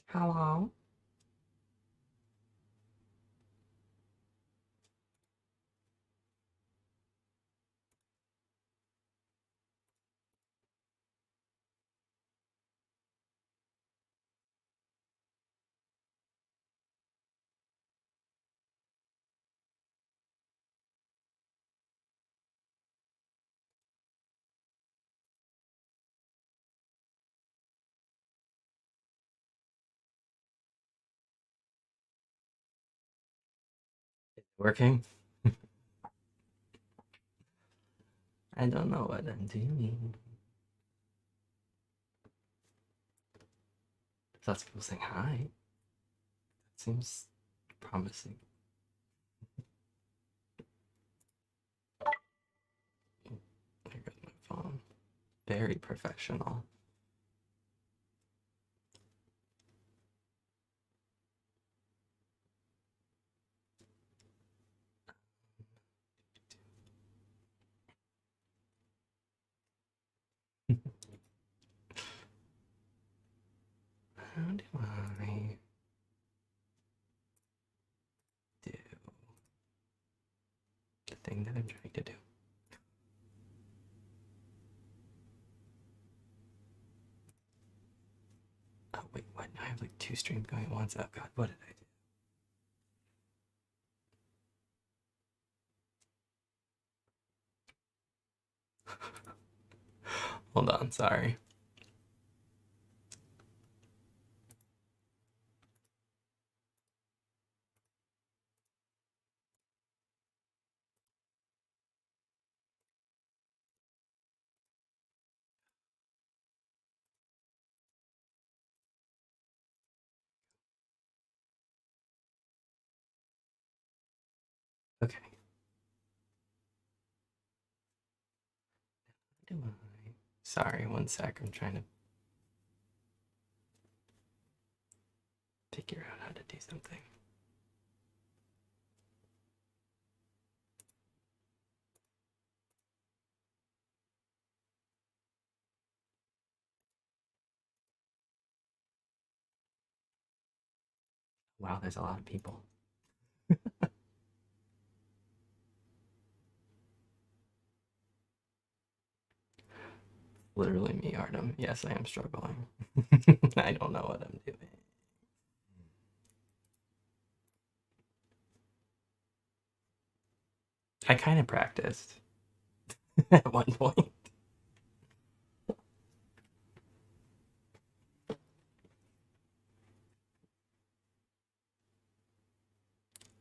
Hello? Working? I don't know what I'm doing. Lots of people saying hi. That seems promising. There goes my phone. Very professional. How do I do the thing that I'm trying to do? Oh, wait, what? I have like two streams going at once. Oh, God, what did I do? Hold on, sorry. Okay. How do I? Sorry, one sec. I'm trying to figure out how to do something. Wow, there's a lot of people. Literally me, Artem. Yes, I am struggling. I don't know what I'm doing. I kind of practiced at one point.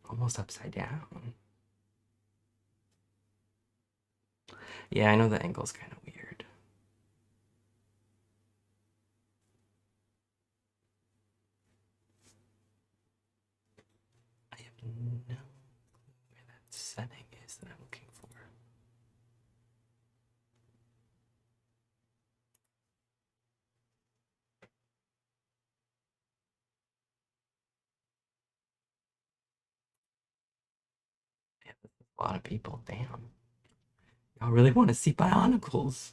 Almost upside down. Yeah, I know the angle's kind of weird. I have no clue where that setting is that I'm looking for. Yeah, this is a lot of people. Damn. Y'all really want to see Bionicles.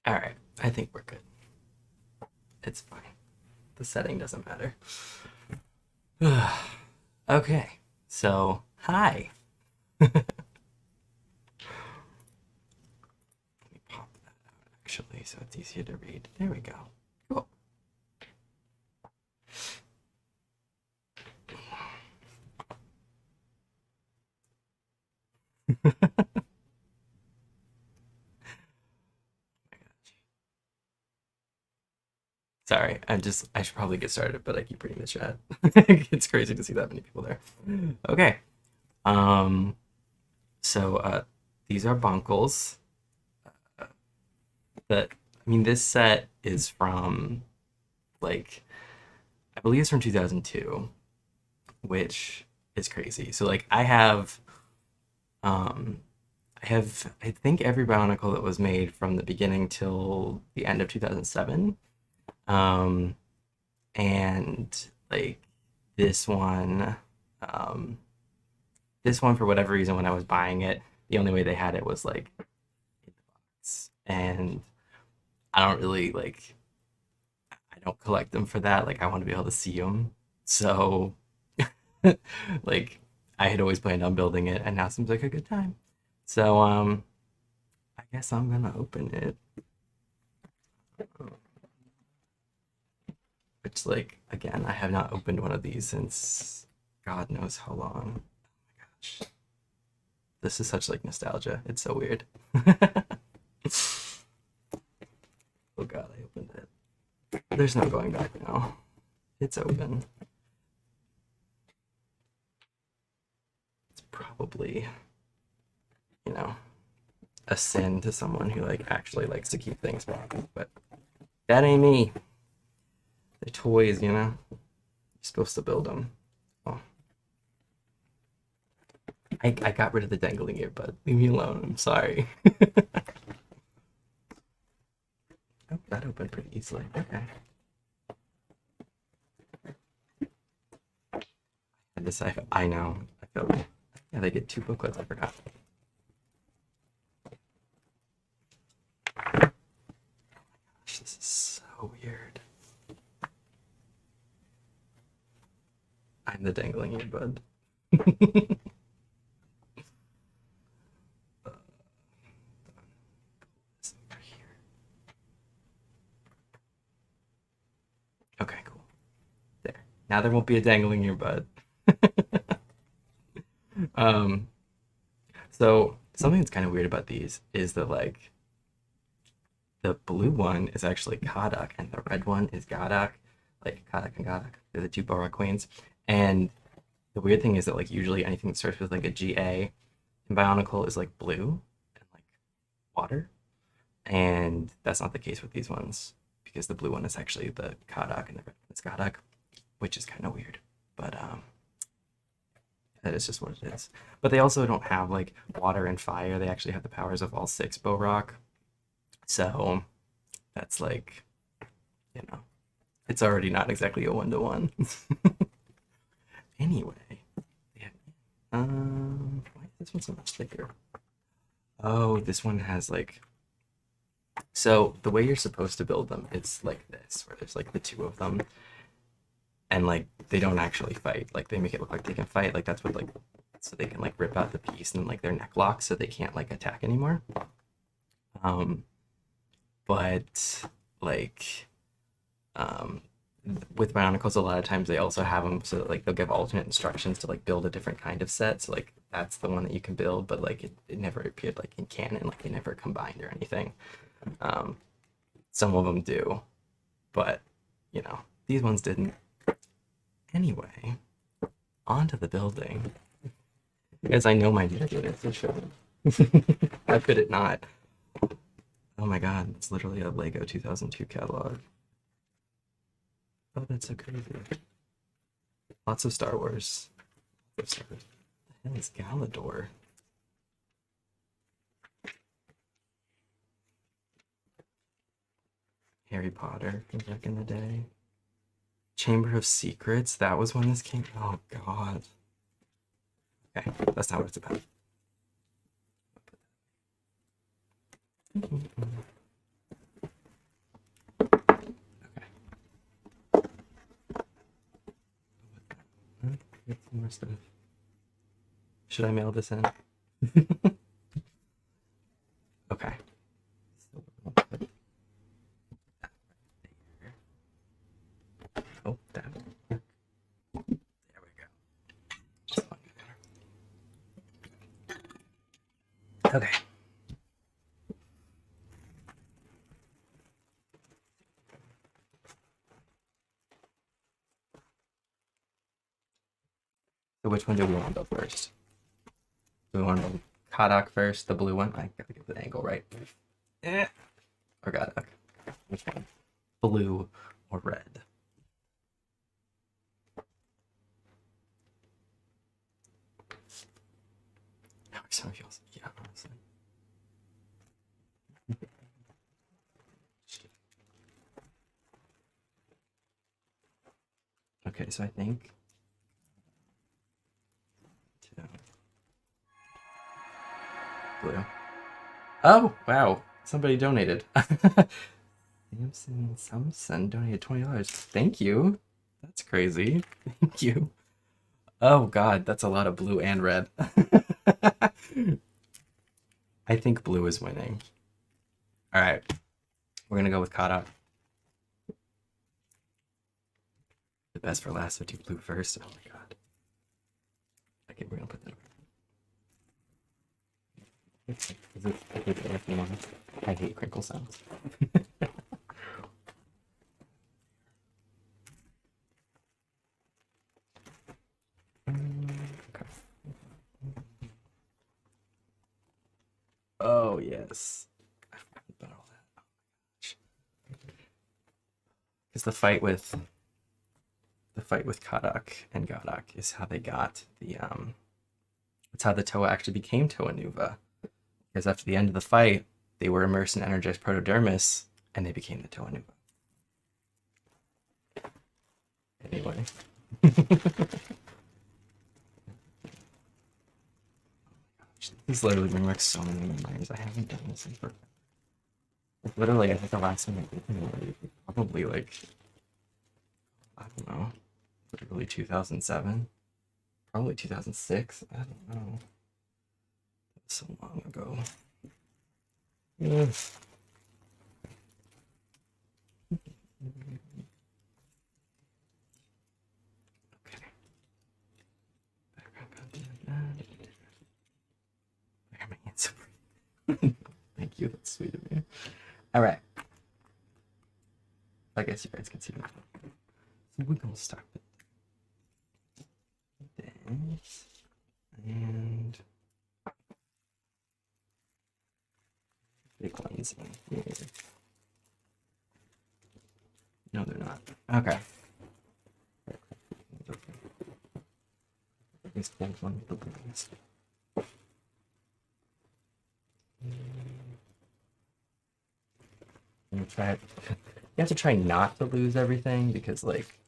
All right, I think we're good. It's fine. The setting doesn't matter. Okay, so hi. Let me pop that out actually so it's easier to read. There we go. Cool. Sorry, I should probably get started, but I keep reading the chat. It's crazy to see that many people there. Okay. Um, so these are Bonkles. That I mean, this set is from like I believe it's from 2002, which is crazy. So like um I think every Bionicle that was made from the beginning till the end of 2007. Um and like this one um this one for whatever reason when I was buying it, the only way they had it was like in the box. And I don't really like I don't collect them for that. Like I want to be able to see them. So like I had always planned on building it and now seems like a good time. So I guess I'm gonna open it. Which like again, I have not opened one of these since God knows how long. Gosh. This is such like nostalgia. It's so weird. Oh God, I opened it. There's no going back now. It's open. It's probably, you know, a sin to someone who like actually likes to keep things private, but that ain't me. They're toys, you know. You're supposed to build them. Oh, I got rid of the dangling earbud. Leave me alone. I'm sorry. Oh, that opened pretty easily. Okay. And this I know. I feel yeah, they get two booklets. I forgot. Gosh, this is so weird. I'm the dangling earbud. This over here. Okay, cool. There. Now there won't be a dangling earbud. um, so something that's kind of weird about these is that like the blue one is actually Kadak and the red one is Gadak. Like Kadak and Gadak. They're the two Borak queens. And the weird thing is that like usually anything that starts with like a GA in Bionicle is like blue and like water. And that's not the case with these ones because the blue one is actually the Kadak and the red one is Gadak, which is kind of weird. But that is just what it is. But they also don't have like water and fire. They actually have the powers of all six Borak. So that's like, you know, it's already not exactly a 1-to-1. Anyway, yeah. Why is this one so much thicker? Oh, this one has like so the way you're supposed to build them is like this, where there's like the two of them, and like they don't actually fight. Like they make it look like they can fight. Like that's what like so they can like rip out the piece and like their neck locks so they can't like attack anymore. Um, but like um with Bionicles, a lot of times they also have them so that, like they'll give alternate instructions to like build a different kind of set. So like that's the one that you can build, but like it never appeared like in canon, like they never combined or anything. Um, some of them do, but you know these ones didn't. Anyway, onto the building, as I know my units are showing. How could it not? Oh my God, it's literally a Lego 2002 catalog. Oh, that's so crazy. Lots of Star Wars. What the hell is Galador? Harry Potter from back in the day. Chamber of Secrets. That was when this came. Oh God. Okay, that's not what it's about. Okay. Get some more stuff. Should I mail this in? Okay. So we'll put that right there. Oh, that. There we go. Okay. So which one do we want to build first? Do we want to build Kadak first, the blue one? I gotta get the angle right. Or Kadak. Which one? Blue or red? Some of y'all, yeah, honestly. Okay, so I think two, blue. Oh wow! Somebody donated. Samson donated $20. Thank you. That's crazy. Thank you. Oh god, that's a lot of blue and red. I think blue is winning. All right, we're gonna go with Kata. The best for last, so do blue first. Oh my god. Okay, we're gonna put that. Is it I hate crinkle sounds. Okay. Oh yes. I forgot about all that. Because the fight with Kadak and Gadak is how they got the it's how the Toa actually became Toa Nuva. Because after the end of the fight, they were immersed in energized protodermis and they became the Toa Nuva. Anyway. This is literally bring back so many memories. I haven't done this in forever. Like, literally, I think the last time I did it was probably like, I don't know, literally 2007, probably 2006. I don't know. That was so long ago. Yeah. Okay. Background content like that. Why are my hands so pretty? Thank you. That's sweet of you. All right. I guess you guys can see me. So we're gonna start with this and big ones in here. No, they're not. Okay. This old one with the balloons. You try it. You have to try not to lose everything because, like,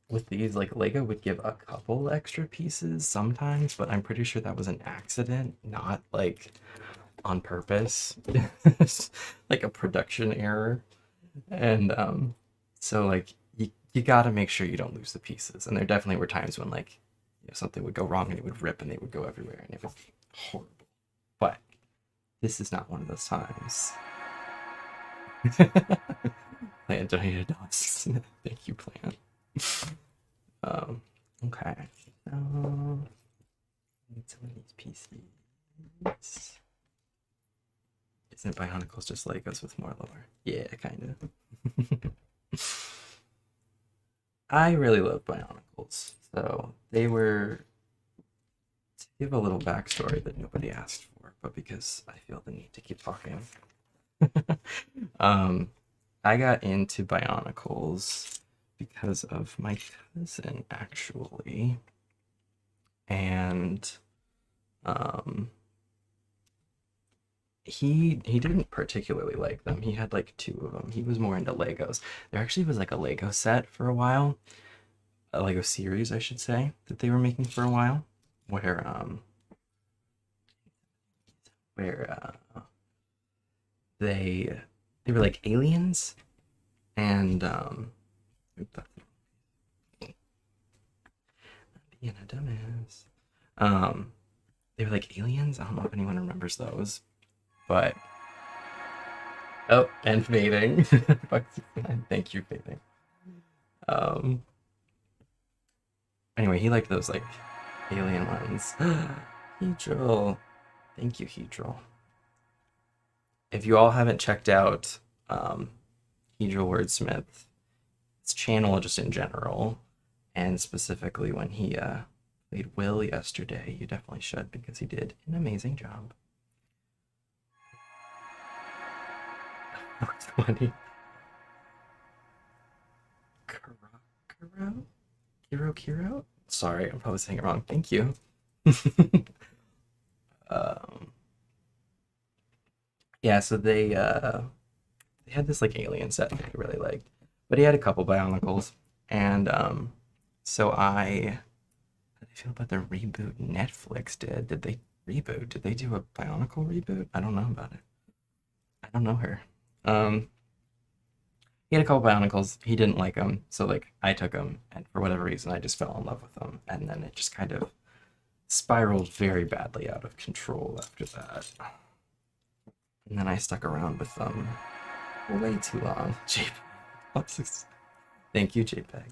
with these, like, Lego would give a couple extra pieces sometimes, but I'm pretty sure that was an accident, not like on purpose. Like a production error. And so like you gotta make sure you don't lose the pieces. And there definitely were times when like something would go wrong and it would rip and they would go everywhere and it would be horrible. But this is not one of those times. Plant donated dollars. Thank you, Plant. Okay. So need some of these pieces. Isn't Bionicles just Legos with more lore? Yeah, kind of. I really love Bionicles. So they were, to give a little backstory that nobody asked for, but because I feel the need to keep talking. I got into Bionicles because of my cousin, actually. And he didn't particularly like them. He had like two of them. He was more into Legos. There actually was like a Lego set for a while, a Lego series, I should say, that they were making for a while, where they were like aliens, and being a dumbass. They were like aliens. I don't know if anyone remembers those, but oh, and fading. Thank you, fading. Um. Anyway, he liked those like alien ones. Hedril. Thank you, Hedril. If you all haven't checked out Hedril Wordsmith's channel just in general, and specifically when he played Will yesterday, you definitely should because he did an amazing job. 20. Kiro? Kiro? Sorry, I'm probably saying it wrong. Thank you. Um, yeah, so they had this like alien set that I really liked, but he had a couple Bionicles, and so how do I feel about the reboot Netflix did? Did they reboot? Did they do a Bionicle reboot? I don't know about it. I don't know her. Um, he had a couple Bionicles. He didn't like them, so like I took them, and for whatever reason, I just fell in love with them, and then it just kind of spiraled very badly out of control after that. And then I stuck around with them way too long. JPEG. Thank you, JPEG.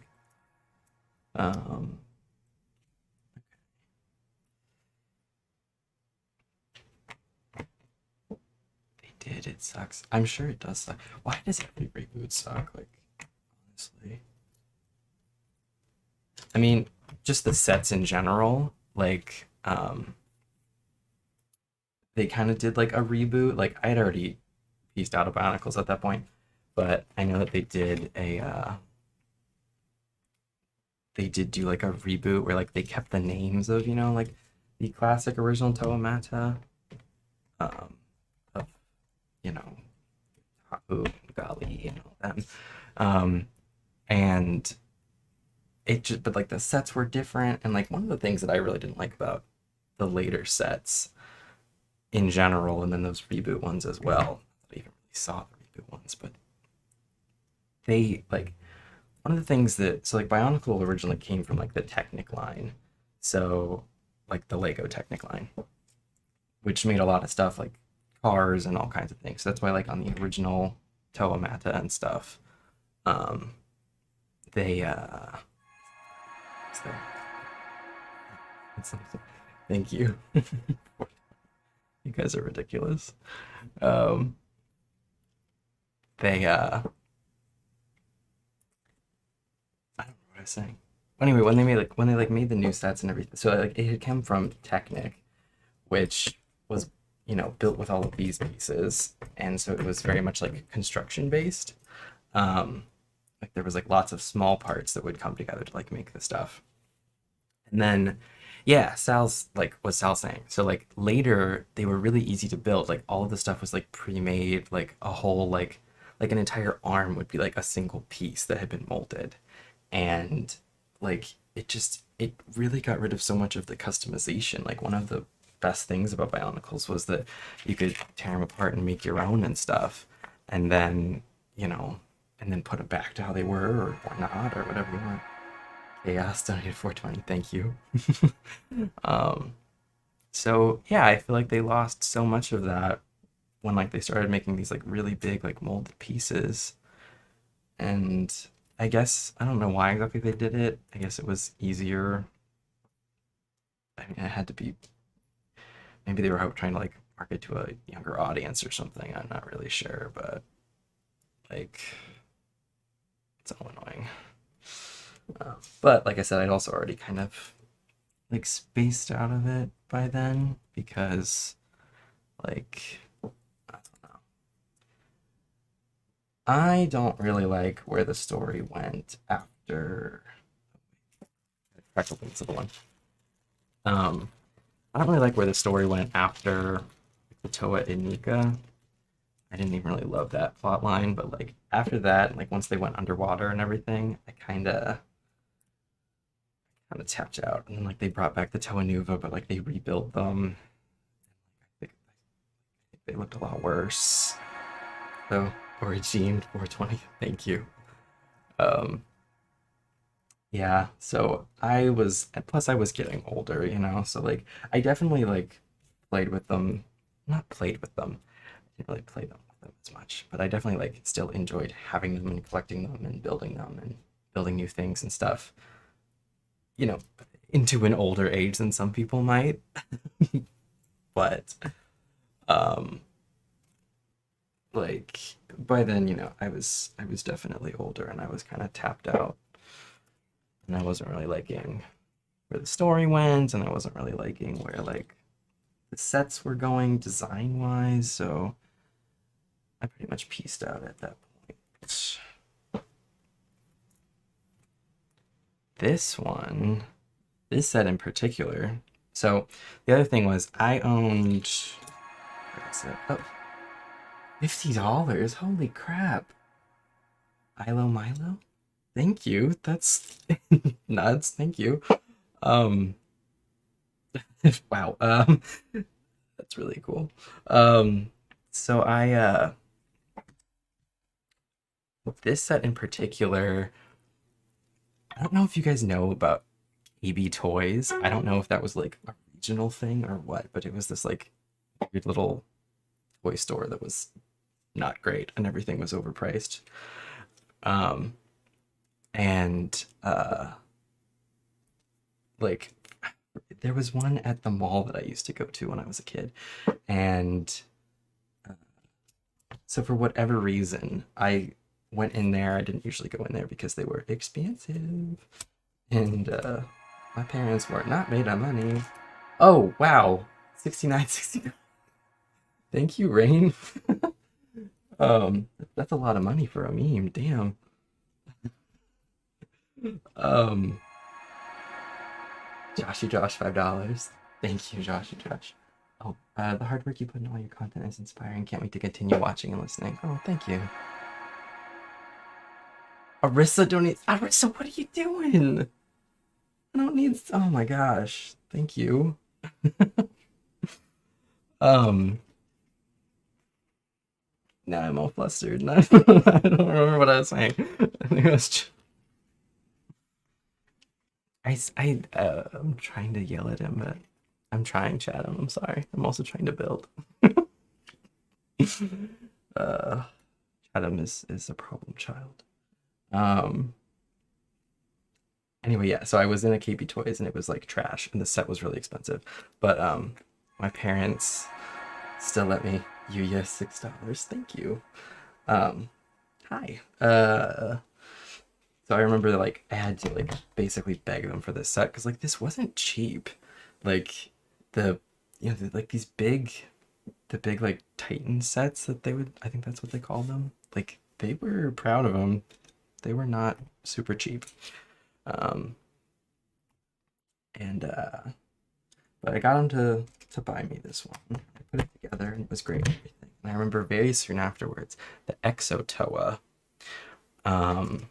Um, they did. It sucks. I'm sure it does suck. Why does every reboot suck? Like, honestly. I mean, just the sets in general. Like, they kind of did like a reboot. Like, I had already pieced out of Bionicles at that point, but I know that they did do like a reboot where like they kept the names of like the classic original Toamata, um, of you know Haku, Gali, and all them, and it just but like the sets were different, and like one of the things that I really didn't like about the later sets in general, and then those reboot ones as well. I even really saw the reboot ones, but they like one of the things that so like Bionicle originally came from like the Technic line, so like the Lego Technic line, which made a lot of stuff like cars and all kinds of things. So that's why like on the original Toamata and stuff, um, they what's that? It's like, thank you. You guys are ridiculous. Um, they I don't know what I was saying. Anyway, when they like made the new sets and everything, so like it had come from Technic, which was built with all of these pieces, and so it was very much like construction based. Um, like there was like lots of small parts that would come together to like make the stuff, and then yeah, Sal saying. So like later they were really easy to build. Like all of the stuff was like pre-made. Like a whole like an entire arm would be like a single piece that had been molded, and like it really got rid of so much of the customization. Like one of the best things about Bionicles was that you could tear them apart and make your own and stuff, and then you know, and then put them back to how they were or not or whatever you want. Chaos donated 420. Thank you. um, so yeah, I feel like they lost so much of that when like they started making these like really big like molded pieces, and I guess I don't know why exactly they did it. I guess it was easier. I mean, it had to be. Maybe they were trying to like market to a younger audience or something. I'm not really sure, but like it's all annoying. But like I said, I'd also already kind of like spaced out of it by then because like I don't know. I don't really like where the story went after. Back open to the one. Um, I don't really like where the story went after the Toa Inika. I didn't even really love that plot line, but like after that, like once they went underwater and everything, I kind of tapped out. And then like they brought back the Toa Nuva, but like they rebuilt them. I think they looked a lot worse. So Origin 420, thank you. Um, yeah, so I was, and plus I was getting older, so like I definitely like played with them, not played with them, I didn't really play them with them as much, but I definitely like still enjoyed having them and collecting them and building new things and stuff, you know, into an older age than some people might. But um like by then, I was definitely older and I was kind of tapped out and I wasn't really liking where the story went, and I wasn't really liking where like the sets were going design wise, so I pretty much pieced out at that point. This one, this set in particular, So the other thing was I owned, where is it? Oh, $50. Holy crap. Milo? Thank you. That's nuts. Thank you. Um, wow. That's really cool. Um, so this set in particular, I don't know if you guys know about AB Toys. I don't know if that was like a regional thing or what, but it was this like weird little toy store that was not great and everything was overpriced. Um, and like there was one at the mall that I used to go to when I was a kid, and uh, so for whatever reason, I went in there. I didn't usually go in there because they were expensive, and my parents were not made of money. Oh wow, 69.69. Thank you, Rain. That's a lot of money for a meme. Damn. Um, Joshy Josh, $5. Thank you, Joshy Josh. Oh, the hard work you put in all your content is inspiring. Can't wait to continue watching and listening. Oh, thank you. Arissa donates. Arissa, what are you doing? I don't need. Oh my gosh. Thank you. Um, now I'm all flustered. I don't remember what I was saying. I think I was. I'm trying to yell at him, but I'm trying, Chatham. I'm sorry. I'm also trying to build. uh, Chatham is a problem child. Um. Anyway, yeah. So I was in a KB Toys and it was like trash, and the set was really expensive. But my parents still let me Yuya $6. Thank you. Um, hi. So I remember like I had to like basically beg them for this set because like this wasn't cheap. Like the like these big like Titan sets that they would, I think that's what they called them. Like they were proud of them. They were not super cheap. Um, and but I got them to buy me this one. I put it together and it was great and everything. And I remember very soon afterwards the Exotoa um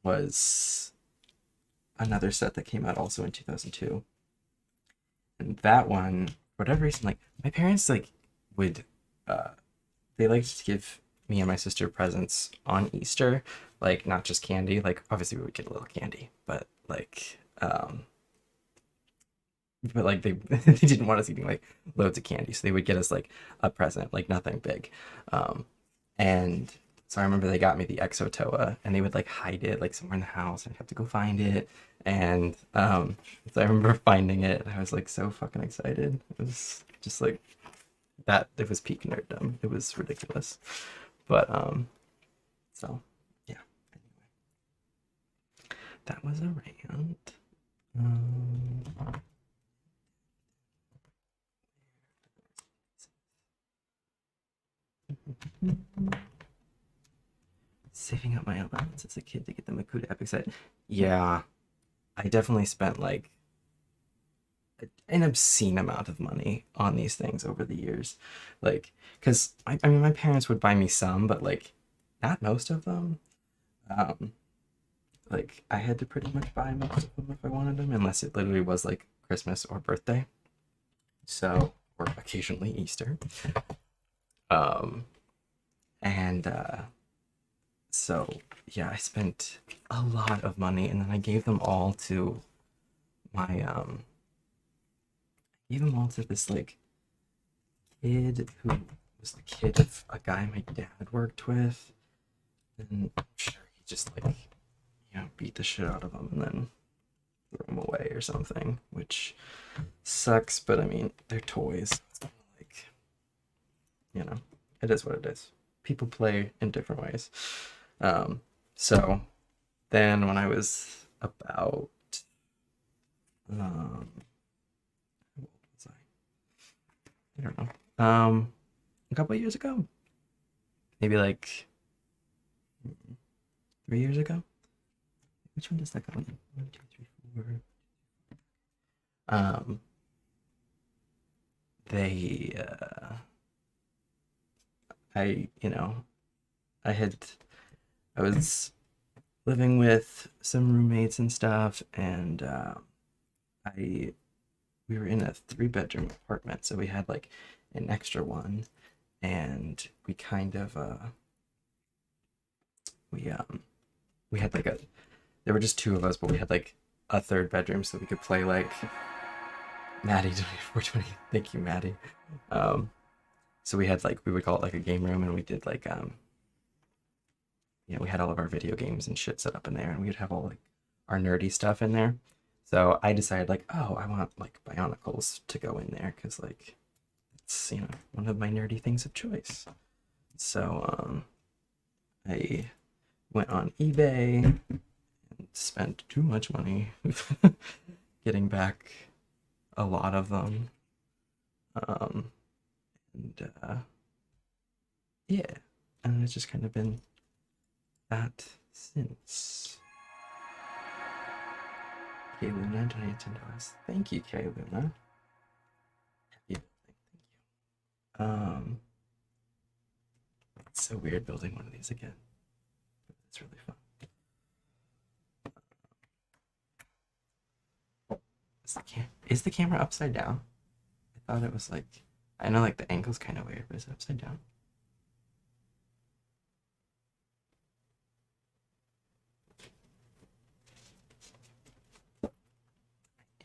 was another set that came out also in 2002. And that one, for whatever reason, like my parents like would uh they liked to give me and my sister presents on Easter, like not just candy. Like obviously we would get a little candy, but like they they didn't want us eating like loads of candy, so they would get us like a present, like nothing big. And so I remember they got me the Exotoa, and they would like hide it like somewhere in the house, and I'd have to go find it. And so I remember finding it, and I was like so fucking excited. It was just like that. It was peak nerddom. It was ridiculous. But so yeah. Anyway, that was a rant. Um, Saving up my allowance as a kid to get the Makuta Epic set. Yeah, I definitely spent like an obscene amount of money on these things over the years. Like, because I mean, my parents would buy me some, but like, not most of them. Um, like, I had to pretty much buy most of them if I wanted them, unless it literally was like Christmas or birthday. So, or occasionally Easter. Um, and so yeah, I spent a lot of money, and then I gave them all to my gave them all to this like kid who was the kid of a guy my dad worked with, and I'm sure he just like beat the shit out of them and then threw them away or something, which sucks. But I mean, they're toys. It's kind of like it is what it is. People play in different ways. So then when I was about how old was I don't know. A couple of years ago, maybe like 3 years ago. Which one does that go in? One, two, three, four. they I you know I had I was living with some roommates and stuff, and I we were in a 3 bedroom apartment, so we had like an extra one, and we kind of we we had like a there were just 2 of us, but we had like a third bedroom so we could play like Maddie 2420. Thank you, Maddie. Um, so we had like we would call it like a game room, and we did like we had all of our video games and shit set up in there, and we would have all like our nerdy stuff in there. So I decided like, oh, I want like Bionicles to go in there because like it's one of my nerdy things of choice. So I went on eBay and spent too much money getting back a lot of them. Um, and yeah, and it's just kind of been that since. K Luna donated $10. Thank you, K Luna. Happy building, thank you. It's so weird building one of these again. It's really fun. Is the camera upside down? I thought it was like, I know like the angle's kind of weird, but is it upside down?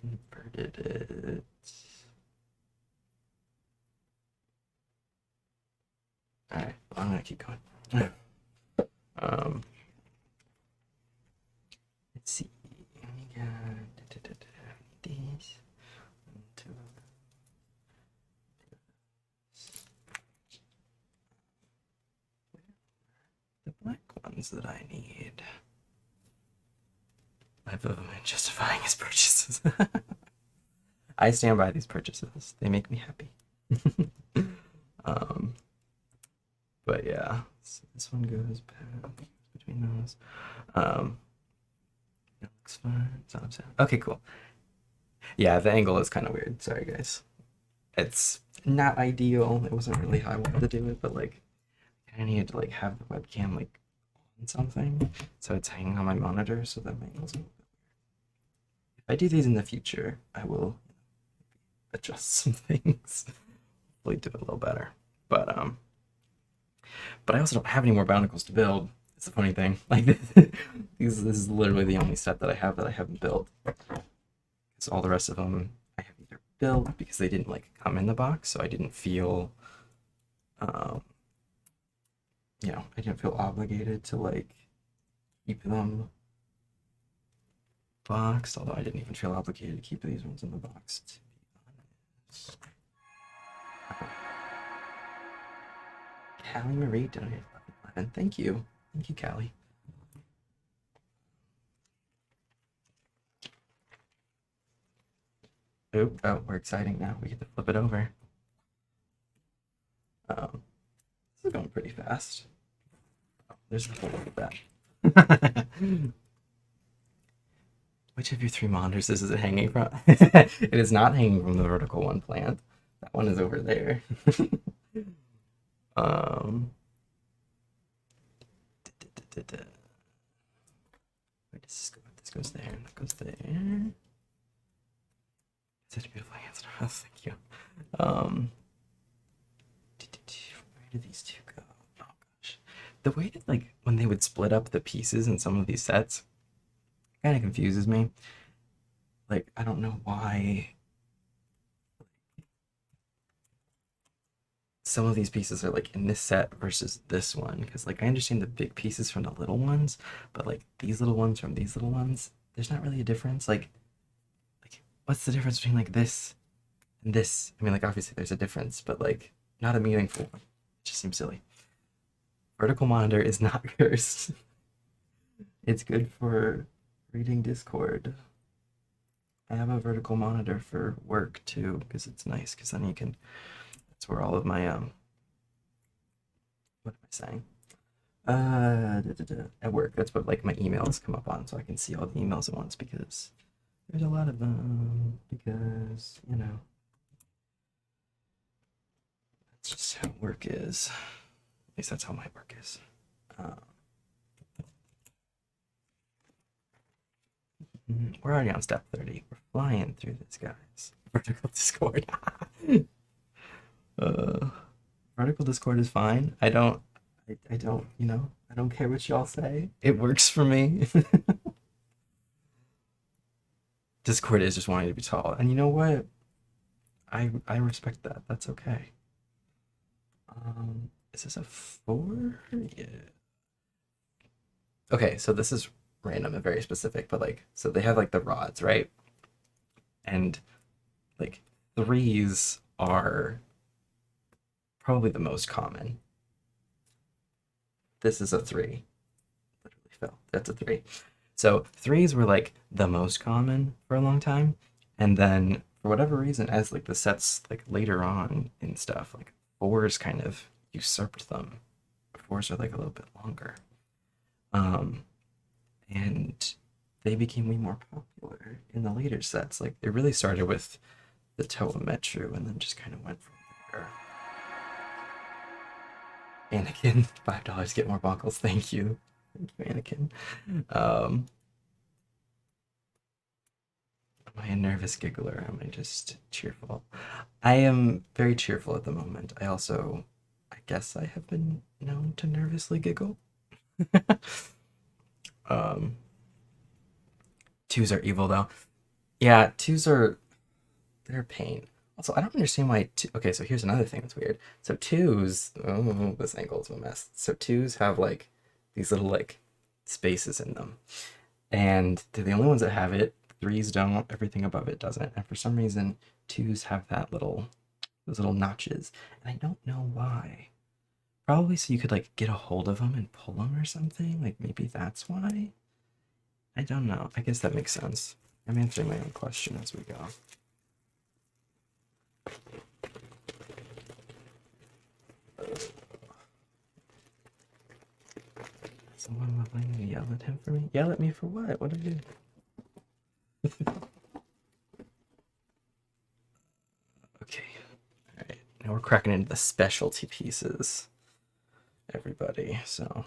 Inverted it. All right, well, I'm gonna keep going. Let's see. We got these. The black ones that I need. I've been justifying his purchases. I stand by these purchases. They make me happy. But yeah, so this one goes back between those. It looks fine. It's not upset. Okay, cool. Yeah, the angle is kind of weird. Sorry, guys. It's not ideal. It wasn't really how I wanted to do it, but like, I needed to like have the webcam like on something, so it's hanging on my monitor, so that my angle's a little bit weird. If I do these in the future, I will adjust some things. Hopefully, do it a little better. But I also don't have any more Bionicles to build. It's a funny thing. Like this is literally the only set that I have that I haven't built. Because all the rest of them I have either built because they didn't like come in the box, so I didn't feel, I didn't feel obligated to like keep them boxed. Although I didn't even feel obligated to keep these ones in the box, to be honest. Callie Marie donated 11. Thank you. Thank you, Callie. Oh, we're exciting now. We get to flip it over. This is going pretty fast. Oh, there's a little bit of that. Which of your 3 monitors is it hanging from? It is not hanging from the vertical one plant. That one is over there. Where does this go? This goes there, and that goes there. Such a beautiful answer. Oh, thank you. Where do these 2 go? Oh gosh, the way that like when they would split up the pieces in some of these sets kind of confuses me. Like I don't know why some of these pieces are like in this set versus this one, because like I understand the big pieces from the little ones, but like these little ones from these little ones, there's not really a difference. Like what's the difference between like this and this? I mean, like obviously there's a difference, but like not a meaningful one. It just seems silly. Vertical monitor is not cursed. It's good for reading Discord. I have a vertical monitor for work too, because it's nice, because then you can, that's where all of my what am I saying? At work, that's what like my emails come up on, so I can see all the emails at once, because there's a lot of them, because That's just how work is. At least that's how my work is. We're already on step 30. We're flying through this, guys. Vertical Discord. uh, Vertical Discord is fine. I don't, I don't care what y'all say. It works for me. Discord is just wanting to be tall. And you know what? I respect that. That's okay. Is this a 4? Yeah. Okay, so this is random and very specific, but like, so they have like the rods, right? And like 3s are probably the most common. This is a 3. Literally fell. That's a 3. So 3s were like the most common for a long time, and then for whatever reason, as like the sets like later on in stuff, like 4s kind of usurped them. 4s are like a little bit longer, and they became way more popular in the later sets. Like it really started with the Toa Metru, and then just kind of went from there. Anakin, $5, get more buckles. Thank you, Anakin. Am I a nervous giggler? Am I just cheerful? I am very cheerful at the moment. I guess I have been known to nervously giggle. um, 2s are evil though. Yeah, 2s they're a pain. Also, I don't understand why. Okay, so here's another thing that's weird. So 2s, oh, this angle is a mess. So 2s have like these little like spaces in them, and they're the only ones that have it. 3s don't. Everything above it doesn't. And for some reason, 2s have those little notches, and I don't know why. Probably so you could like get a hold of them and pull them or something. Like maybe that's why. I don't know. I guess that makes sense. I'm answering my own question as we go. Someone willing to yell at him for me? Yell at me for what? What did I do? Okay. Alright. Now we're cracking into the specialty pieces. Everybody. So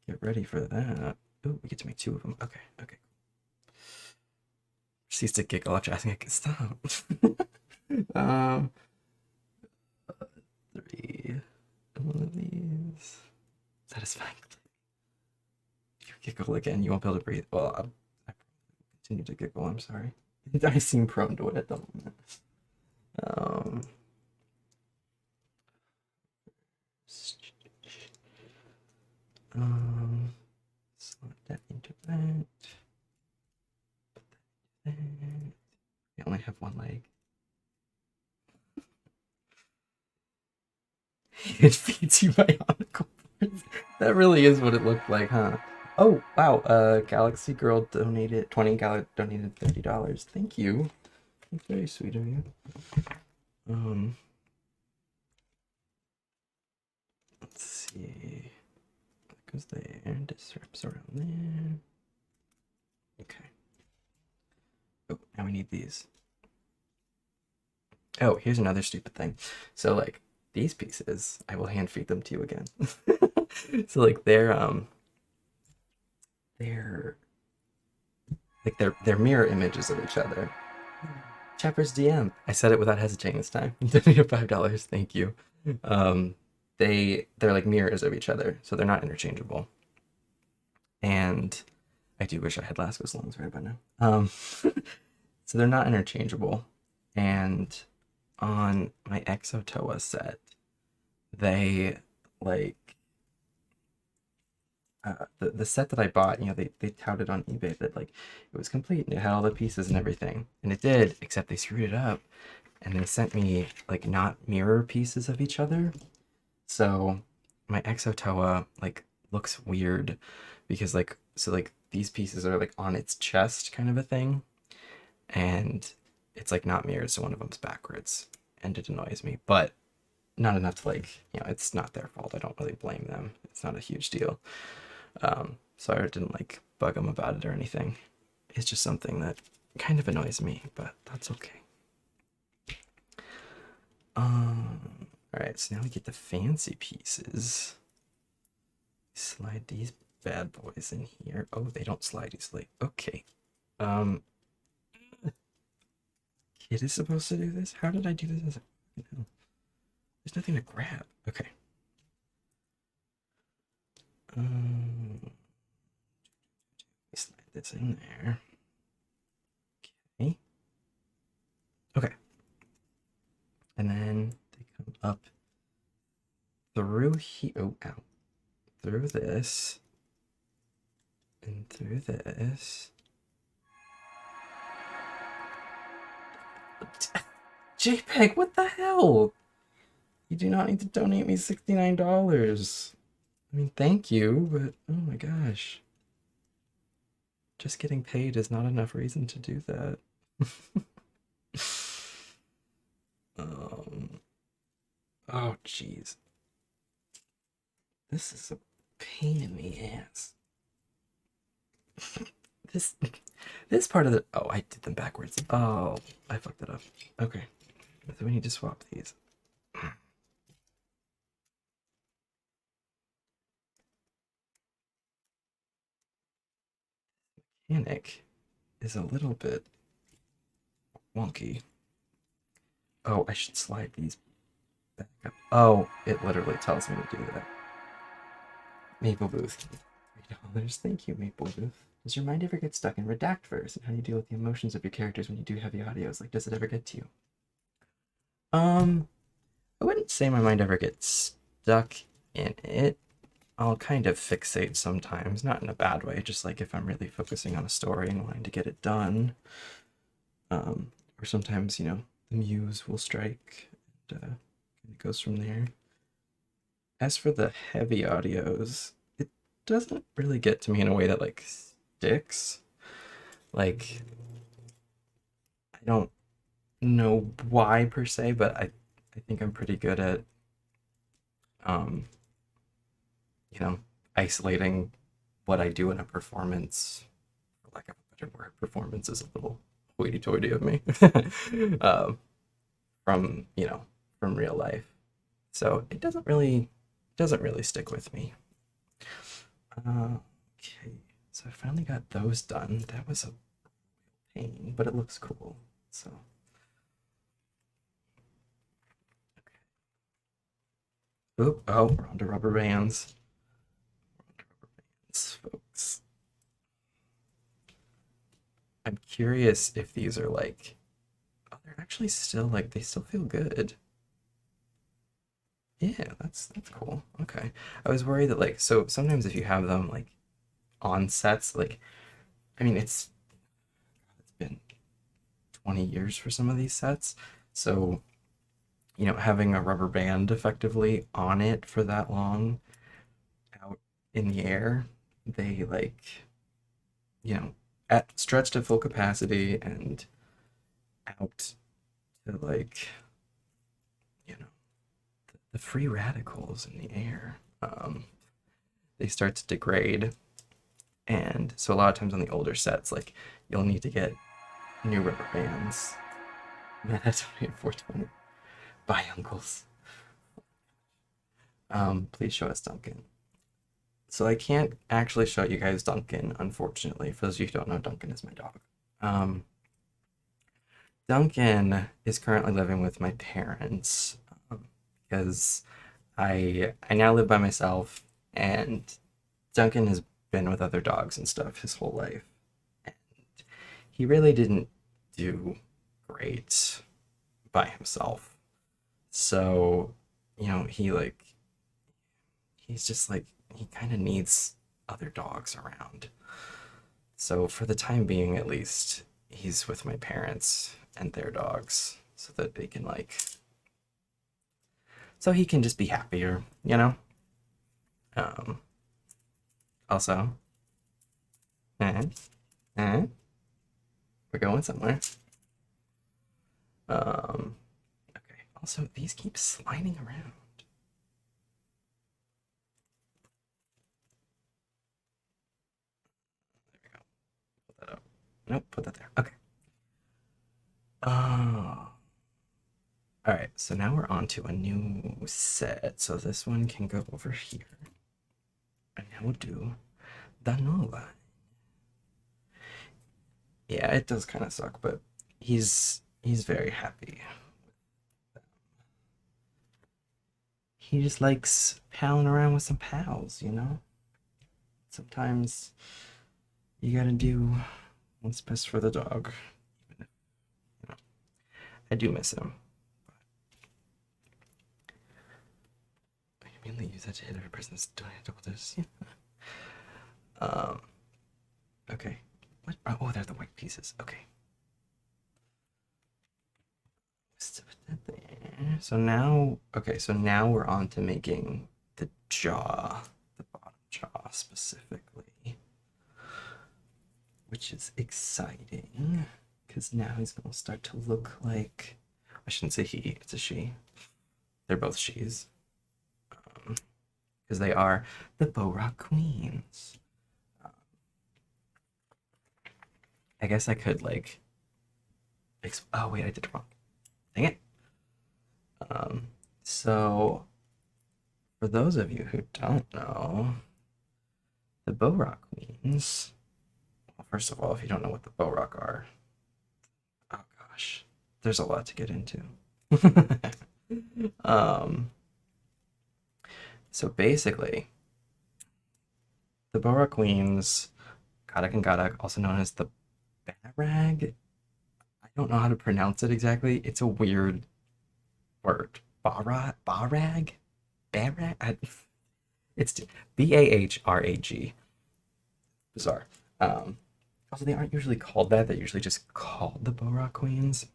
get ready for that. Ooh, we get to make 2 of them. Okay, okay. She used to giggle after asking I could stop. 3. One of these. Satisfying. If you giggle again, you won't be able to breathe. Well, I continue to giggle. I'm sorry. I seem prone to it at the moment. Slot that into that. Put that into that. I only have one leg. It feeds you Bionicle. That really is what it looked like, huh? Oh, wow. Galaxy Girl donated donated $30. Thank you. That's very sweet of you. Let's see. That goes there. This wraps around there. Okay. Oh, now we need these. Oh, here's another stupid thing. So like these pieces, I will hand feed them to you again. So like they're they're mirror images of each other. Chapper's DM. I said it without hesitating this time. You donated $5. Thank you. They're like mirrors of each other, so they're not interchangeable. And I do wish I had Lasco's lungs right by now. So they're not interchangeable. And on my Exotoa set, they like the set that I bought, you know, they touted on eBay that like it was complete and it had all the pieces and everything. And it did, except they screwed it up and they sent me like not mirror pieces of each other. So my Exotoa like looks weird because like so like these pieces are like on its chest kind of a thing. And it's like not mirrored, so one of them's backwards. And it annoys me. But not enough to like, you know, it's not their fault. I don't really blame them. It's not a huge deal. So I didn't like bug them about it or anything. It's just something that kind of annoys me, but that's okay. All right, so now we get the fancy pieces. Slide these bad boys in here. Oh, they don't slide easily. Okay. Um, Kid is supposed to do this? How did I do this? There's nothing to grab. Okay. Slide this in there. Okay. Okay. And then they come up through here. Oh, ow. Through this. And through this. JPEG, what the hell? You do not need to donate me $69. I mean, thank you, but oh my gosh. Just getting paid is not enough reason to do that. Oh, jeez. This is a pain in the ass. This part of the... Oh, I did them backwards. Oh, I fucked it up. Okay. So we need to swap these. Mechanic is a little bit wonky. Oh, I should slide these back up. Oh, it literally tells me to do that. Maple Booth. $3. Thank you, Maple Booth. Does your mind ever get stuck in redact verse? And how do you deal with the emotions of your characters when you do heavy audios? Like, does it ever get to you? I wouldn't say my mind ever gets stuck in it. I'll kind of fixate sometimes, not in a bad way, just like if I'm really focusing on a story and wanting to get it done. Or sometimes, you know, the muse will strike and it goes from there. As for the heavy audios, it doesn't really get to me in a way that like sticks. Like, I don't know why per se, but I think I'm pretty good at you know, isolating what I do in a performance, for lack of a better word. Performance is a little hoity-toity of me. From, you know, from real life. So it doesn't really stick with me. Okay, so I finally got those done. That was a pain, but it looks cool. So oop, oh, we're onto rubber bands. Folks. I'm curious if these are like, oh, they're actually still like, they still feel good. Yeah, that's cool. Okay. I was worried that like, so sometimes if you have them like on sets, like, I mean, it's been 20 years for some of these sets. So, you know, having a rubber band effectively on it for that long out in the air, they like, you know, at stretched at full capacity and out to like, you know, the free radicals in the air. They start to degrade. And so a lot of times on the older sets, like you'll need to get new rubber bands. Man, that's only 420. Bionicles. Please show us Duncan. So I can't actually show you guys Duncan, unfortunately. For those of you who don't know, Duncan is my dog. Duncan is currently living with my parents because I now live by myself, and Duncan has been with other dogs and stuff his whole life. And he really didn't do great by himself. So, you know, he's just like, he kind of needs other dogs around. So, for the time being, at least, he's with my parents and their dogs so that they can, like, so he can just be happier, you know? Um, Also, eh, eh, we're going somewhere. Okay. Also, these keep sliding around. There we go. Put that up. Nope, put that there. Okay. Oh. All right. So now we're on to a new set. So this one can go over here. And now we'll do the new line. Yeah, it does kind of suck, but he's very happy. He just likes palling around with some pals, you know? Sometimes you gotta do what's best for the dog. Even if, you know, I do miss him. But I can mainly use that to hit every person that's doing a double dose. Yeah. Okay. What? Oh, they're the white pieces. Okay. So now, okay, so now we're on to making the jaw, the bottom jaw specifically, which is exciting because now he's gonna start to look like, I shouldn't say he, it's a she. They're both she's, because they are the Bow Rock Queens. I guess I could like, oh wait, I did it wrong. Dang it. So for those of you who don't know, the Bow Rock Queens, well, first of all, if you don't know what the Bow Rock are, oh gosh, there's a lot to get into. um, so basically, the Bow Rock Queens, Gadak and Gadak, also known as the Barag. I don't know how to pronounce it exactly. It's a weird word. Barag? Barag? Barag? It's Bahrag. Bizarre. Also, they aren't usually called that. They're usually just called the Bow Rock Queens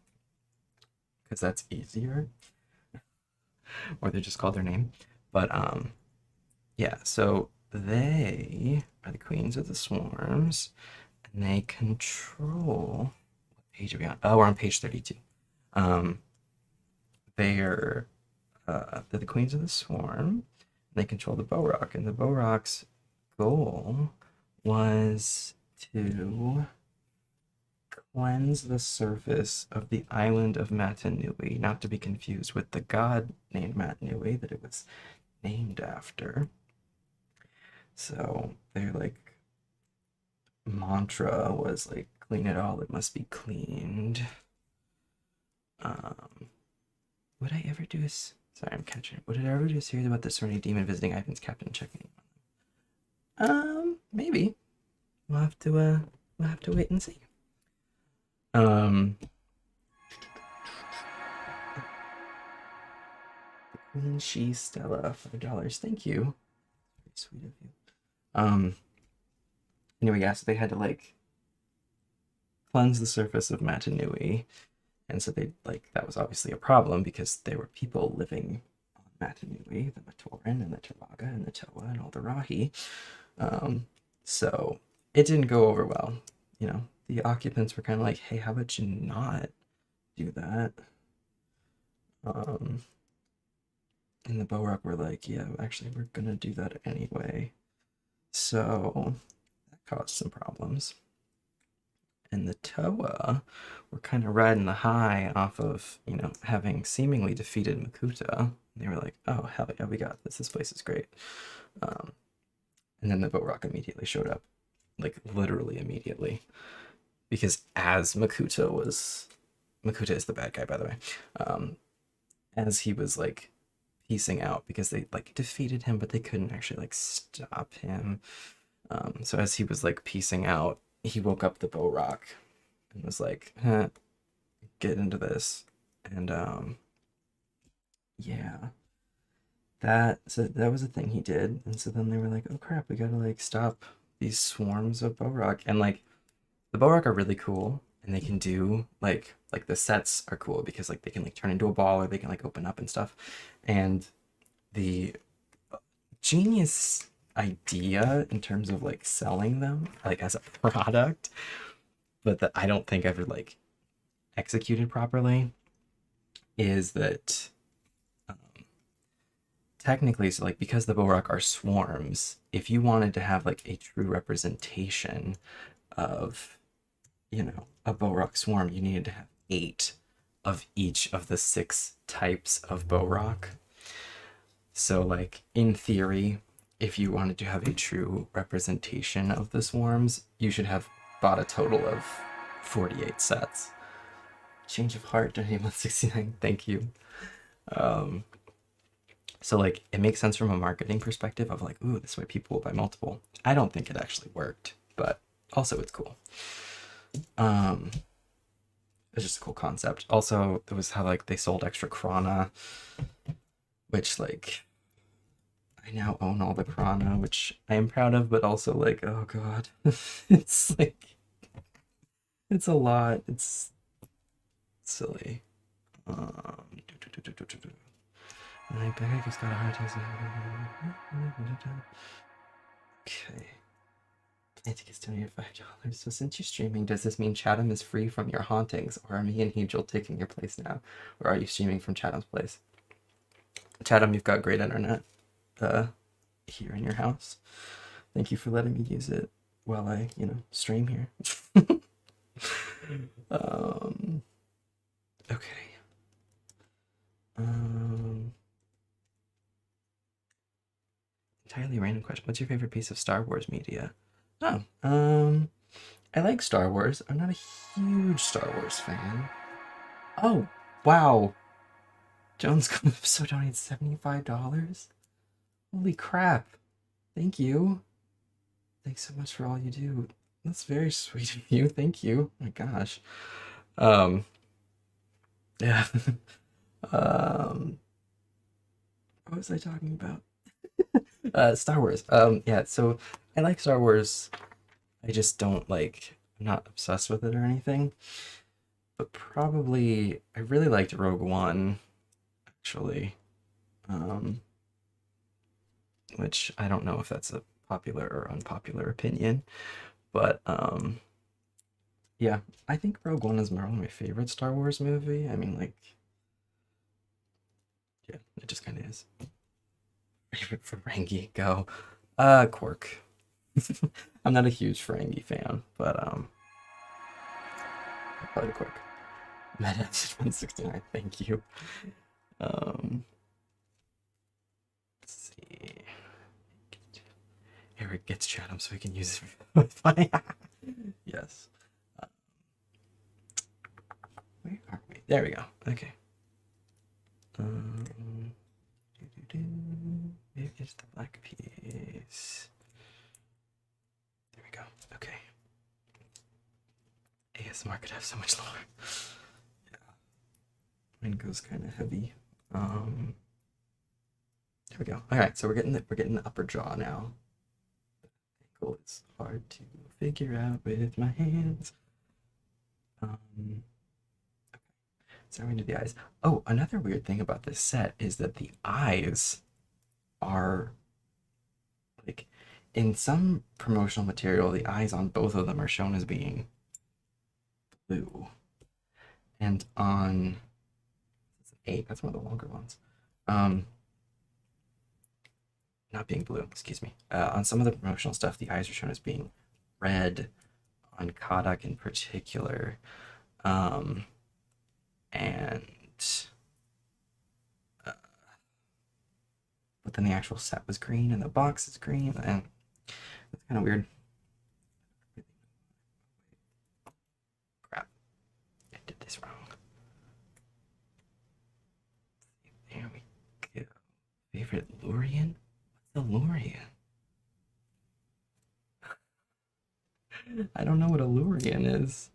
because that's easier, or they're just called their name. But yeah. So they are the queens of the swarms, and they control. What page are we on? Oh, we're on page 32. Um, they're they're the queens of the swarm. And they control the Bow Rock, and the Bow Rock's goal was to cleanse the surface of the island of Matanui, not to be confused with the god named Matanui that it was named after. So their like mantra was like, clean it all, it must be cleaned. Would I ever do a sorry, I'm catching. Would I ever do a series about the Serenity Demon visiting Ivan's captain and checking maybe. We'll have to wait and see. The Queen She Stella, $5. Thank you. Very sweet of you. Anyway, yeah, so they had to like cleanse the surface of Matanui. And so they like that was obviously a problem because there were people living on Matanui, the Matoran and the Turaga and the Toa and all the Rahi. So it didn't go over well. You know, the occupants were kind of like, hey, how about you not do that? And the Bow Rock were like, yeah, actually, we're gonna do that anyway. So that caused some problems. And the Toa were kind of riding the high off of, you know, having seemingly defeated Makuta. They were like, oh, hell yeah, we got this. This place is great. And then the Bow Rock immediately showed up. Like, literally immediately. Because as Makuta is the bad guy, by the way. As he was, like, piecing out, because they, like, defeated him, but they couldn't actually, like, stop him. So as he was, like, piecing out, he woke up the Bow Rock and was like, get into this. And yeah, that was a thing he did. And so then they were like, oh crap, we gotta like stop these swarms of Bow Rock. And like the Bow Rock are really cool, and they can do like the sets are cool because like they can like turn into a ball, or they can like open up and stuff. And the genius idea in terms of like selling them like as a product, but that I don't think ever like executed properly, is that technically, so like because the Bow Rock are swarms, if you wanted to have like a true representation of, you know, a Bow Rock swarm, you needed to have 8 of each of the 6 types of bow rock. So, like, in theory, if you wanted to have a true representation of the swarms, you should have bought a total of 48 sets. Change of heart, donate 169. Thank you. So, like, it makes sense from a marketing perspective of like, ooh, this way people will buy multiple. I don't think it actually worked, but also it's cool. It's just a cool concept. Also, it was how like they sold extra Krana, which like I now own all the Krana, which I am proud of, but also like, oh god, it's like it's a lot. It's silly. I bet I just got a hard time. Okay. I think it's donated $5. So since you're streaming, does this mean Chatham is free from your hauntings, or are me and Angel taking your place now? Or are you streaming from Chatham's place? Chatham, you've got great internet here in your house. Thank you for letting me use it while I, stream here. Okay. Entirely random question. What's your favorite piece of Star Wars media? Oh, I like Star Wars. I'm not a huge Star Wars fan. Oh, wow. Jones so donated $75. Holy crap. Thank you. Thanks so much for all you do. That's very sweet of you. Thank you. Oh my gosh. Yeah. What was I talking about? Star Wars. Yeah, so I like Star Wars. I just don't like, I'm not obsessed with it or anything. But probably, I really liked Rogue One, actually. Which I don't know if that's a popular or unpopular opinion. But yeah, I think Rogue One is one of my favorite Star Wars movie. I mean, like, yeah, it just kind of is. Favorite Ferengi, go. Quark. I'm not a huge Ferengi fan, but probably Quark. Meta 169, thank you. Let's see. Eric gets Chatham so he can use it. Funny. Yes. Where are we? There we go. Okay. Maybe it's the black piece. There we go. Okay. ASMR could have so much lower. Yeah. Mine goes kind of heavy. There we go. All right, so we're getting the upper jaw now. The angle is hard to figure out with my hands. Okay. So we're into the eyes. Oh, another weird thing about this set is that the eyes are like in some promotional material, the eyes on both of them are shown as being blue. And on 8, that's one of the longer ones. Not being blue, excuse me. On some of the promotional stuff, the eyes are shown as being red, on Kodak in particular. And but then the actual set was green and the box is green, and that's kind of weird. Crap, I did this wrong. There we go. Favorite Lurian? What's a Lurian? I don't know what a Lurian is.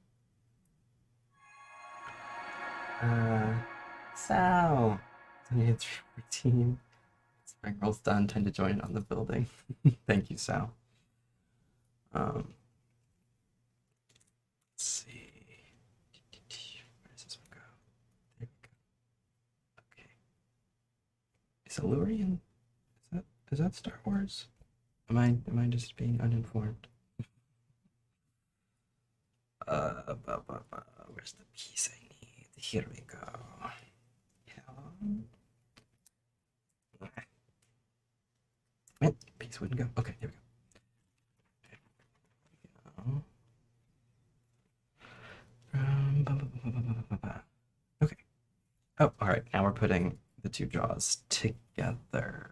Sal. It's 314. Spring roll's done. Time to join on the building. Thank you, Sal. Let's see. Where does this one go? There we go. Okay. Is Illurian? Is that Star Wars? Am I just being uninformed? Where's the piece I need? Here we go. Okay. Man, piece wouldn't go. Okay, there we go. Okay. Oh, all right. Now we're putting the two jaws together.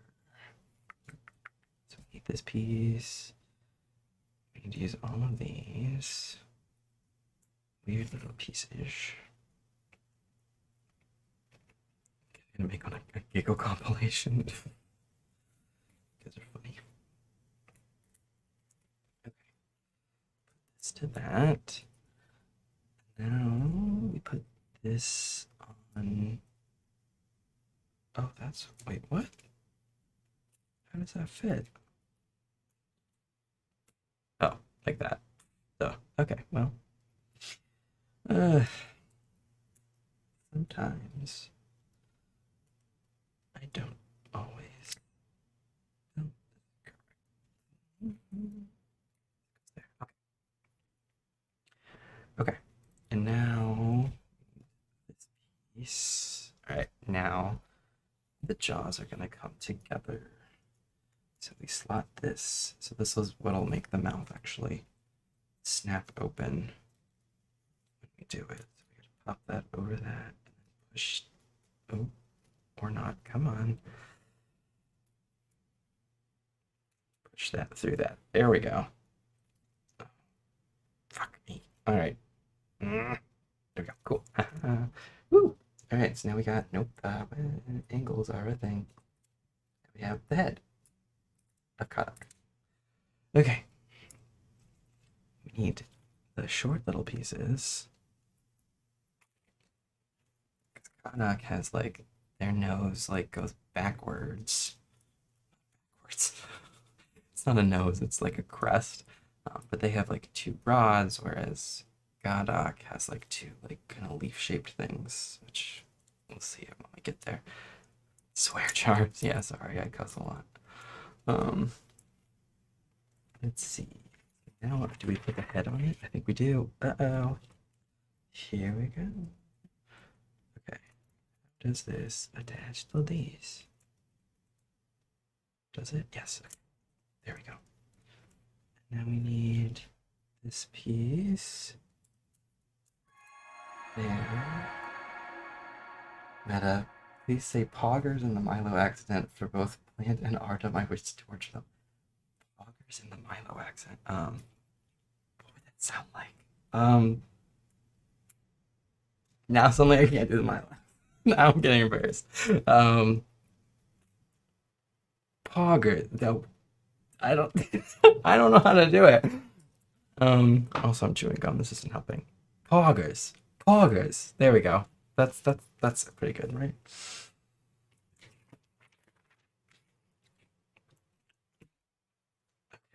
So we need this piece. We need to use all of these weird little pieces. I'm gonna make on a giggle compilation. You guys are funny. Okay. Put this to that. Now we put this on. Oh, that's. Wait, what? How does that fit? Oh, like that. So, okay, well. Sometimes I don't always. Oh, there. Okay. Okay. And now this piece. All right. Now the jaws are gonna come together. So we slot this. So this is what'll make the mouth actually snap open when we do it. So we gotta pop that over that and push. Oh, or not. Come on. Push that through that. There we go. Fuck me. All right. There we go. Cool. Woo. All right. So now we got nope. Angles are a thing. We have the head. A Kodak. Okay. We need the short little pieces. Because Kodak has like their nose like goes backwards. Backwards. It's not a nose. It's like a crest. But they have like two rods, whereas Godok has like two like kind of leaf-shaped things, which we'll see when we get there. Swear jars. Yeah, sorry, I cuss a lot. Let's see. Now, do we put the head on it? I think we do. Uh-oh. Here we go. Okay. How does this attach to these? Does it? Yes. Okay. There we go. Now we need this piece. There. Meta, please say poggers in the Milo accent for both plant and art of my wish to torture them. Poggers in the Milo accent. What would that sound like? Now suddenly I can't do the Milo. Now I'm getting embarrassed. Pogger. No, I don't. I don't know how to do it. Also I'm chewing gum. This isn't helping. Poggers. Poggers. There we go. That's pretty good, right?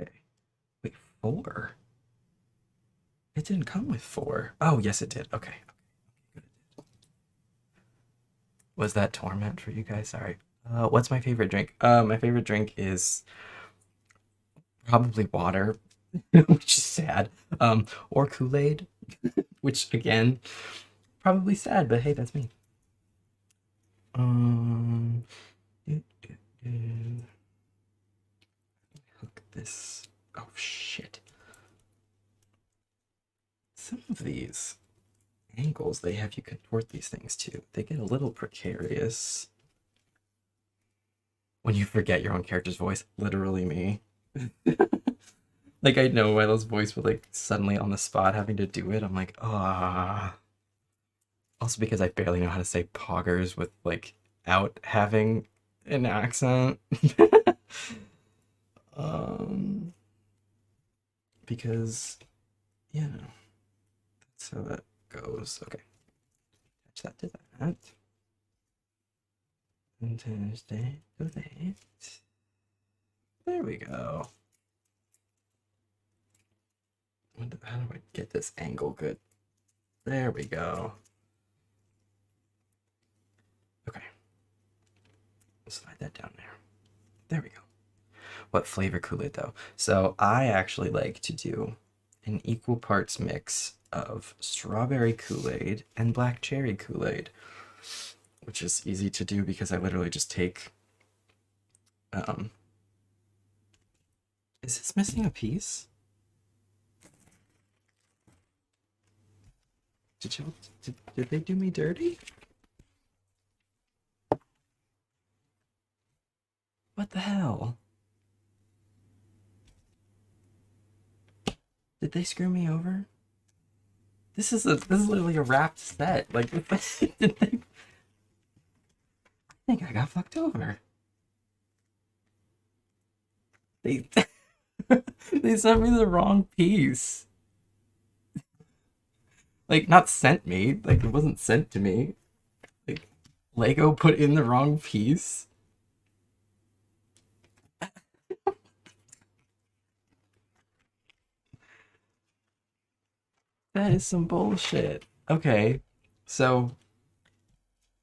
Okay. Wait, 4? It didn't come with 4. Oh, yes, it did. Okay. Was that torment for you guys? Sorry. What's my favorite drink? My favorite drink is probably water, which is sad. Or Kool-Aid, which again, probably sad, but hey, that's me. Do, do, do. Hook this. Oh shit. Some of these angles they have you contort these things to, they get a little precarious when you forget your own character's voice. Literally me. Like I know Milo's voice, but like suddenly on the spot having to do it, I'm like, ah. Also because I barely know how to say poggers with like out having an accent. um, because yeah, that's how that goes. Okay, attach that to that. And attach that to that. There we go. How do I get this angle good? There we go. Okay. Slide that down there. There we go. What flavor Kool-Aid though? So I actually like to do an equal parts mix of strawberry Kool-Aid and black cherry Kool-Aid, which is easy to do because I literally just take is this missing a piece? Did they do me dirty? What the hell? Did they screw me over? This is literally a wrapped set. Like, did they? I think I got fucked over. They they sent me the wrong piece. Like, not sent me. Like, it wasn't sent to me. Like, Lego put in the wrong piece. That is some bullshit. Okay, so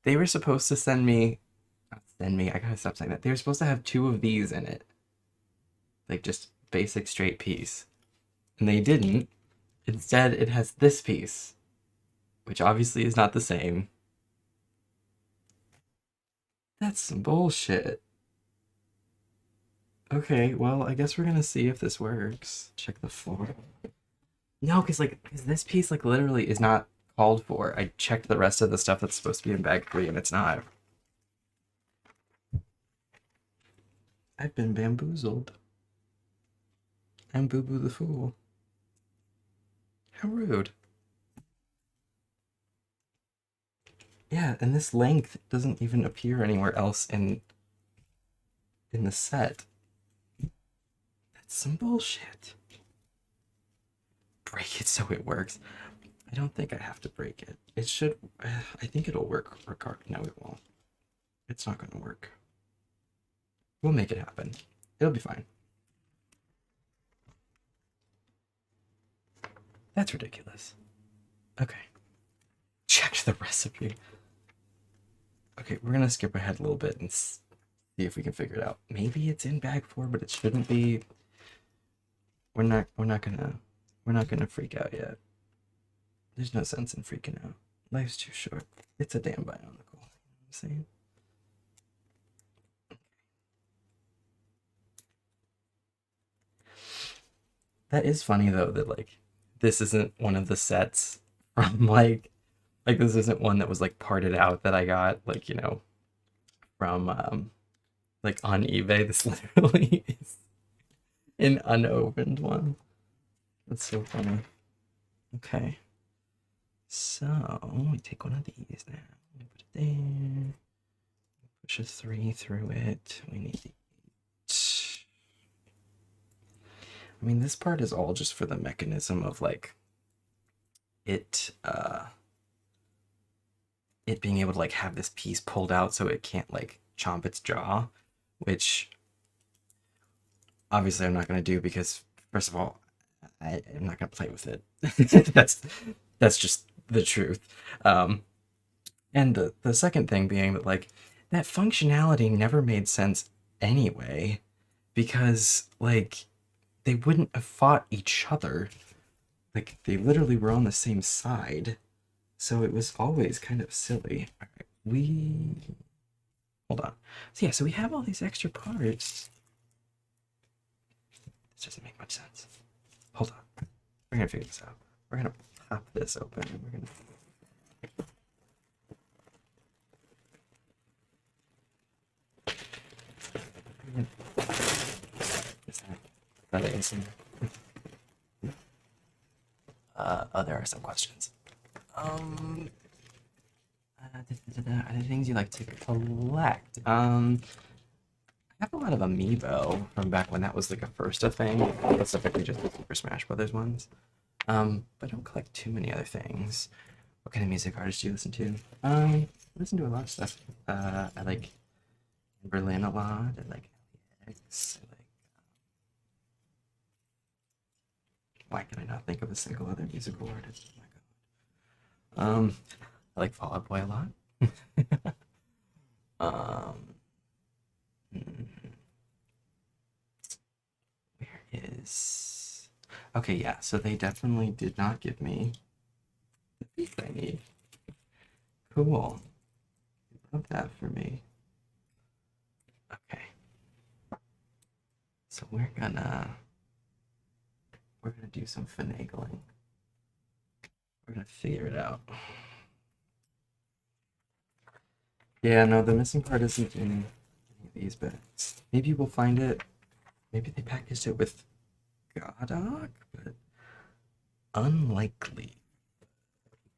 they were supposed to send me. Not send me. I gotta stop saying that. They were supposed to have two of these in it, like just basic straight piece, and they didn't. Instead, it has this piece, which obviously is not the same. That's some bullshit. Okay, well, I guess we're gonna see if this works. Check the floor. No, because this piece, like, literally is not called for. I checked the rest of the stuff that's supposed to be in bag 3, and it's not. I've been bamboozled. I'm Boo Boo the Fool. How rude. Yeah, and this length doesn't even appear anywhere else in the set. That's some bullshit. Break it so it works. I don't think I have to break it. It should. I think it'll work. No, it won't. It's not going to work. We'll make it happen. It'll be fine. That's ridiculous. Okay. Check the recipe. Okay, we're gonna skip ahead a little bit and see if we can figure it out. Maybe it's in bag 4, but it shouldn't be. We're not gonna freak out yet. There's no sense in freaking out. Life's too short. It's a damn Bionicle. You know what I'm saying? That is funny though that like this isn't one of the sets from like this isn't one that was like parted out that I got like, you know, from like on eBay. This literally is an unopened one. That's so funny. Okay. So we take one of these now. We put it there. Push a 3 through it. We need the 8. I mean, this part is all just for the mechanism of like it it being able to like have this piece pulled out so it can't like chomp its jaw, which obviously I'm not going to do because first of all, I'm not going to play with it. That's just the truth. And the second thing being that like that functionality never made sense anyway, because like they wouldn't have fought each other. Like they literally were on the same side. So it was always kind of silly. All right, we hold on. So yeah, so we have all these extra parts. This doesn't make much sense. Hold on. We're gonna figure this out. We're gonna pop this open and we're gonna there are some questions. Are there things you like to collect? I have a lot of amiibo from back when that was like a thing. Specifically just the Super Smash Brothers ones. But I don't collect too many other things. What kind of music artists do you listen to? I listen to a lot of stuff. I like Berlin a lot. I like X. I like. Why can I not think of a single other musical artist? Oh my god. I like Fall Out Boy a lot. um, where is? Okay, yeah. So they definitely did not give me the piece I need. Cool. Love that for me. Okay. So we're gonna do some finagling. We're gonna figure it out. Yeah, no, the missing part isn't in any of these, but maybe we'll find it. Maybe they packaged it with Godok, but unlikely.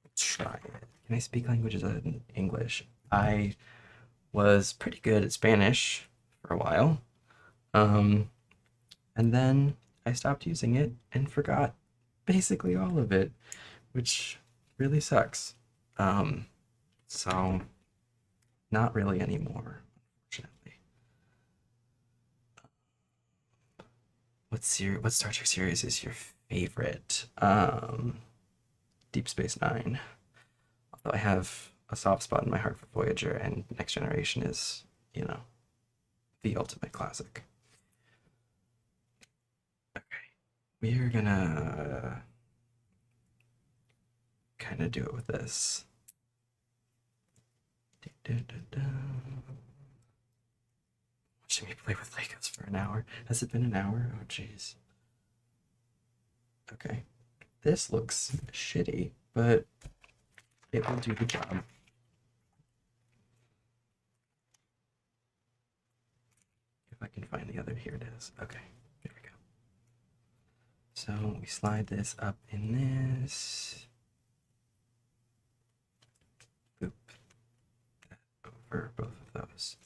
Let's try it. Can I speak languages other than English? I was pretty good at Spanish for a while. Um, and then I stopped using it and forgot basically all of it, which really sucks. Um, so not really anymore, unfortunately. What Star Trek series is your favorite? Deep Space Nine. Although I have a soft spot in my heart for Voyager, and Next Generation is, you know, the ultimate classic. Okay, we are gonna kind of do it with this. Watching me play with Legos for an hour. Has it been an hour? Oh, jeez. Okay, this looks shitty, but it will do the job. If I can find the other, here it is. Okay, there we go. So we slide this up in this. Boop. That over both of those.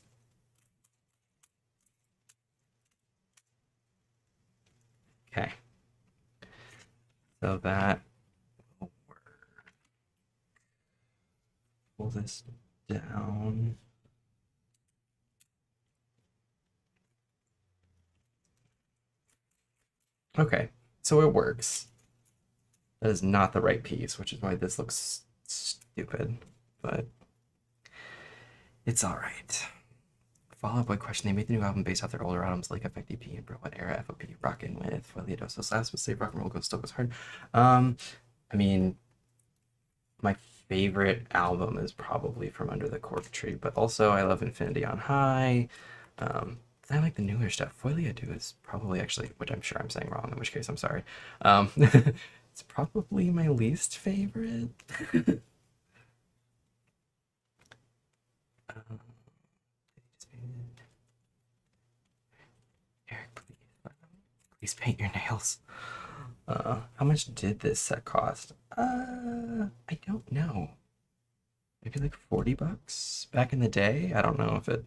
Okay. So that will work. Pull this down. Okay, so it works. That is not the right piece, which is why this looks stupid, but it's all right. Follow-up Boy question: they made the new album based off their older albums like Effect EP and Bro. What era FOP rockin' with? Foilio. So last was say rock and roll goes still goes hard. I mean, my favorite album is probably From Under the Cork Tree, but also I love Infinity on High. I like the newer stuff. Folia Do is probably actually, which I'm sure I'm saying wrong, in which case I'm sorry. It's probably my least favorite. um, Eric, please paint your nails. How much did this set cost? I don't know. Maybe like 40 bucks back in the day. I don't know if it.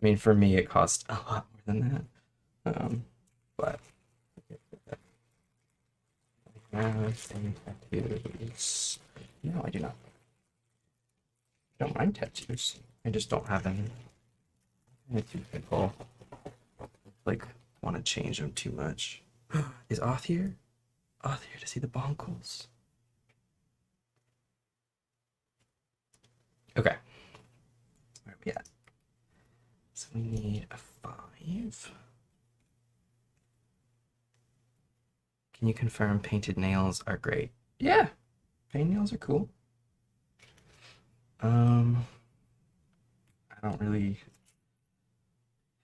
I mean, for me, it cost a lot more than that. But I have any tattoos? No, I do not. I don't mind tattoos. I just don't have any. Any too fickle. Like, want to change them too much. Is Oth here? Oth here to see the Bonkles. Okay. Where are we at? So we need a 5. Can you confirm painted nails are great? Yeah, painted nails are cool. I don't really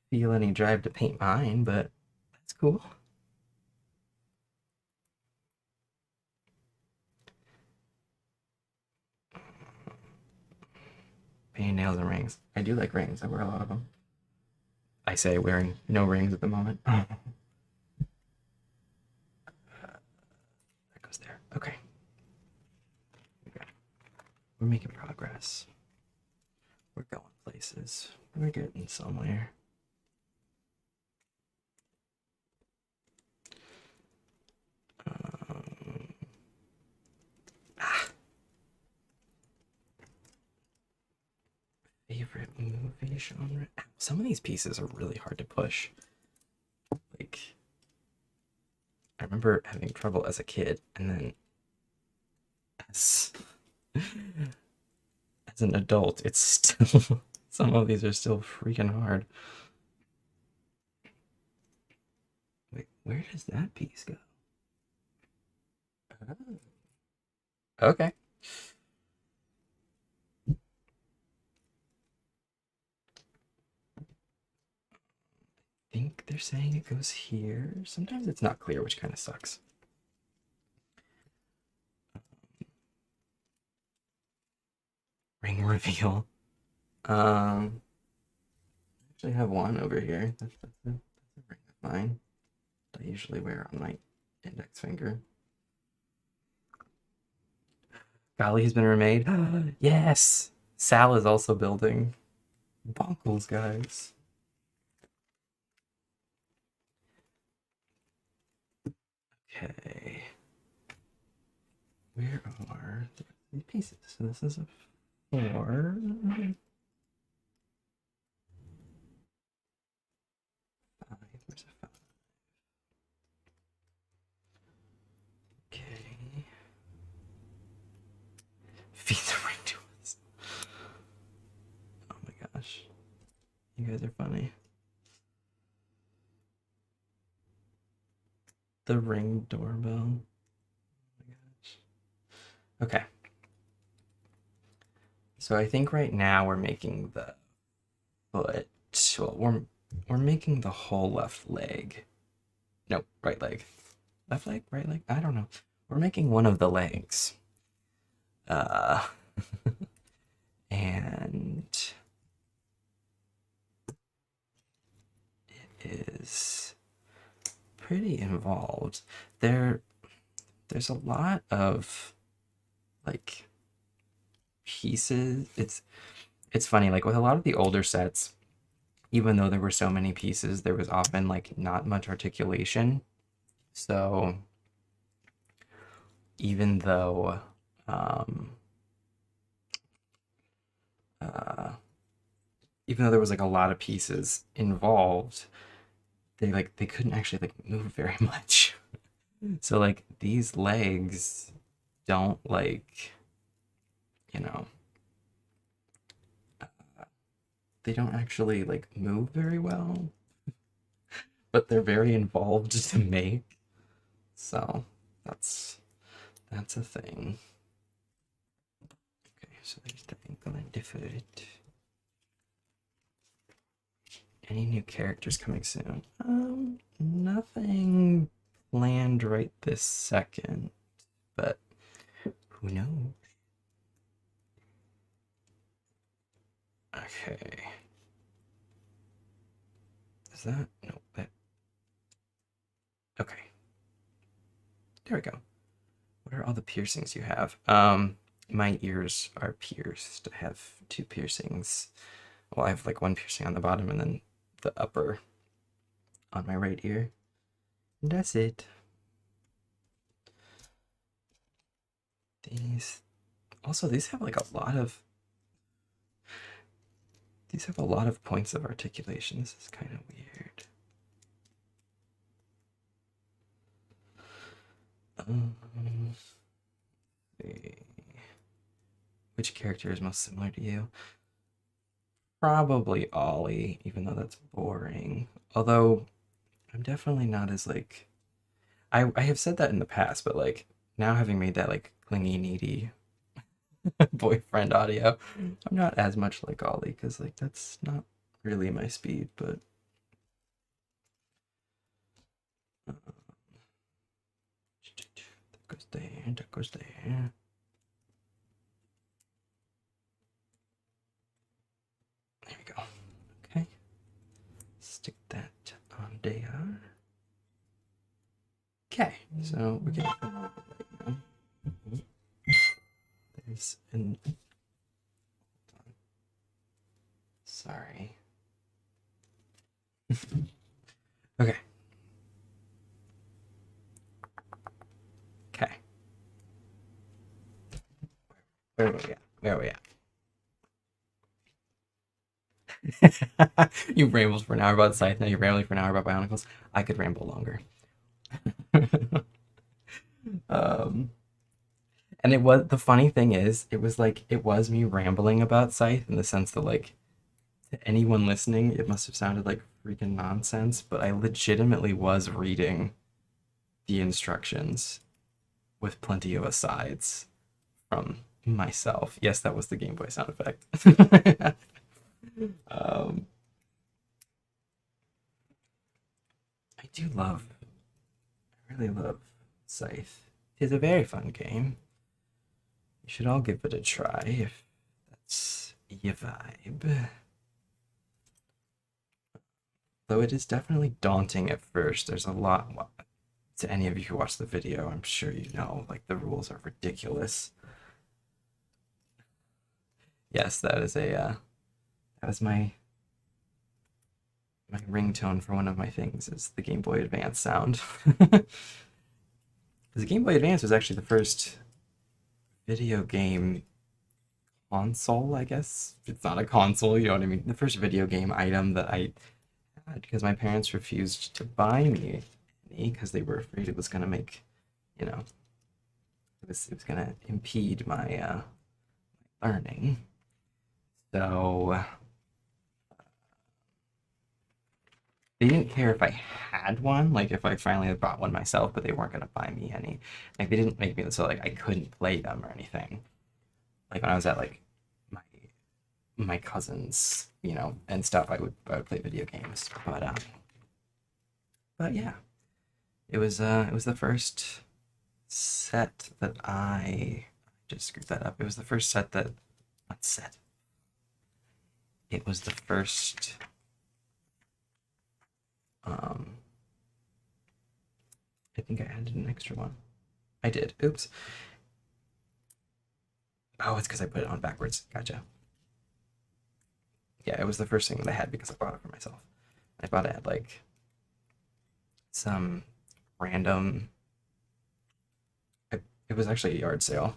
feel any drive to paint mine, but that's cool. Painted nails and rings. I do like rings. I wear a lot of them. I say wearing no rings at the moment. That goes there. Okay. We're making progress. We're going places. We're getting somewhere. Favorite movie genre? Some of these pieces are really hard to push. Like, I remember having trouble as a kid, and then as as an adult, it's still some of these are still freaking hard. Wait, where does that piece go? Oh, okay. I think they're saying it goes here. Sometimes it's not clear, which kind of sucks. Ring reveal. actually have one over here. That's a ring of mine that I usually wear on my index finger. Golly has been remade. Yes! Sal is also building Bonkles, guys. Okay. Where are the pieces? So this is a 4. 5. Where's a 5? Okay. Feed the ring to us. Oh my gosh. You guys are funny. The ring doorbell. Oh my gosh. Okay. So I think right now we're making the foot. Well, we're making the whole left leg. No, right leg. Left leg, right leg. I don't know. We're making one of the legs. Uh, and it is pretty involved. There's a lot of like pieces. It's funny, like with a lot of the older sets, even though there were so many pieces, there was often like not much articulation. So even though uh, even though there was like a lot of pieces involved, they couldn't actually like move very much. So like these legs don't like, you know, they don't actually like move very well, but they're very involved to make. So that's a thing. Okay, so there's the ankle and the foot. Any new characters coming soon? Nothing planned right this second, but who knows? Okay. Is that no that okay. There we go. What are all the piercings you have? My ears are pierced. I have 2 piercings. Well, I have like 1 piercing on the bottom and then the upper on my right ear. And that's it. These have like a lot of points of articulation. This is kind of weird. See. Which character is most similar to you? Probably Ollie, even though that's boring. Although I'm definitely not as like I have said that in the past, but like now having made that like clingy needy boyfriend audio, I'm not as much like Ollie because like that's not really my speed, but that goes there, that goes there. There we go. Okay. Stick that on there. Okay, so we're getting right now. There's an sorry. Okay. Okay. Where are we at? Where are we at? You rambled for an hour about Scythe, now you're rambling for an hour about Bionicles. I could ramble longer. um, and it was the funny thing is, it was like it was me rambling about Scythe in the sense that like to anyone listening, it must have sounded like freaking nonsense, but I legitimately was reading the instructions with plenty of asides from myself. Yes, that was the Game Boy sound effect. um, I do love, I really love Scythe. It is a very fun game. You should all give it a try if that's your vibe. though it is definitely daunting at first. There's a lot, to any of you who watch the video, I'm sure you know, like the rules are ridiculous. Yes, that was my ringtone for one of my things is the Game Boy Advance sound. The Game Boy Advance was actually the first video game console, I guess. It's not a console, you know what I mean? The first video game item that I had because my parents refused to buy me any because they were afraid it was gonna make, you know, it was gonna impede my learning. So they didn't care if I had one, like if I finally had bought one myself, but they weren't gonna buy me any. Like they didn't make me so like I couldn't play them or anything. Like when I was at like my my cousins, you know, and stuff, I would play video games. But yeah, it was the first set that I just screwed that up. It was the first set that not set. It was the first um I think I added an extra one. I did. Oops. Oh, it's because I put it on backwards. Gotcha. Yeah, it was the first thing that I had because I bought it for myself. I bought it at like some random. It was actually a yard sale,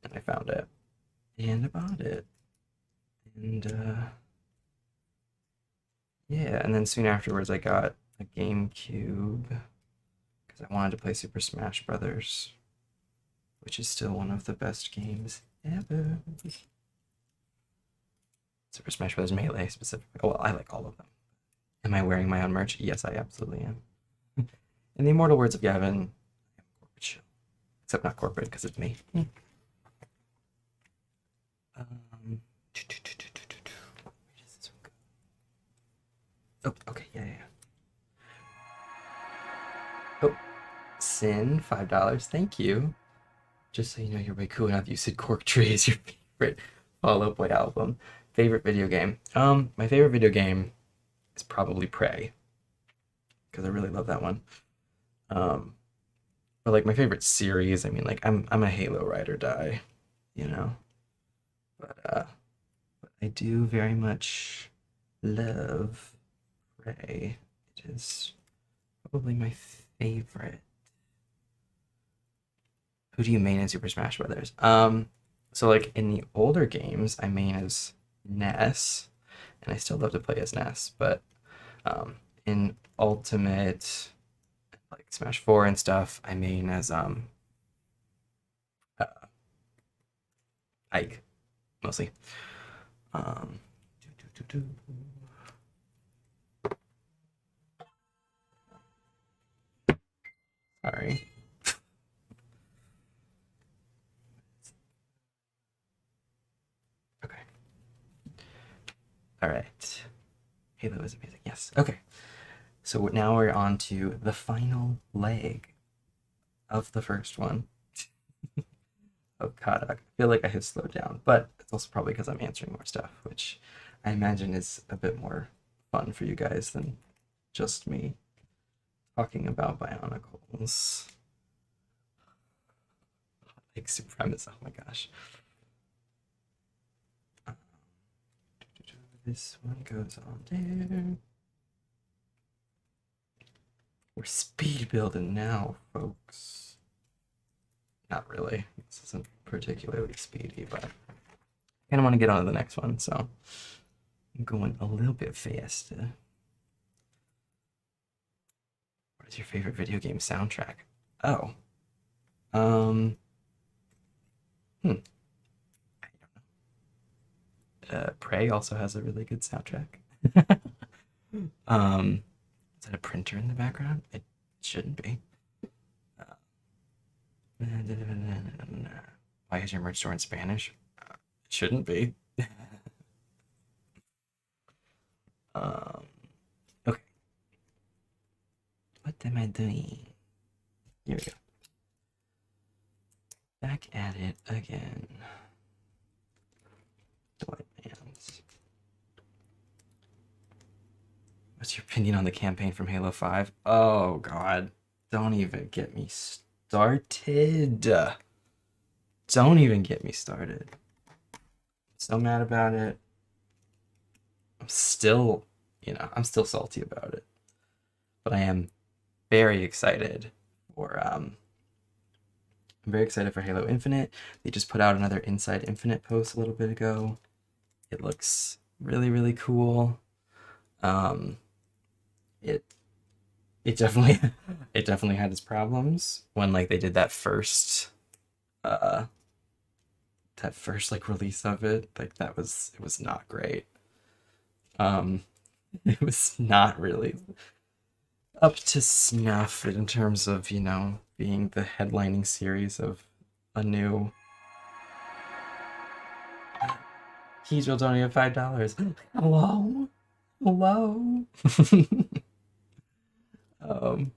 and I found it, and I bought it, and yeah, and then soon afterwards I got a GameCube because I wanted to play Super Smash Brothers, which is still one of the best games ever. Super Smash Bros. Melee specifically. Oh, well, I like all of them. Am I wearing my own merch? Yes, I absolutely am. In the immortal words of Gavin, I am corporate shill. Except not corporate because it's me. Um, oh, okay, yeah. Oh, Sin, $5. Thank you. Just so you know, you're way cool enough. You said Cork Tree is your favorite Fall Out Boy album. Favorite video game. My favorite video game is probably Prey because I really love that one. Um, but like my favorite series, I mean, like I'm a Halo ride or die, you know. But I do very much love Prey. It is probably my favorite. Who do you main in Super Smash Brothers? So like in the older games, I main as Ness, and I still love to play as Ness. But in Ultimate, like Smash 4 and stuff, I main as uh, Ike mostly. Um, Sorry. Okay. All right. Halo is amazing. Yes. Okay. So now we're on to the final leg of the first one of Kadak. I feel like I have slowed down, but it's also probably because I'm answering more stuff, which I imagine is a bit more fun for you guys than just me talking about Bionicles. Like supremacy. Oh my gosh. This one goes on there. We're speed building now, folks. Not really. This isn't particularly speedy, but I kind of want to get on to the next one, so I'm going a little bit faster. What is your favorite video game soundtrack? Oh, um, I don't know. Prey also has a really good soundtrack. Is that a printer in the background? It shouldn't be. Uh, Why is your merch store in Spanish? It shouldn't be. Um, okay. What am I doing? Here we go. Back at it again. White bands. What's your opinion on the campaign from Halo 5? Oh, God. Don't even get me started. Don't even get me started. I'm so mad about it. I'm still, I'm still salty about it. But I am very excited for I'm very excited for Halo Infinite. They just put out another Inside Infinite post a little bit ago. It looks really, really cool. Um, it it definitely it definitely had its problems when like they did uh that first like release of it. Like it was not great. Um, it was not really up to snuff in terms of, being the headlining series of a new Keys will donate $5. Hello? Hello? um,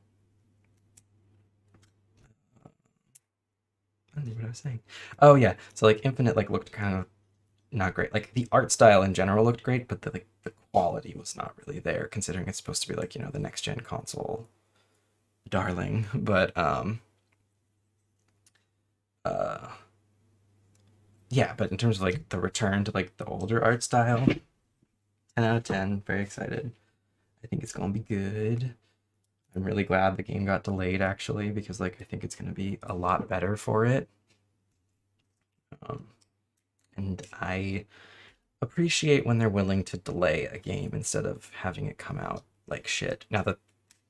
I don't know what I was saying. Oh yeah, so like Infinite like looked kind of not great. Like the art style in general looked great, but the quality was not really there, considering it's supposed to be like the next gen console darling. But uh yeah, but in terms of like the return to like the older art style, 10 out of 10. Very excited. I think it's gonna be good. I'm really glad the game got delayed actually, because like I think it's gonna be a lot better for it. Um, and I appreciate when they're willing to delay a game instead of having it come out like shit. Now the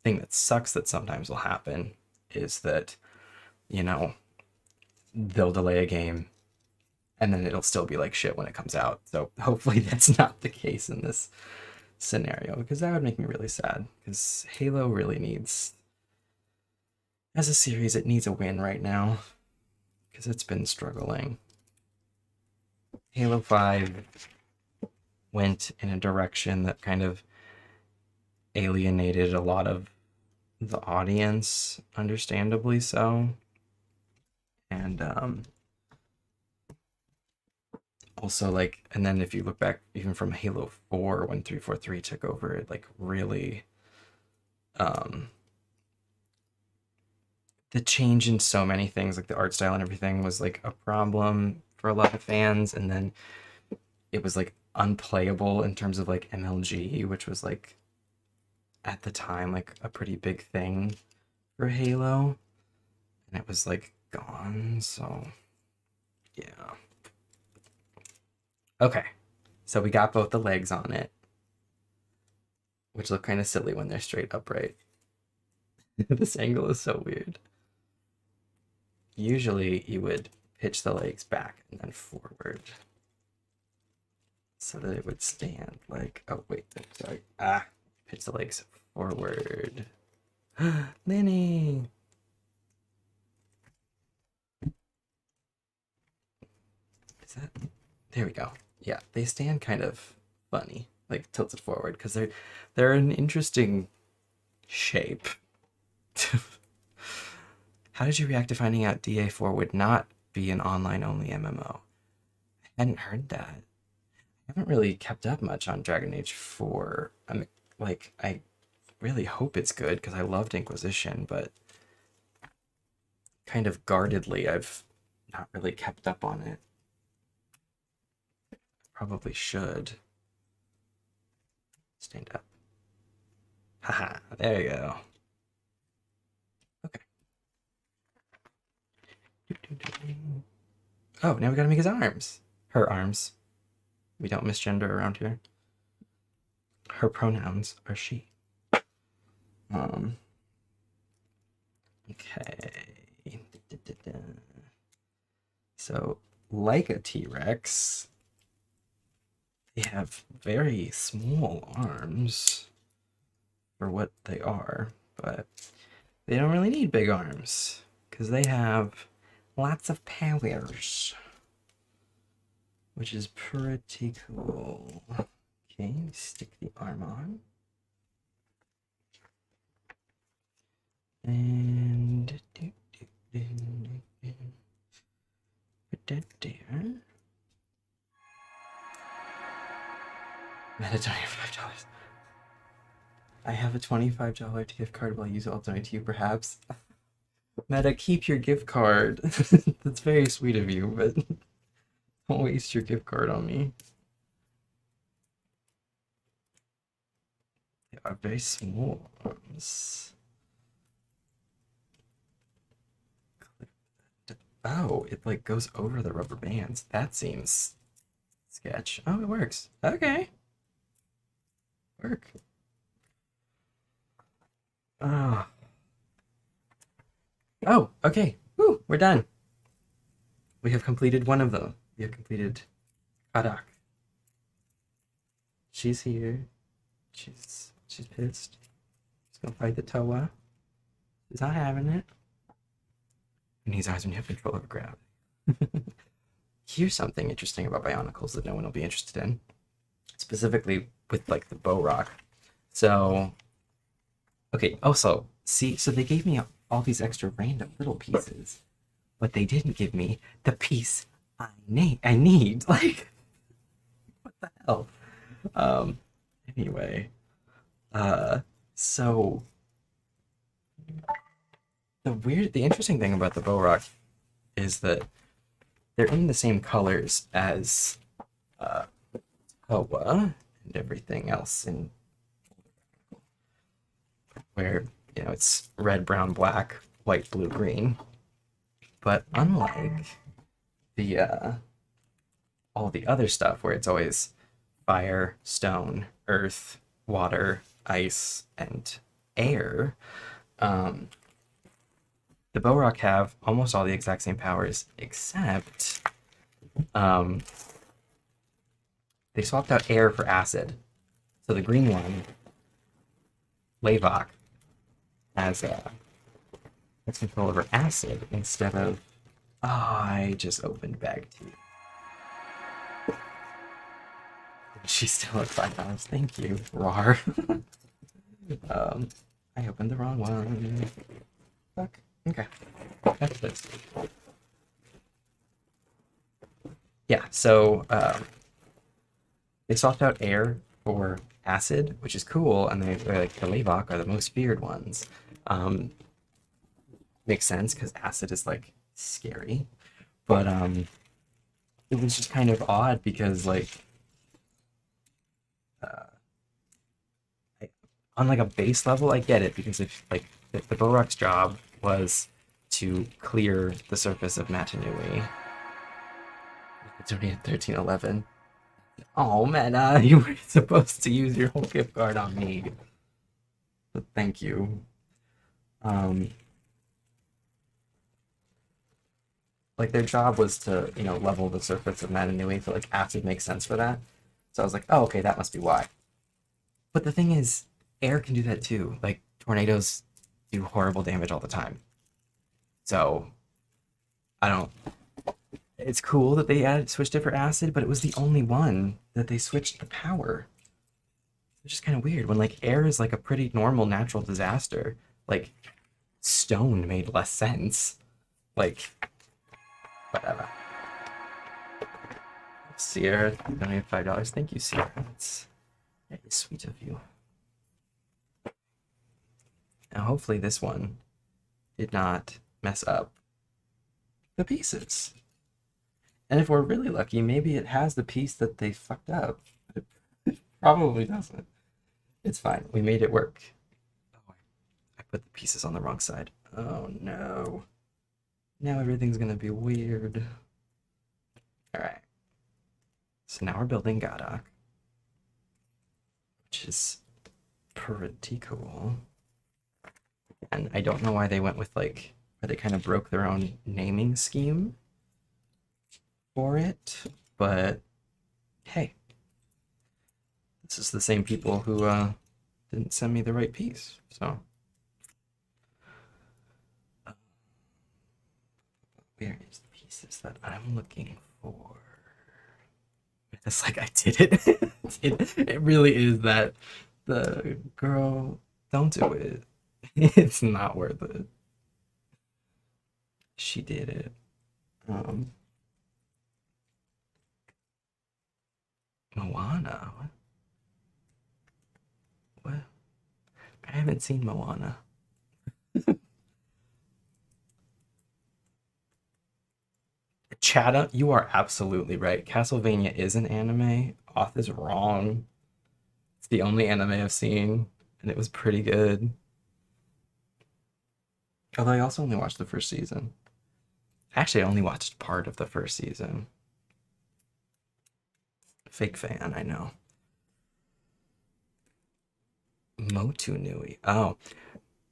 thing that sucks that sometimes will happen is that, you know, they'll delay a game and then it'll still be like shit when it comes out. So hopefully that's not the case in this scenario, because that would make me really sad, because Halo really needs, as a series, it needs a win right now because it's been struggling. Halo 5 went in a direction that kind of alienated a lot of the audience, understandably so. And also like, and then if you look back even from Halo 4 when 343 took over, it like really um the change in so many things, like the art style and everything, was like a problem for a lot of fans. And then it was like unplayable in terms of like MLG, which was like at the time like a pretty big thing for Halo, and it was like gone. So yeah. Okay, so we got both the legs on it, which look kind of silly when they're straight upright. This angle is so weird. Usually you would pitch the legs back and then forward so that it would stand like, oh wait, sorry. Pitch the legs forward. Lenny. Is that, there we go. Yeah, they stand kind of funny, like tilted forward, because they're an interesting shape. How did you react to finding out DA4 would not be an online only MMO? I hadn't heard that. I haven't really kept up much on Dragon Age 4. I really hope it's good because I loved Inquisition, but kind of guardedly, I've not really kept up on it. Probably should. Stand up. Haha, there you go. Okay. Oh, now we gotta make his arms. Her arms. We don't misgender around here. Her pronouns are she. Okay. So, like a T-Rex, they have very small arms for what they are, but they don't really need big arms because they have lots of powers, which is pretty cool. Okay, stick the arm on. And put that there. Mandatory $5. I have a $25 gift card. Will I use it? I'll donate to you, perhaps. Meta, keep your gift card. That's very sweet of you, but don't waste your gift card on me. They are very small ones. Oh, it like goes over the rubber bands. That seems sketch. Oh, it works. Okay. Work. Oh. Oh, okay. Woo, we're done. We have completed one of them. We have completed Kadak. She's here. She's pissed. She's gonna fight the Toa. She's not having it. And these eyes when you have control over gravity. Here's something interesting about Bionicles that no one will be interested in. Specifically with like the bow rock. So okay, also, see, so they gave me all these extra random little pieces, but they didn't give me the piece I need. Like, what the hell? Um, anyway, uh, so the interesting thing about the bow rock is that they're in the same colors as uh, Hoa and everything else in where it's red, brown, black, white, blue, green. But unlike the all the other stuff where it's always fire, stone, earth, water, ice, and air, um, the Bohrok have almost all the exact same powers, except um, they swapped out air for acid. So the green one, Lavok, has control over acid instead of. Oh, I just opened bag 2. She's still at $5. Thank you, Rar. I opened the wrong one. Fuck. Okay. That's this. Yeah, so they swapped out air for acid, which is cool, and they're like the Lavok are the most feared ones. Makes sense because acid is like scary, but it was just kind of odd because like on like a base level, I get it because if the Borok's job was to clear the surface of Matanui, it's only at 1311. Oh man, you were supposed to use your whole gift card on me. But thank you. Um, like their job was to level the surface of Matanui, so like acid makes sense for that. So I was like, oh okay, that must be why. But the thing is, air can do that too. Like tornadoes do horrible damage all the time. So I don't. It's cool that they switched it for acid, but it was the only one that they switched the power. It's just kind of weird when like air is like a pretty normal natural disaster. Like stone made less sense. Like whatever. Sierra donated $5. Thank you, Sierra. That's very sweet of you. Now hopefully this one did not mess up the pieces. And if we're really lucky, maybe it has the piece that they fucked up. But it probably doesn't. It's fine. We made it work. Oh, I put the pieces on the wrong side. Oh no. Now everything's gonna be weird. Alright. So now we're building Gadak, which is pretty cool. And I don't know why they went with like, where they kind of broke their own naming scheme for it, but hey, this is the same people who didn't send me the right piece, so. Where is the pieces that I'm looking for? It's like I did it. It really is that the girl, don't do it. It's not worth it. She did it. Moana. What? I haven't seen Moana. Chada, you are absolutely right. Castlevania is an anime. Oth is wrong. It's the only anime I've seen, and it was pretty good. Although I also only watched the first season. Actually, I only watched part of the first season. Fake fan, I know. Motu Nui. Oh,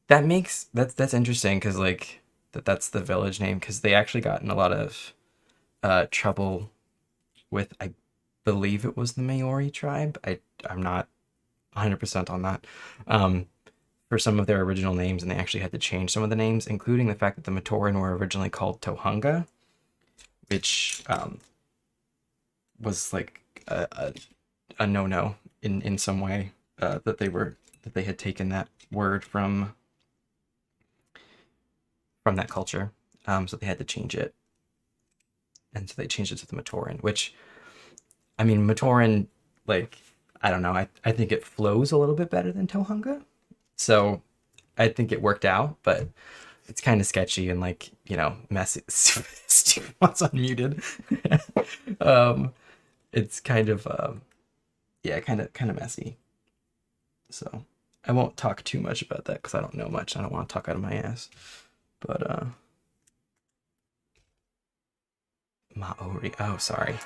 that's interesting because like that's the village name because they actually got in a lot of trouble with I believe it was the Maori tribe. I'm not 100% on that. Um, for some of their original names, and they actually had to change some of the names, including the fact that the Matoran were originally called Tohunga, which was like a no-no in some way that they had taken that word from that culture, so they had to change it, and so they changed it to the Matoran, which I mean Matoran like I don't know I think it flows a little bit better than Tohunga, so I think it worked out, but it's kind of sketchy and like messy. Steve was unmuted. um, it's kind of yeah, kind of messy. So I won't talk too much about that because I don't know much. I don't want to talk out of my ass. But Maori. Oh, sorry.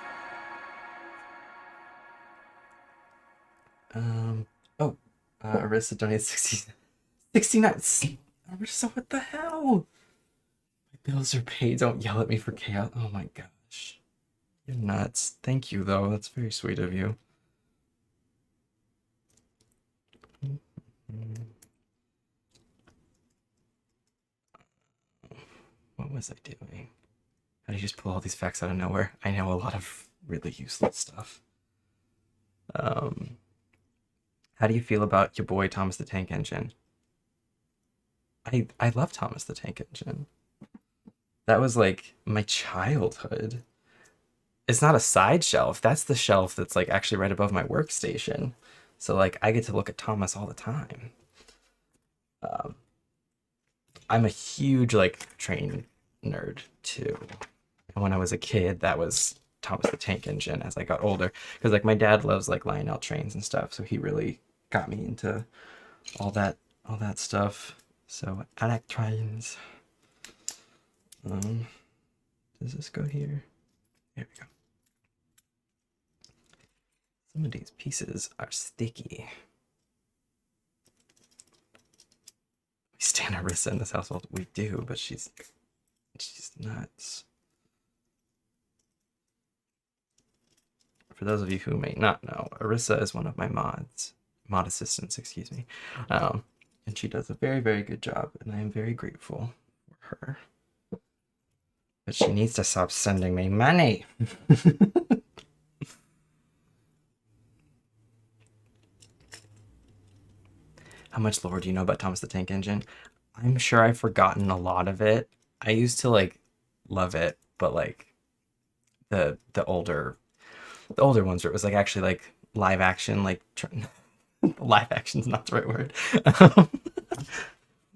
Um. Oh, Arissa donated 69. Arissa, what the hell? My bills are paid. Don't yell at me for chaos. Oh my gosh. You're nuts. Thank you, though. That's very sweet of you. What was I doing? How do you just pull all these facts out of nowhere? I know a lot of really useless stuff. Um, how do you feel about your boy Thomas the Tank Engine? I love Thomas the Tank Engine. That was like my childhood. It's not a side shelf. That's the shelf that's like actually right above my workstation. So like I get to look at Thomas all the time. Um, I'm a huge like train nerd too. And when I was a kid, that was Thomas the Tank Engine as I got older. Because like my dad loves like Lionel trains and stuff, so he really got me into all that stuff. So I like trains. Um, does this go here? There we go. Some of these pieces are sticky. We stand Arissa in this household. We do, but she's nuts. For those of you who may not know, Arissa is one of my mod assistants, excuse me. And she does a very, very good job, and I am very grateful for her. But she needs to stop sending me money. How much lore do you know about Thomas the Tank Engine? I'm sure I've forgotten a lot of it. I used to like love it, but like the older ones where it was like actually like live action, like live action's not the right word.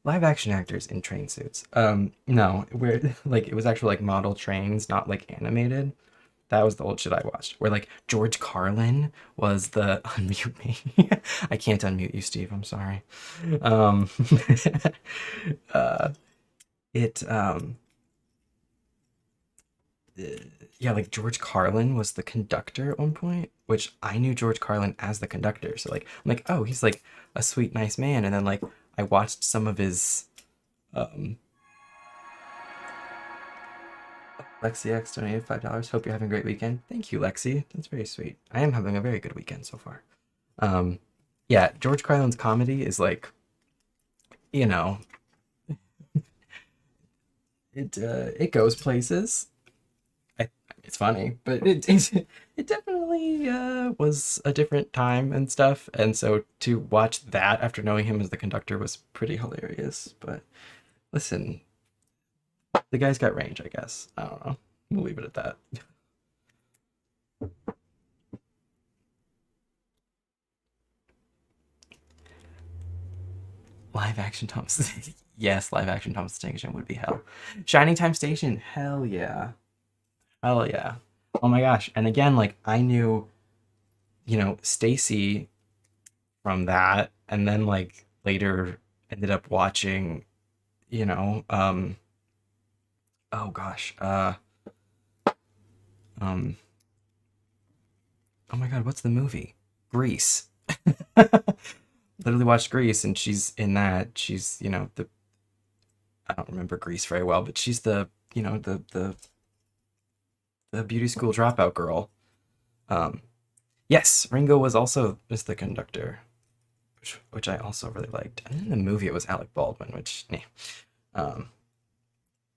Live action actors in train suits. No, where like it was actually like model trains, not like animated. That was the old shit I watched. Where like George Carlin was the unmute me. I can't unmute you, Steve. I'm sorry. Um, uh, it yeah, like George Carlin was the conductor at one point, which I knew George Carlin as the conductor. So like I'm like, oh, he's like a sweet, nice man. And then like I watched some of his um Lexi X donated $5. Hope you're having a great weekend. Thank you, Lexi. That's very sweet. I am having a very good weekend so far. Um yeah, George Carlin's comedy is like, you know, it goes places. I, it's funny, but it definitely was a different time and stuff. And so to watch that after knowing him as the conductor was pretty hilarious. But listen, the guy's got range, I guess. I don't know. We'll leave it at that. Live action Thomas. Yes, live action Thomas the Tank Engine would be hell. Shining Time Station. Hell yeah. Hell yeah. Oh my gosh. And again, like I knew, Stacy from that, and then like later ended up watching, you know, oh gosh, um, oh my god, what's the movie? Grease. Literally watched Grease, and she's in that. She's, the I don't remember Grease very well, but she's the beauty school dropout girl. Um, yes, Ringo was the conductor, which I also really liked. And in the movie, it was Alec Baldwin, which, um,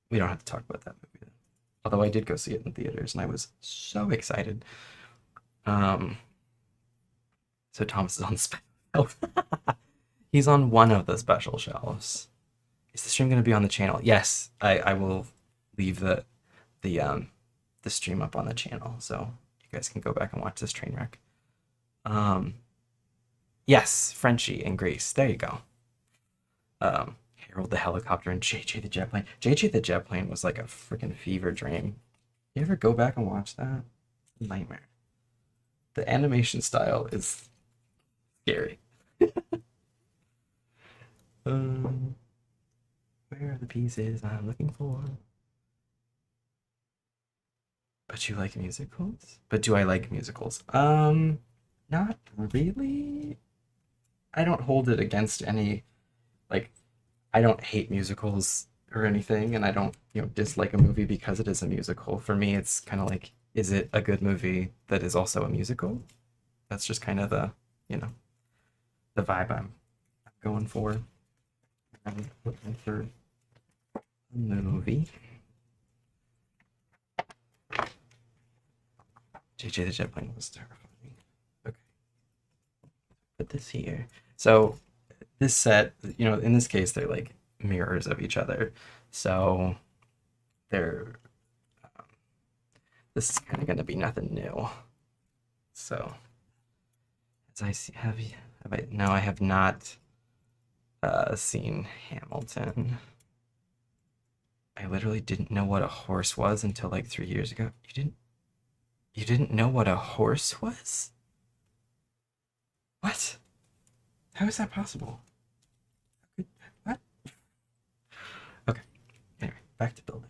we don't have to talk about that movie. Although I did go see it in theaters, and I was so excited. Um, so Thomas is on the special shelf. He's on one of the special shelves. Is the stream going to be on the channel? Yes, I will leave the stream up on the channel, so you guys can go back and watch this train wreck. Yes, Frenchie and Grease. There you go. Harold the helicopter and JJ the jet plane. JJ the jet plane was like a freaking fever dream. You ever go back and watch that? Nightmare. The animation style is scary. um, where are the pieces I'm looking for? But you like musicals? But do I like musicals? Not really. I don't hold it against any, like, I don't hate musicals or anything, and I don't, dislike a movie because it is a musical. For me, it's kind of like, is it a good movie that is also a musical? That's just kind of you know, the vibe I'm going for. I'm looking for a movie. JJ the Jet Plane was terrifying. Okay. Put this here. So this set, in this case, they're like mirrors of each other. So they're this is kind of going to be nothing new. So as I see, have I? No, I have not seen Hamilton. I literally didn't know what a horse was until like 3 years ago. You didn't know what a horse was? What? How is that possible? What? Okay. Anyway, back to building.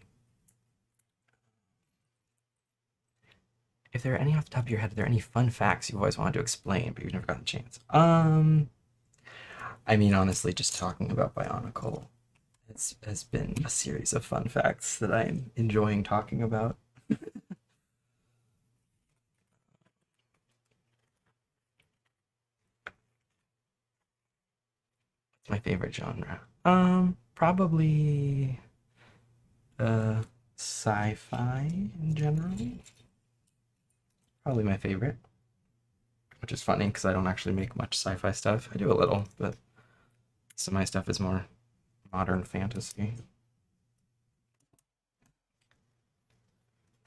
If there are any off the top of your head, are there any fun facts you've always wanted to explain, but you've never gotten a chance? I mean, honestly, just talking about Bionicle has been a series of fun facts that I'm enjoying talking about. It's my favorite genre. Probably sci-fi in general. Probably my favorite. Which is funny because I don't actually make much sci-fi stuff. I do a little, but some of my stuff is more modern fantasy.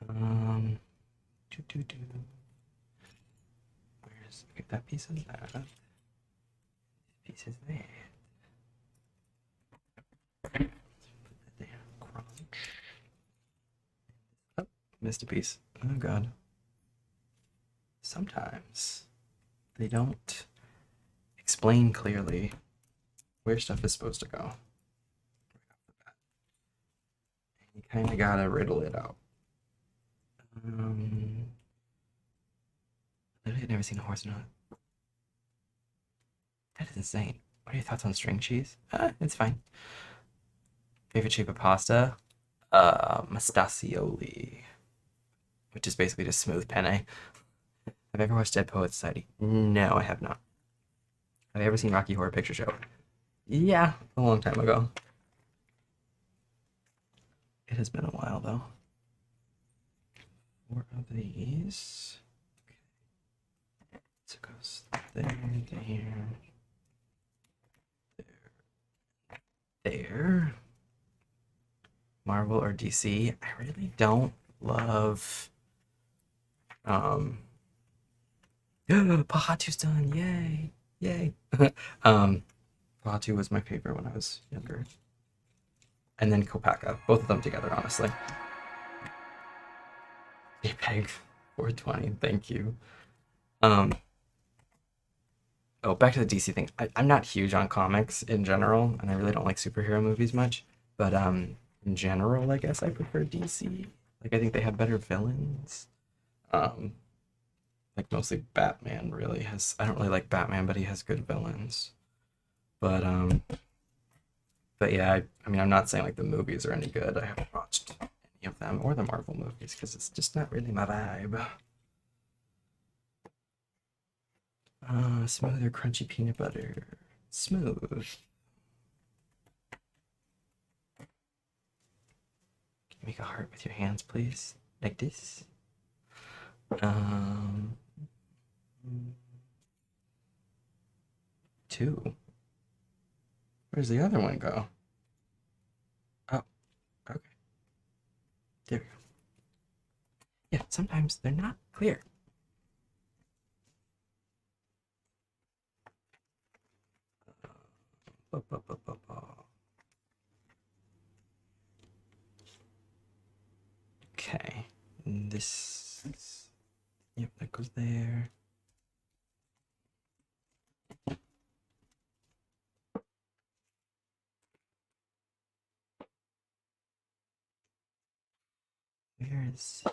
Doo -doo -doo. Where's okay, that piece is that. Piece is there. Put that there. Crunch. Oh, missed a piece. Oh god. Sometimes they don't explain clearly where stuff is supposed to go. You kind of gotta riddle it out. Literally, I've never seen a horse nut. That is insane. What are your thoughts on string cheese? It's fine. Favorite shape of pasta? Mustacioli, which is basically just smooth penne. Have I ever watched Dead Poets Society? No, I have not. Have I ever seen Rocky Horror Picture Show? Yeah, a long time ago. It has been a while though. 4 of these. Okay. So it goes there, there. Marvel or DC? I really don't love. Pahatu's done! Yay! Yay! Batu was my favorite when I was younger. And then Kopaka. Both of them together, honestly. JPEG 420, thank you. Um, oh, back to the DC thing. I'm not huge on comics in general, and I really don't like superhero movies much. But in general, I guess I prefer DC. Like I think they have better villains. Um, like mostly Batman really has. I don't really like Batman, but he has good villains. But but yeah, I mean, I'm not saying like the movies are any good. I haven't watched any of them or the Marvel movies because it's just not really my vibe. Smooth or crunchy peanut butter? Smooth. Can you make a heart with your hands, please? Like this? Um, 2. Where's the other one go? Oh, okay. There we go. Yeah, sometimes they're not clear. Okay. This. Yep, that goes there. Where is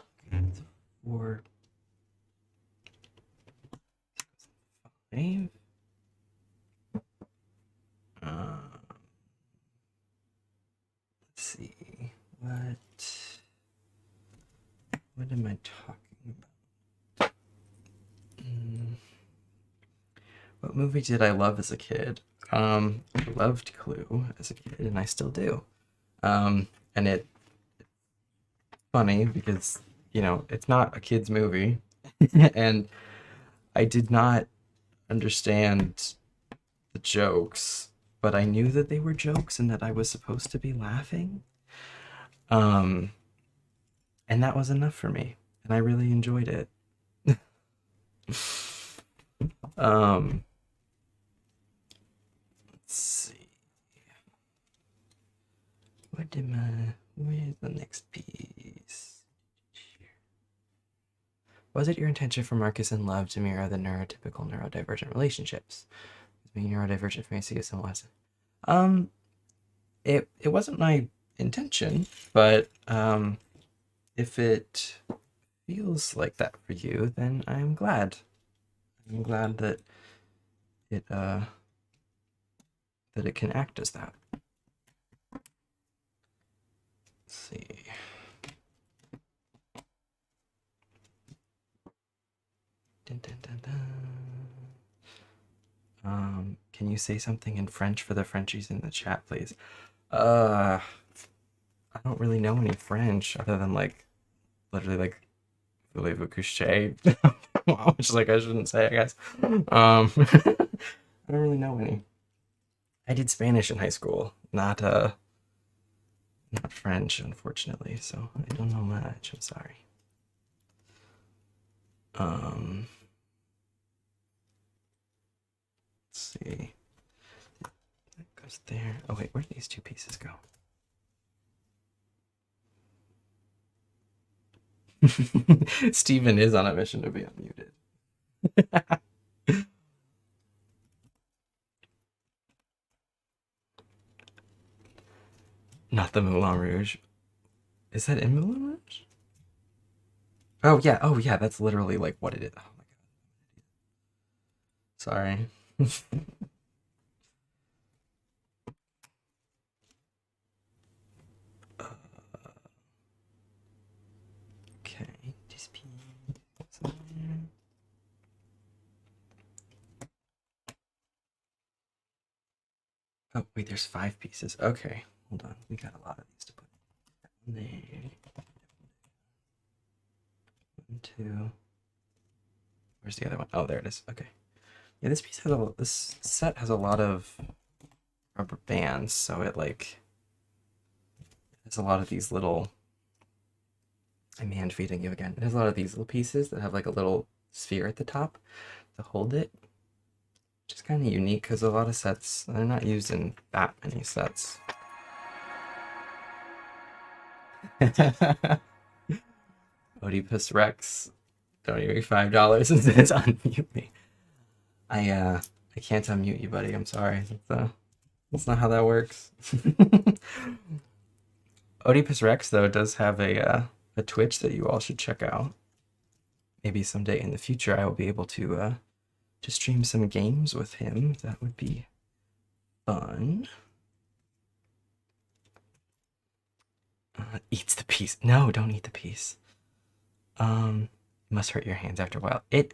4, 5? Let's see. What am I talking about? What movie did I love as a kid? I loved Clue as a kid, and I still do. And it's funny because it's not a kid's movie, and I did not understand the jokes, but I knew that they were jokes and that I was supposed to be laughing. Um, and that was enough for me, and I really enjoyed it. um, let's see. Where's the next piece? Was it your intention for Marcus and Love to mirror the neurotypical neurodivergent relationships? Being neurodivergent for me to get some lesson. Um, it wasn't my intention, but if it feels like that for you, then I'm glad. I'm glad that it can act as that. Let's see. Dun, dun, dun, dun. Can you say something in French for the Frenchies in the chat, please? I don't really know any French other than like literally like voulez-vous coucher, which like I shouldn't say, I guess. I don't really know any. I did Spanish in high school, not French, unfortunately, so I don't know much. I'm sorry. Let's see. That goes there. Oh wait, where do these 2 pieces go? Steven is on a mission to be unmuted. Not the Moulin Rouge. Is that in Moulin Rouge? Oh yeah, that's literally like what it is. Oh my god. Sorry. Okay, this piece. Oh wait, there's 5 pieces. Okay, hold on. We got a lot of these to put in there. 1, 2. Where's the other one? Oh, there it is. Okay. Yeah, this set has a lot of rubber bands, so it like has a lot of these little. I'm hand feeding you again. It has a lot of these little pieces that have like a little sphere at the top to hold it, which is kind of unique because a lot of sets, they're not used in that many sets. Oedipus Rex donated me $5 and says unmute me. I can't unmute you, buddy. I'm sorry. That's not how that works. Oedipus Rex though does have a Twitch that you all should check out. Maybe someday in the future I will be able to stream some games with him. That would be fun. Eats the piece. No, don't eat the piece. Must hurt your hands after a while. It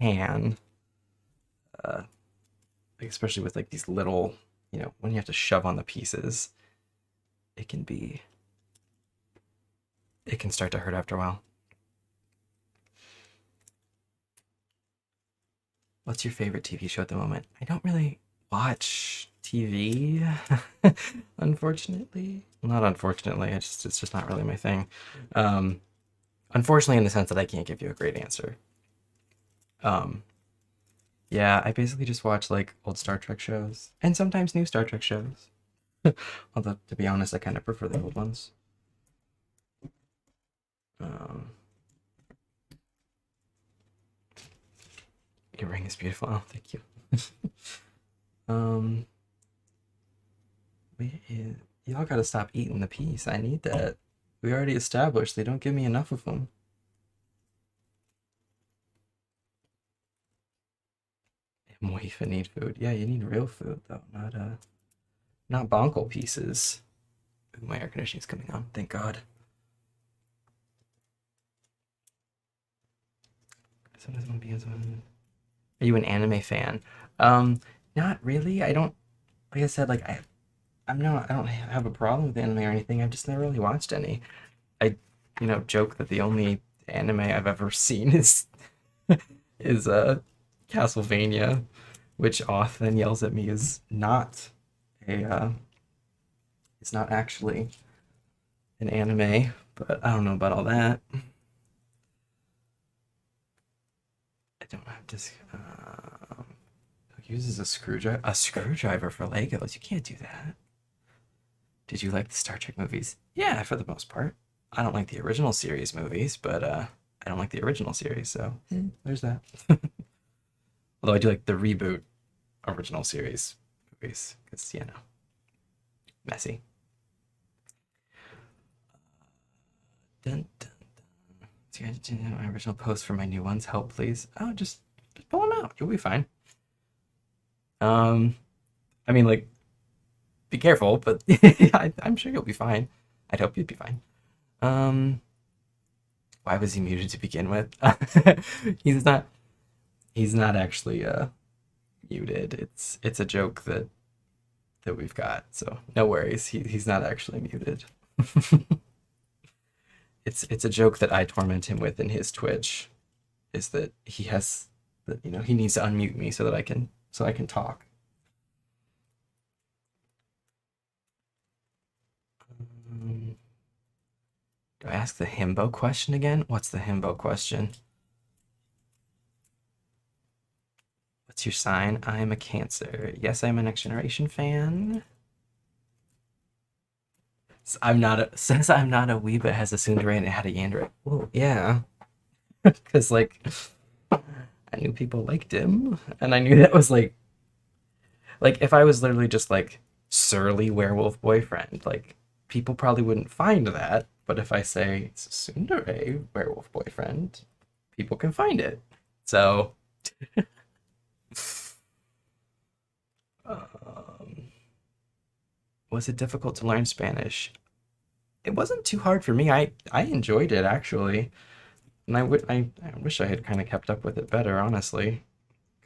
can. Especially with like these little, when you have to shove on the pieces, it can start to hurt after a while. What's your favorite TV show at the moment? I don't really watch TV, unfortunately. Well, not unfortunately, it's just not really my thing. Unfortunately in the sense that I can't give you a great answer. Yeah, I basically just watch like old Star Trek shows and sometimes new Star Trek shows. Although, to be honest, I kind of prefer the old ones. Your ring is beautiful. Oh, thank you. Y'all gotta stop eating the piece. I need that. We already established they don't give me enough of them. Moifa need food. Yeah, you need real food though, not Bonkle pieces. Ooh, my air conditioning's coming on. Thank God. Are you an anime fan? Not really. I don't. Like I said, like I'm not. I don't have a problem with anime or anything. I've just never really watched any. I, joke that the only anime I've ever seen is Castlevania, which Oth then yells at me is not it's not actually an anime, but I don't know about all that. I don't have to. Who uses a screwdriver? A screwdriver for Legos? You can't do that. Did you like the Star Trek movies? Yeah, for the most part. I don't like the original series movies, but I don't like the original series, so there's that. Although I do like the reboot original series movies, because, messy. Dun, dun, dun. So you guys didn't know my original post for my new ones. Help, please. Oh, just pull them out. You'll be fine. I mean, like, be careful, but I'm sure you'll be fine. I'd hope you'd be fine. Why was he muted to begin with? He's not actually muted. It's a joke that we've got, so no worries. He's not actually muted. It's a joke that I torment him with in his Twitch, is that he needs to unmute me so that I can talk. Do I ask the himbo question again? What's the himbo question? What's your sign? I'm a Cancer. Yes, I'm a Next Generation fan. Says I'm not a weeb, has a tsundere and it had a yandere. Well, yeah. Because, like, I knew people liked him, and I knew that was, like, if I was literally just, like, surly werewolf boyfriend, like, people probably wouldn't find that, but if I say it's a tsundere werewolf boyfriend, people can find it. So... was it difficult to learn Spanish? It wasn't too hard for me. I enjoyed it, actually. And I wish I had kind of kept up with it better, honestly.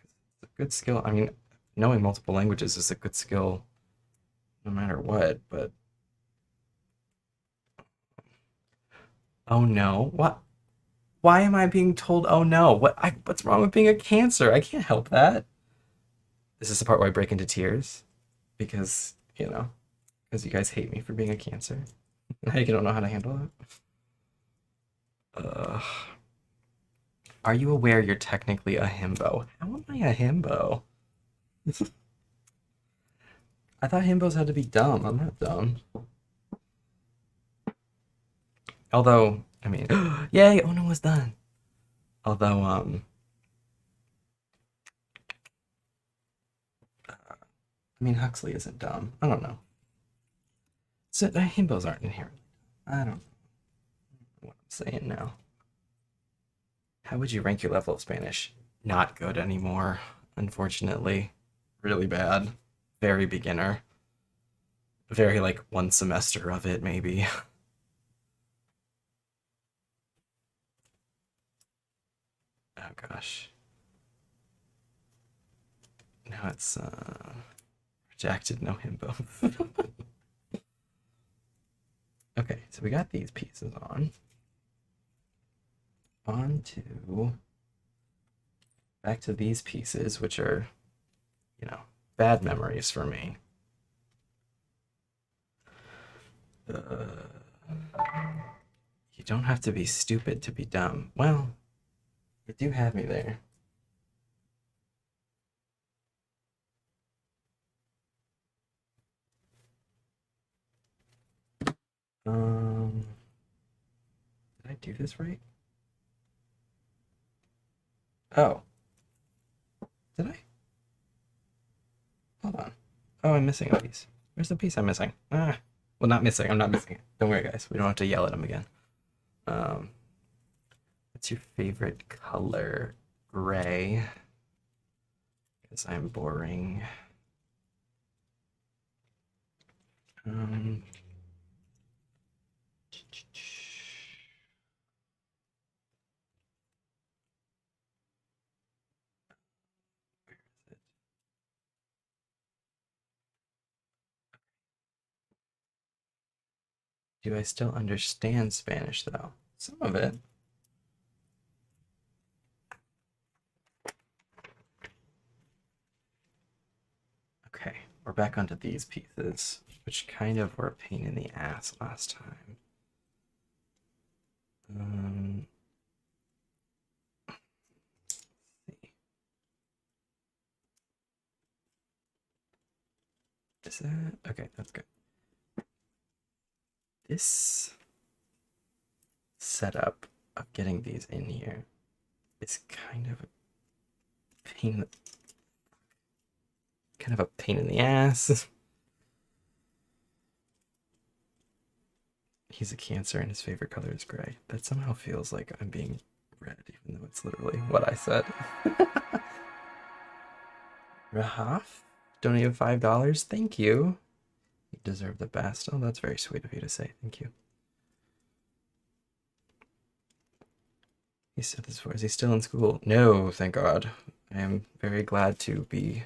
It's a good skill. I mean, knowing multiple languages is a good skill no matter what, but... Oh no. What? Why am I being told, oh no? What's wrong with being a Cancer? I can't help that. This is the part where I break into tears. Because, because you guys hate me for being a Cancer. You don't know how to handle it. Are you aware you're technically a himbo? How am I a himbo? I thought himbos had to be dumb. I'm not dumb. Although, I mean, yay, Ono was done. Although, I mean, Huxley isn't dumb. I don't know. So, himbos aren't inherent. I don't know what I'm saying now. How would you rank your level of Spanish? Not good anymore, unfortunately. Really bad. Very beginner. Very, like, one semester of it, maybe. Oh, gosh. Now it's, rejected, no himbo. Okay, so we got these pieces on. On to back to these pieces, which are, bad memories for me. You don't have to be stupid to be dumb. Well, you do have me there. Um, did I do this right? Oh, did I? Hold on. Oh, I'm missing a piece. Where's the piece I'm missing? Ah, well, not missing. I'm not missing it. Don't worry, guys. We don't have to yell at him again. Um, what's your favorite color? Gray. Because I'm boring. Um, do I still understand Spanish though? Some of it. Okay, we're back onto these pieces, which kind of were a pain in the ass last time. Um, is that okay? That's good. This setup of getting these in here is pain, kind of a pain in the ass. He's a Cancer and his favorite color is gray. That somehow feels like I'm being read, even though it's literally what I said. Rahaf, donated $5. Thank you. You deserve the best. Oh, that's very sweet of you to say. Thank you. He said this before. Is he still in school? No, thank God. I am very glad to be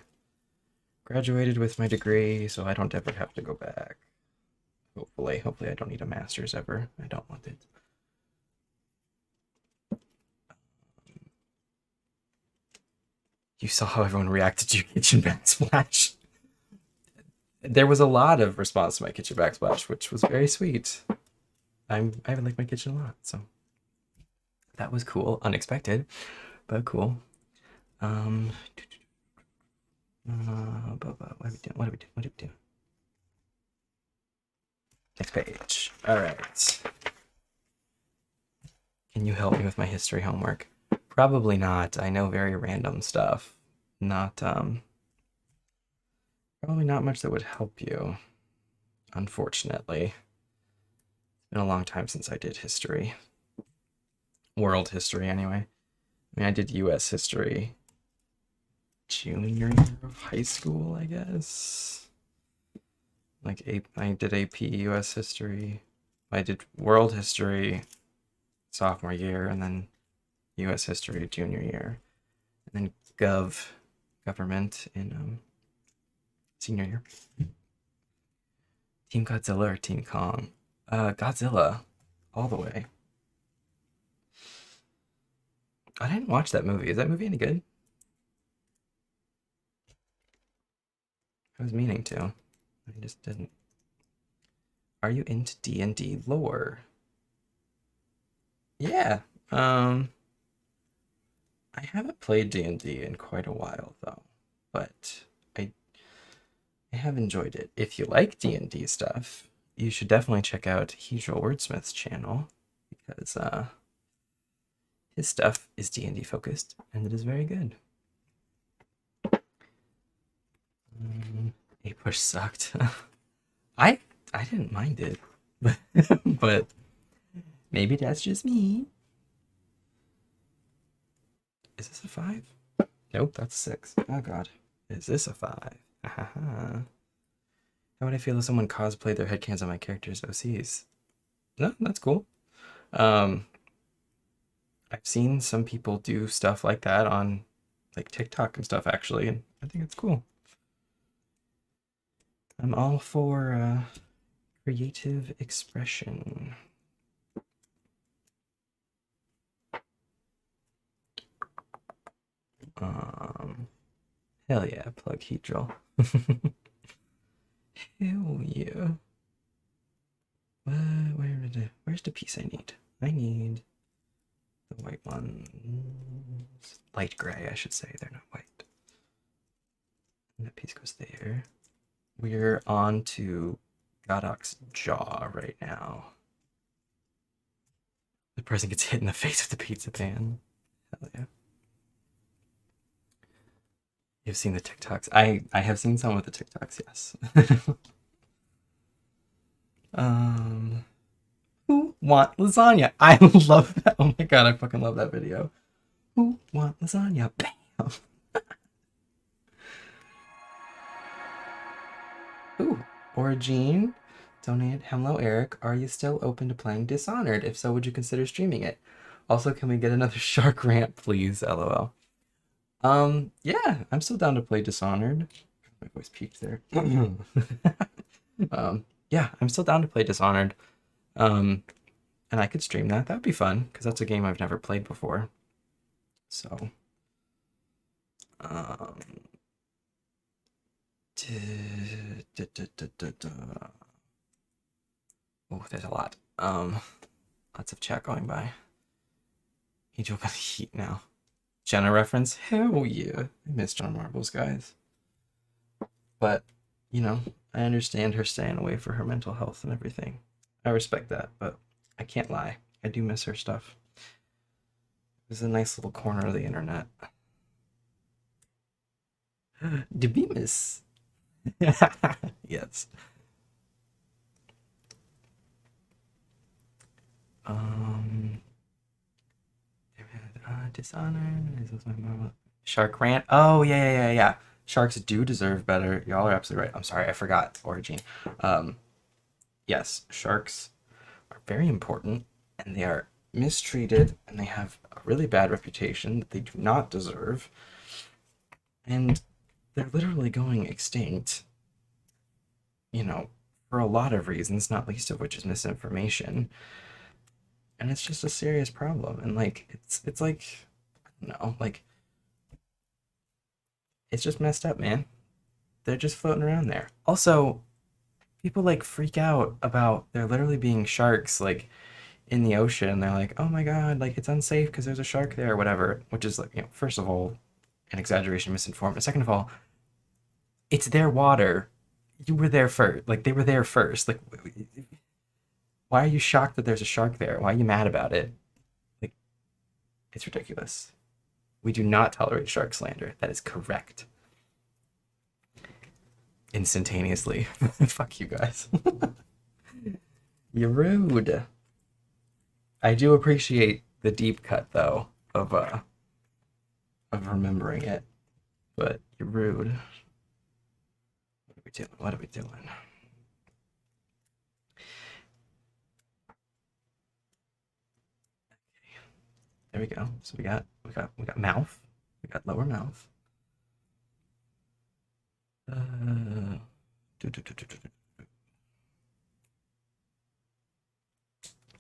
graduated with my degree, so I don't ever have to go back. Hopefully I don't need a master's ever. I don't want it. You saw how everyone reacted to your kitchen backsplash. There was a lot of response to my kitchen backsplash, which was very sweet. I like my kitchen a lot, so that was cool, unexpected, but cool. But what are we doing? What are we doing? What are we doing? Next page. All right. Can you help me with my history homework? Probably not. I know very random stuff. Not probably not much that would help you, unfortunately. It's been a long time since I did history. World history, anyway. I mean, I did US history junior year of high school, I guess. Like, I did AP US history. I did world history sophomore year, and then US history junior year. And then government in senior year. Team Godzilla or Team Kong? Godzilla, all the way. I didn't watch that movie. Is that movie any good? I was meaning to. I just didn't. Are you into D&D lore? Yeah. I haven't played D&D in quite a while though, but I I have enjoyed it. If you like D&D stuff, you should definitely check out Hedral Wordsmith's channel because his stuff is D&D focused and it is very good. A push sucked. I I didn't mind it, but maybe that's just me. Is this a 5? Nope, that's a 6. Oh god. Is this a 5? How would I feel if someone cosplayed their headcans on my character's OCs? No, that's cool. I've seen some people do stuff like that on like TikTok and stuff actually, and I think it's cool. I'm all for creative expression. Hell yeah, plug Hedral. Hell yeah. Where's the piece I need? I need the white ones. Light gray, I should say. They're not white. And that piece goes there. We're on to Godok's jaw right now. The person gets hit in the face with the pizza pan. Hell yeah. You've seen the TikToks. I have seen some of the TikToks, yes. Who want lasagna? I love that. Oh my god, I fucking love that video. Who want lasagna? Bam. Ooh, Origine. Donate. Hello, Eric. Are you still open to playing Dishonored? If so, would you consider streaming it? Also, can we get another shark rant, please? LOL. Yeah, I'm still down to play Dishonored. My voice peaked there. Yeah, I'm still down to play Dishonored. And I could stream that. That'd be fun, because that's a game I've never played before. So, um, oh, there's a lot. Lots of chat going by. Angel got heat now. Jenna reference? Hell yeah. I miss Jenna Marbles, guys. But, you know, I understand her staying away for her mental health and everything. I respect that, but I can't lie. I do miss her stuff. It was a nice little corner of the internet. Did we miss? Yes. Dishonored. Shark rant. Oh yeah. Sharks do deserve better. Y'all are absolutely right. I'm sorry, I forgot Origin. Yes, sharks are very important, and they are mistreated, and they have a really bad reputation that they do not deserve, and they're literally going extinct. You know, for a lot of reasons, not least of which is misinformation, and it's just a serious problem. And like, it's like, I don't know, like it's just messed up, man. They're just floating around there. Also, people like freak out about there literally being sharks like in the ocean. They're like, oh my god, like it's unsafe because there's a shark there or whatever, which is like, first of all, an exaggeration, misinformed. And second of all, it's their water. You were there first. Like they were there first. Like, why are you shocked that there's a shark there? Why are you mad about it? Like, it's ridiculous. We do not tolerate shark slander. That is correct. Instantaneously. Fuck you guys. You're rude. I do appreciate the deep cut though of remembering it, but you're rude. What are we doing? What are we doing? There we go. So we got mouth. We got lower mouth. Uh,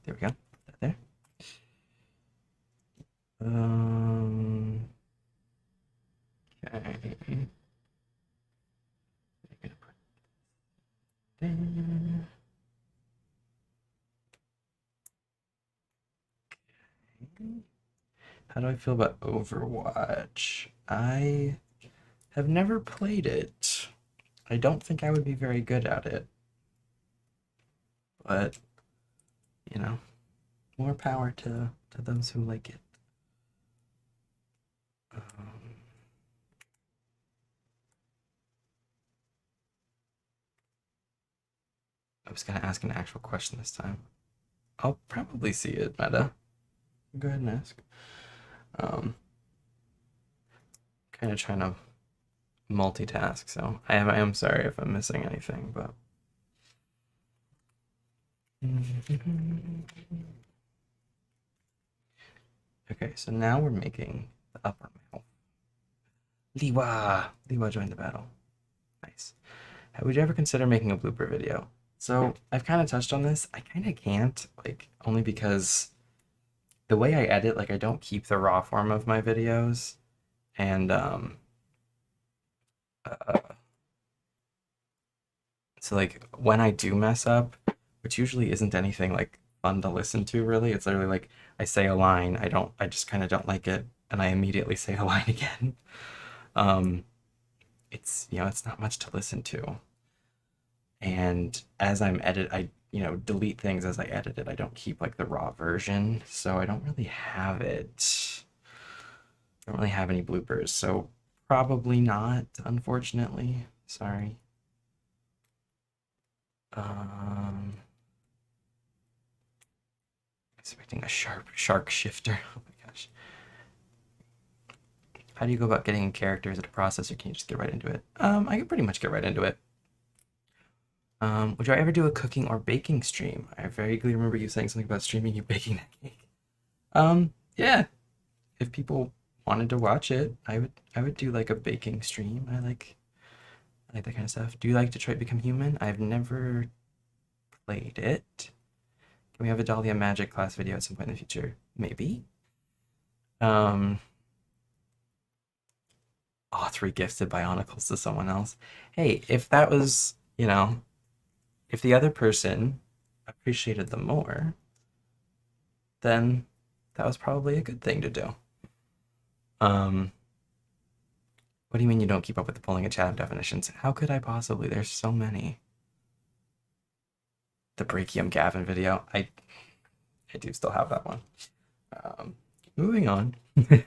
There we go. Put that there. Okay. There. How do I feel about Overwatch? I have never played it. I don't think I would be very good at it, but you know, more power to those who like it. Um, I was gonna ask an actual question this time. I'll probably see it, Meta. Go ahead and ask. Um, kind of trying to multitask, so I am sorry if I'm missing anything, but. Okay, so now we're making the upper mouth. Liwa joined the battle. Nice. Would you ever consider making a blooper video? So I've kind of touched on this. I kind of can't, like, only because the way I edit, like, I don't keep the raw form of my videos, and uh, so like when I do mess up, which usually isn't anything like fun to listen to, really. It's literally like I say a line, I just kind of don't like it, and I immediately say the line again. Um, it's it's not much to listen to, and as I'm I delete things as I edit it. I don't keep like the raw version, so I don't really have it. I don't really have any bloopers, so probably not, unfortunately. Sorry. Um, Expecting a shark shifter. Oh my gosh. How do you go about getting characters at a process, or can you just get right into it? I can pretty much get right into it. Would you ever do a cooking or baking stream? I vaguely remember you saying something about streaming you baking that cake. Yeah. If people wanted to watch it, I would do like a baking stream. I like that kind of stuff. Do you like Detroit Become Human? I've never played it. Can we have a Dahlia Magic class video at some point in the future? Maybe. Um, oh, 3 gifted Bionicles to someone else. Hey, if that was, if the other person appreciated them more, then that was probably a good thing to do. Um, what do you mean you don't keep up with the pulling and chat definitions? How could I possibly? There's so many. The Brachium Gavin video. I do still have that one. Um, Moving on. Do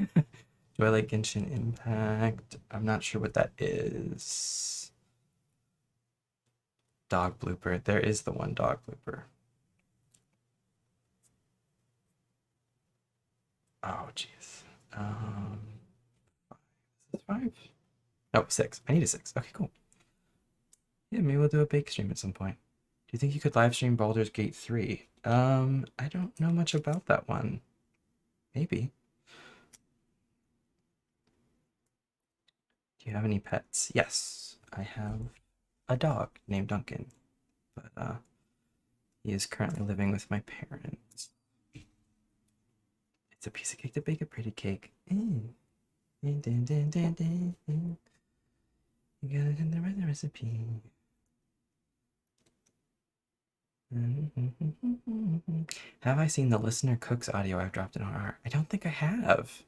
I like Genshin Impact? I'm not sure what that is. Dog blooper. There is the one dog blooper. Oh, jeez. Is this 5? No, 6. I need a 6. Okay, cool. Yeah, maybe we'll do a bake stream at some point. Do you think you could live stream Baldur's Gate 3? I don't know much about that one. Maybe. Do you have any pets? Yes, I have a dog named Duncan, but he is currently living with my parents. It's a piece of cake to bake a pretty cake. You gotta get the right recipe. Have I seen the listener cooks audio I've dropped in RR? I don't think I have.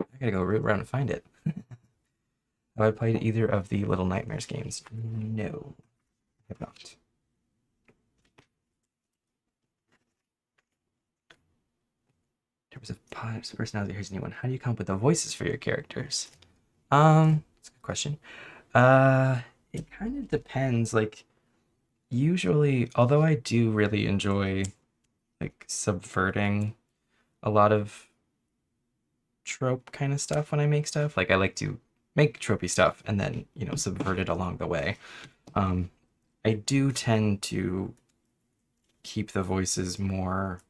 I gotta go root around and find it. Have I played either of the Little Nightmares games? No, I have not. There was a personality. Here's a new one. How do you come up with the voices for your characters? That's a good question. It kind of depends. Like, usually, although I do really enjoy like subverting a lot of trope kind of stuff when I make stuff. Like, I like to make tropey stuff and then subvert it along the way. I do tend to keep the voices more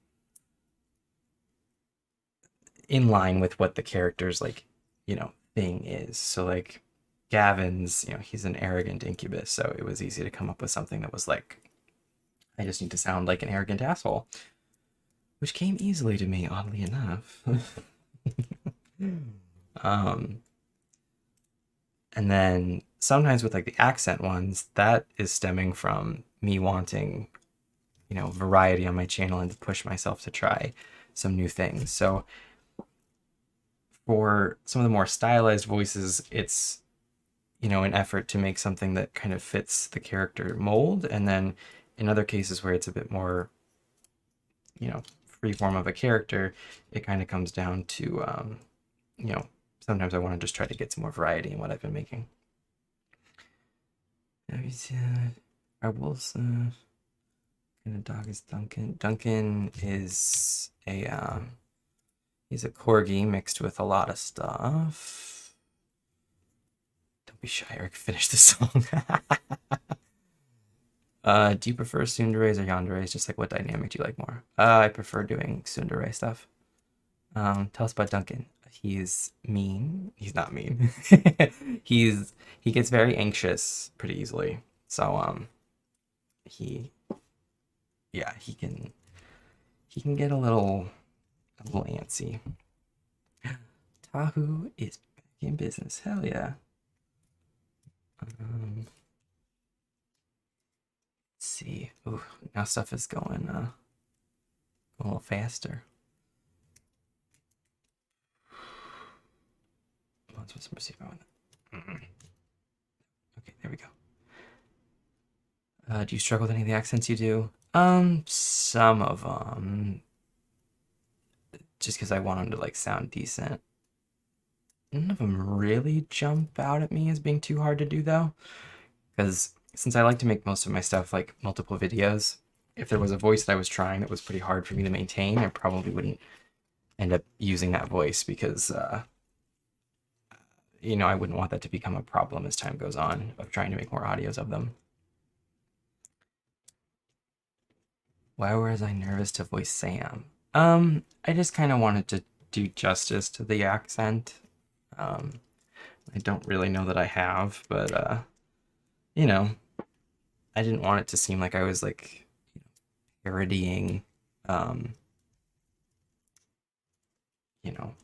in line with what the character's like thing is. So like Gavin's, he's an arrogant incubus, so it was easy to come up with something that was like, I just need to sound like an arrogant asshole, which came easily to me, oddly enough. um and then sometimes with like the accent ones, that is stemming from me wanting variety on my channel and to push myself to try some new things. So for some of the more stylized voices, it's an effort to make something that kind of fits the character mold. And then in other cases where it's a bit more, free form of a character, it kind of comes down to, you know, sometimes I want to just try to get some more variety in what I've been making. Our wolves, kind of dog is Duncan. Duncan is he's a corgi mixed with a lot of stuff. Don't be shy, Eric. Finish the song. Do you prefer tsunderes or yanderes? Just like what dynamic do you like more? I prefer doing tsundere stuff. Tell us about Duncan. He's mean. He's not mean. He gets very anxious pretty easily. So he yeah, he can get a little antsy. Tahu is back in business. Hell yeah. Let's see. Ooh, now stuff is going a little faster. I'm supposed to proceed on that. Okay, there we go. Do you struggle with any of the accents you do? Some of them. Just because I want them to like sound decent. None of them really jump out at me as being too hard to do though. Because since I like to make most of my stuff like multiple videos, if there was a voice that I was trying that was pretty hard for me to maintain, I probably wouldn't end up using that voice because, I wouldn't want that to become a problem as time goes on of trying to make more audios of them. Why was I nervous to voice Sam? I just kind of wanted to do justice to the accent. I don't really know that I have, but I didn't want it to seem like I was like parodying, um, you know,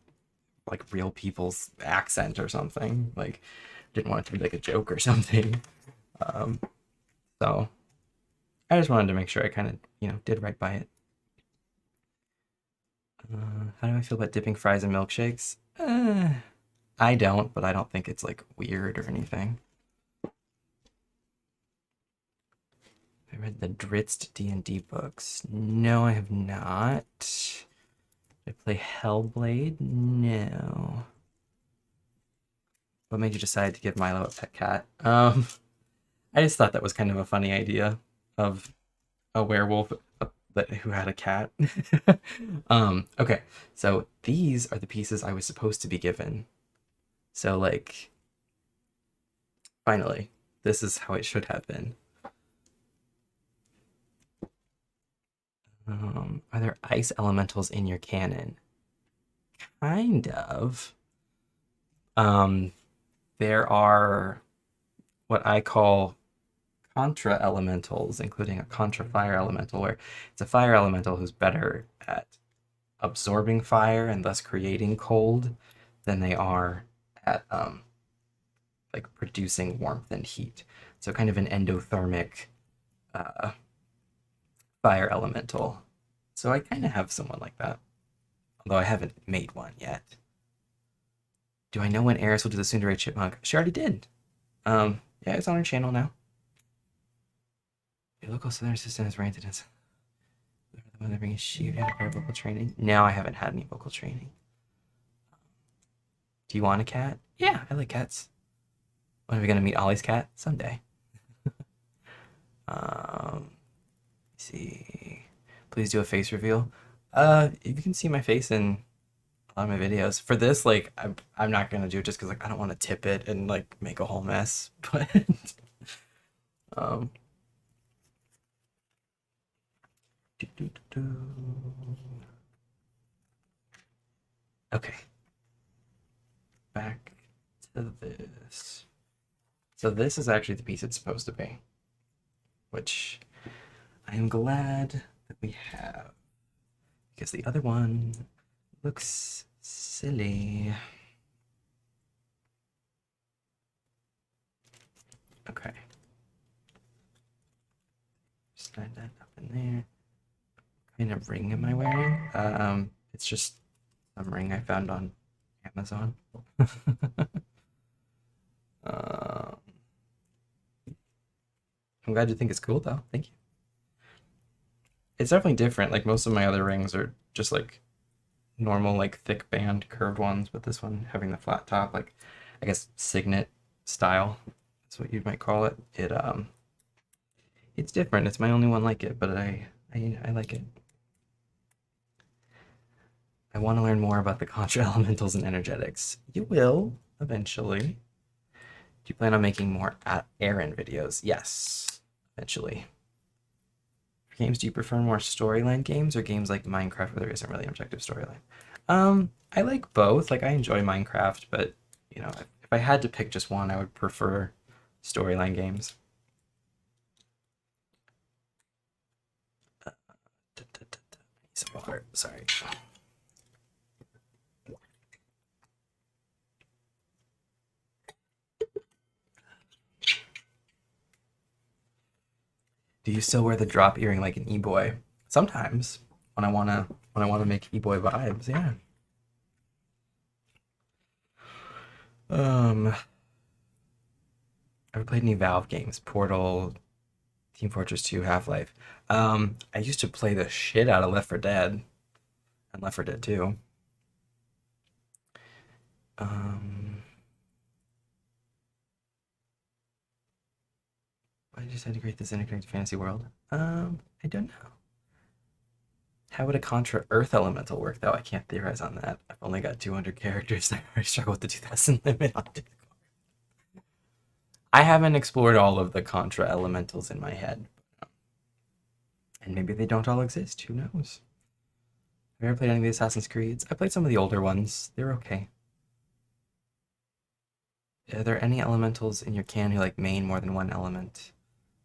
like real people's accent or something. Like, didn't want it to be like a joke or something. Um, so I just wanted to make sure I kind of, did right by it. How do I feel about dipping fries in milkshakes? I don't, but I don't think it's like weird or anything. I read the Dritzt D&D books. No, I have not. Did I play Hellblade? No. What made you decide to give Milo a pet cat? I just thought that was kind of a funny idea of a werewolf who had a cat. Okay, so these are the pieces I was supposed to be given. So like, finally, this is how it should have been. Are there ice elementals in your canon? Kind of. There are what I call contra elementals, including a contra fire elemental, where it's a fire elemental who's better at absorbing fire and thus creating cold than they are at like producing warmth and heat. So kind of an endothermic fire elemental. So I kind of have someone like that, although I haven't made one yet. Do I know when Eris will do the Tsundere Chipmunk? She already did. Yeah, it's on her channel now. Your local southern assistant has ranted as the one that brings she had a vocal training. No, I haven't had any vocal training. Do you want a cat? Yeah, I like cats. When are we gonna meet Ollie's cat? Someday. Let's see. Please do a face reveal. You can see my face in a lot of my videos. For this, like, I'm not gonna do it just because like I don't want to tip it and like make a whole mess. But um, okay, back to this. So this is actually the piece it's supposed to be, which I am glad that we have, because the other one looks silly. Okay. Slide that up in there. What kind of ring am I wearing? It's just some ring I found on Amazon. I'm glad you think it's cool though. Thank you. It's definitely different. Like most of my other rings are just like normal, like thick band curved ones, but this one having the flat top, like I guess signet style, that's what you might call it. It's different. It's my only one like it, but I like it. I want to learn more about the contra elementals and energetics. You will eventually. Do you plan on making more Aaron videos? Yes, eventually. For games, do you prefer more storyline games or games like Minecraft where there isn't really an objective storyline? I like both. Like I enjoy Minecraft, but you know, if I had to pick just one, I would prefer storyline games. Some water. Sorry. Do you still wear the drop earring like an e-boy? Sometimes when I wanna make e-boy vibes, yeah. Um, ever played any Valve games? Portal, Team Fortress 2, Half-Life. I used to play the shit out of Left 4 Dead and Left 4 Dead 2. Um, why did you decide to create this interconnected fantasy world? I don't know. How would a Contra Earth Elemental work, though? I can't theorize on that. I've only got 200 characters. I already struggle with the 2,000 limit on it. I haven't explored all of the Contra Elementals in my head. And maybe they don't all exist. Who knows? Have you ever played any of the Assassin's Creeds? I played some of the older ones. They're okay. Are there any elementals in your can who like main more than one element?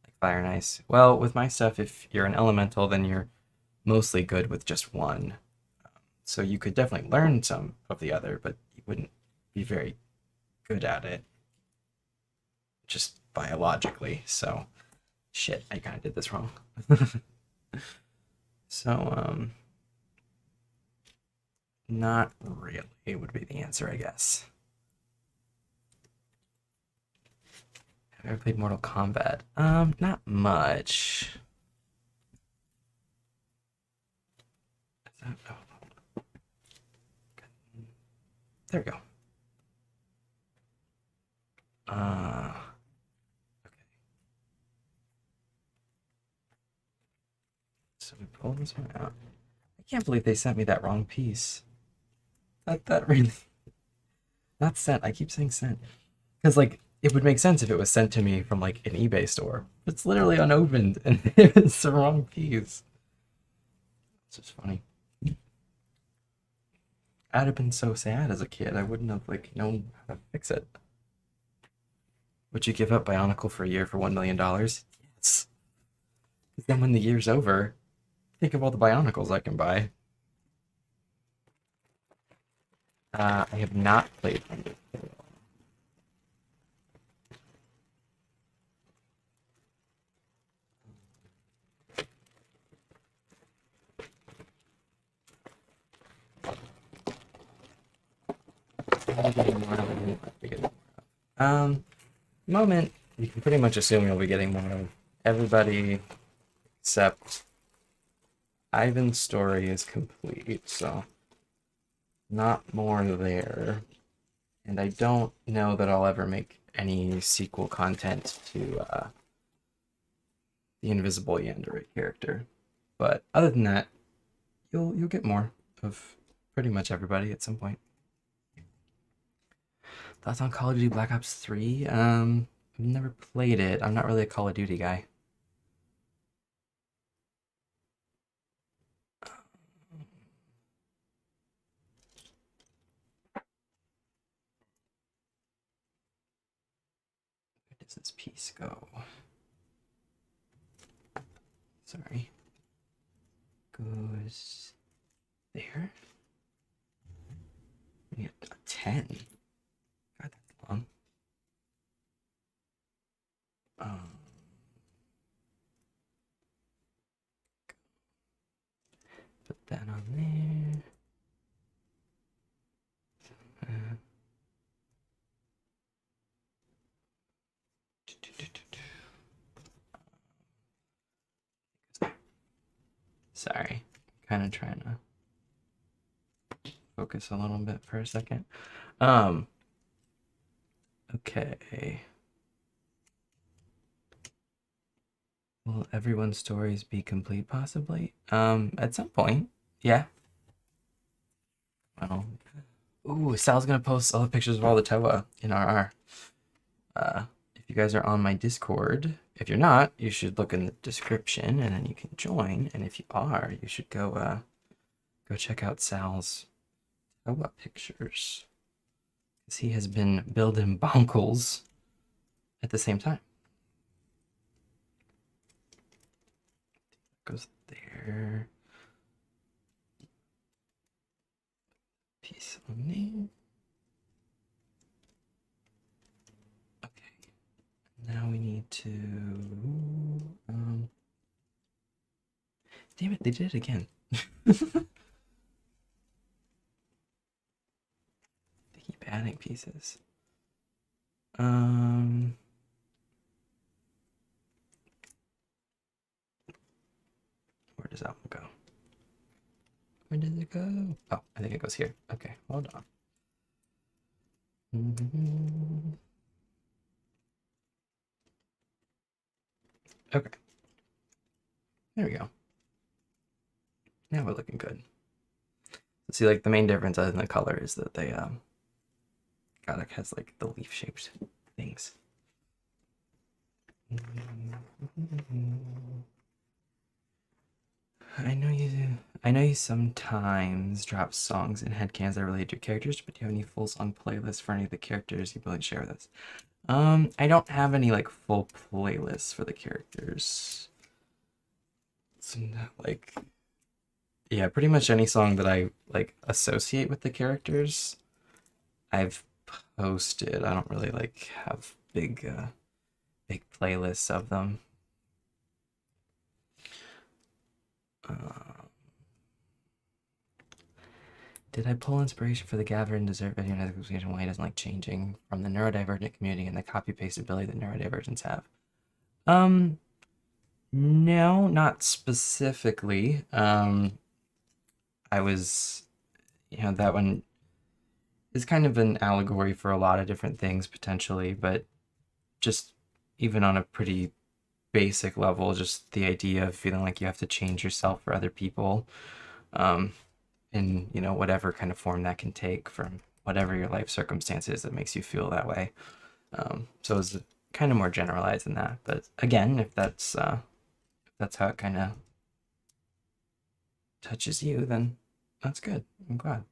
Like fire and ice? Well, with my stuff, if you're an elemental, then you're mostly good with just one. So you could definitely learn some of the other, but you wouldn't be very good at it just biologically. So shit, I kind of did this wrong. So not really would be the answer, I guess. Have you ever played Mortal Kombat? Not much. Oh, there we go. Okay. So we pull this one out. I can't believe they sent me that wrong piece. That really not sent. I keep saying sent because like it would make sense if it was sent to me from like an eBay store. It's literally unopened and it's the wrong piece. It's just funny. I'd have been so sad as a kid. I wouldn't have like known how to fix it. Would you give up Bionicle for a year for $1 million? Yes. Because then when the year's over, think of all the Bionicles I can buy. I have not played Undertale. Moment, you can pretty much assume you'll be getting more of everybody except Ivan's story is complete, so not more there. And I don't know that I'll ever make any sequel content to the Invisible Yandere character. But other than that, you'll get more of pretty much everybody at some point. Thoughts on Call of Duty Black Ops 3? I've never played it. I'm not really a Call of Duty guy. Where does this piece go? Sorry. Goes there. We need a 10. God, that's long. Put that on there. Sorry, kind of trying to focus a little bit for a second. Okay. Will everyone's stories be complete possibly? At some point. Yeah. Well, ooh, Sal's gonna post all the pictures of all the Toa in our if you guys are on my Discord. If you're not, you should look in the description and then you can join. And if you are, you should go check out Sal's Toa pictures. Because he has been building bonkles at the same time. Goes there. Piece only. Okay. Now we need to. Damn it! They did it again. They keep adding pieces. Where does that one go? Where does it go? Oh, I think it goes here. Okay, hold on. Okay. There we go. Now we're looking good. See, like the main difference other than the color is that they Godok has like the leaf shaped things. I know you sometimes drop songs and headcans that relate to your characters, but do you have any full song playlists for any of the characters you'd be willing to share with us? I don't have any like full playlists for the characters. So like, yeah, pretty much any song that I like associate with the characters, I've posted. I don't really like have big playlists of them. Did I pull inspiration for the Gather and Dessert video and explanation why he doesn't like changing from the neurodivergent community and the copy paste ability that neurodivergents have? No, not specifically. I was, that one is kind of an allegory for a lot of different things potentially, but just even on a pretty basic level, just the idea of feeling like you have to change yourself for other people, in whatever kind of form that can take from whatever your life circumstances that makes you feel that way. So it's kind of more generalized than that. But again, if that's how it kind of touches you, then that's good. I'm glad.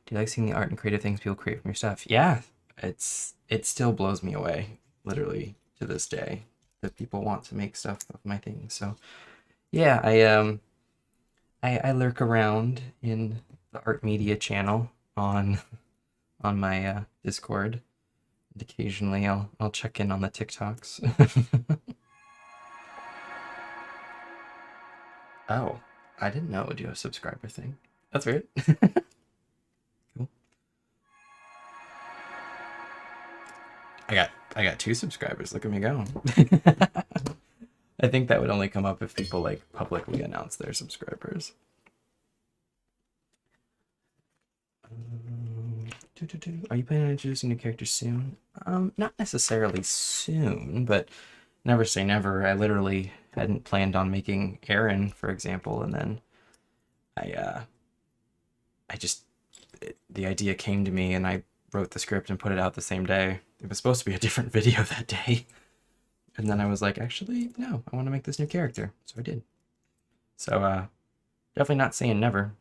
Do you like seeing the art and creative things people create from your stuff? Yeah, it still blows me away, literally to this day, that people want to make stuff of my things. So yeah, I lurk around in the art media channel on my Discord. And occasionally I'll check in on the TikToks. Oh, I didn't know it would do a subscriber thing. That's weird. Cool. I got 2 subscribers. Look at me go. I think that would only come up if people like publicly announce their subscribers. Are you planning on introducing new characters soon? Not necessarily soon, but never say never. I literally hadn't planned on making Aaron, for example, and then the idea came to me and I wrote the script and put it out the same day. It was supposed to be a different video that day. And then I was like, actually, no, I want to make this new character. So I did. So definitely not saying never.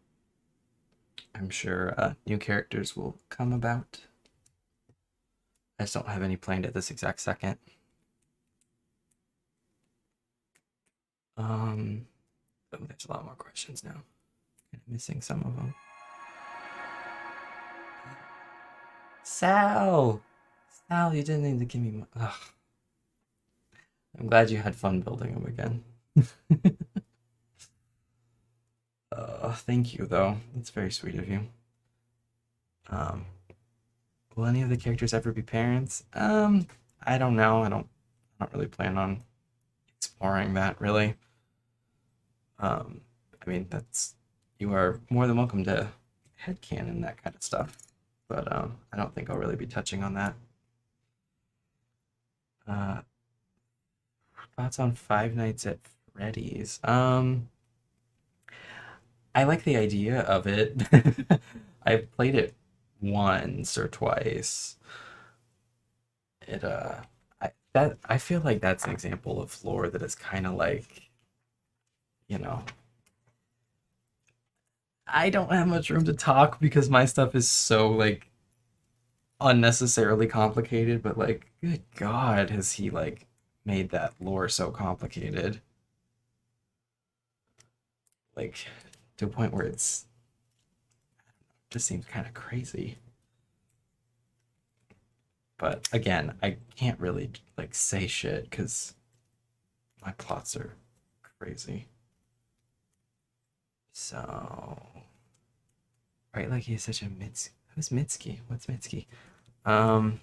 I'm sure new characters will come about. I just don't have any planned at this exact second. Oh, there's a lot more questions now. I'm missing some of them. Sal, you didn't need to give me. Ugh. I'm glad you had fun building them again. Thank you though. That's very sweet of you. Will any of the characters ever be parents? I don't know. I don't really plan on exploring that really. Um, I mean, that's you are more than welcome to headcanon that kind of stuff, but I don't think I'll really be touching on that. Uh, Thoughts on Five Nights at Freddy's? I like the idea of it. I've played it once or twice. It I feel like that's an example of lore that is kind of like, you know, I don't have much room to talk because my stuff is so like unnecessarily complicated, but like, good God, has he like made that lore so complicated? Like to a point where it's just seems kind of crazy. But again, I can't really like say shit because my plots are crazy. So, right, like he's such a Mitsuki. Who's Mitsuki? What's Mitsuki? Um,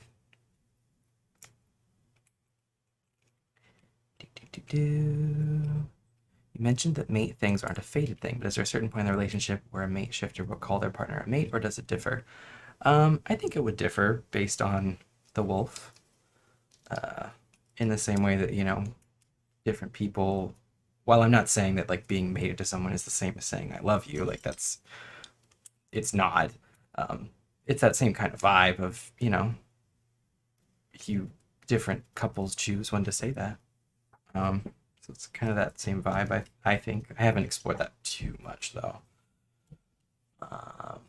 do. You mentioned that mate things aren't a fated thing, but is there a certain point in the relationship where a mate shifter will call their partner a mate, or does it differ? I think it would differ based on the wolf. Uh, in the same way that, different people, while I'm not saying that like being mated to someone is the same as saying I love you, like it's not. Um, it's that same kind of vibe of, you different couples choose when to say that. Um, so it's kind of that same vibe. I think I haven't explored that too much though. Um,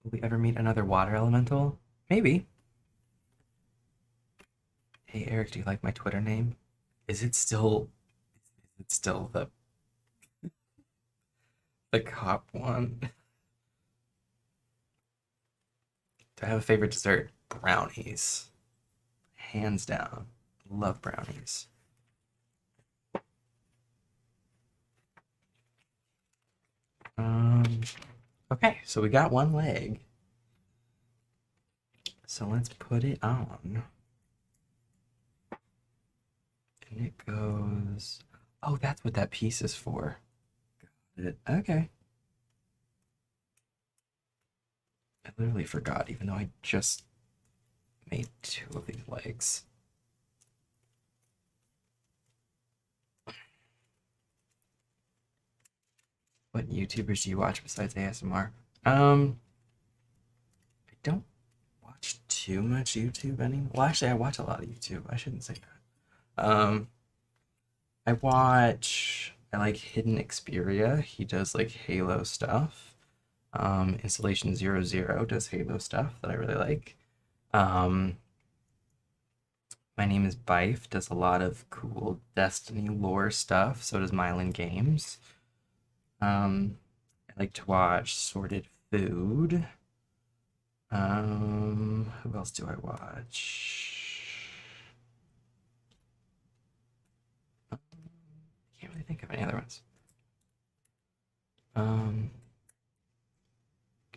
Will we ever meet another water elemental? Maybe. Hey Eric, do you like my Twitter name? Is it still the cop one? Do I have a favorite dessert? Brownies. Hands down. Love brownies. Um, okay, so we got one leg. So let's put it on. And it goes. Oh, that's what that piece is for. Got it. Okay. I literally forgot, even though I just made two of these legs. What YouTubers do you watch besides ASMR? I don't watch too much YouTube anymore. Well, actually, I watch a lot of YouTube. I shouldn't say that. I like Hidden Xperia. He does like Halo stuff. Installation 00 does Halo stuff that I really like. Um, My Name is Bife does a lot of cool Destiny lore stuff. So does Mylan Games. I like to watch Sorted Food. Who else do I watch? I can't really think of any other ones. Um,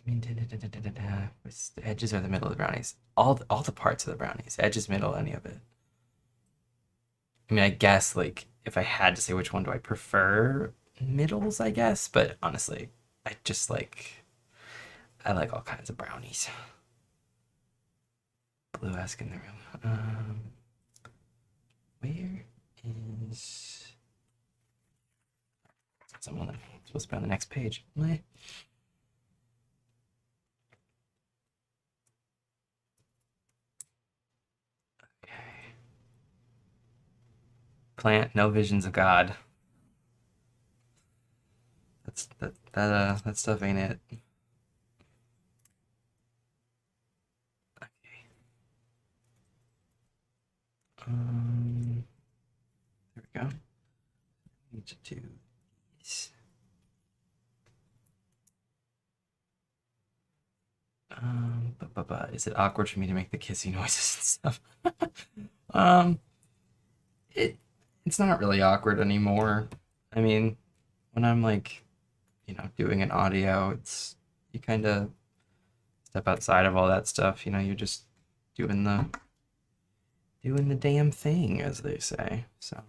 the edges or the middle of the brownies. All the parts of the brownies. Edges, middle, any of it. I mean, I guess like if I had to say which one do I prefer, middles, I guess. But honestly, I like all kinds of brownies. Blue ask in the room. Where is someone supposed to be on the next page? What? Okay. Plant, no visions of God. That stuff ain't it. Okay. There we go. Need to do these. Is it awkward for me to make the kissy noises and stuff? um, it it's not really awkward anymore. I mean, when I'm like, doing an audio, it's you kind of step outside of all that stuff. You're just doing the damn thing, as they say. So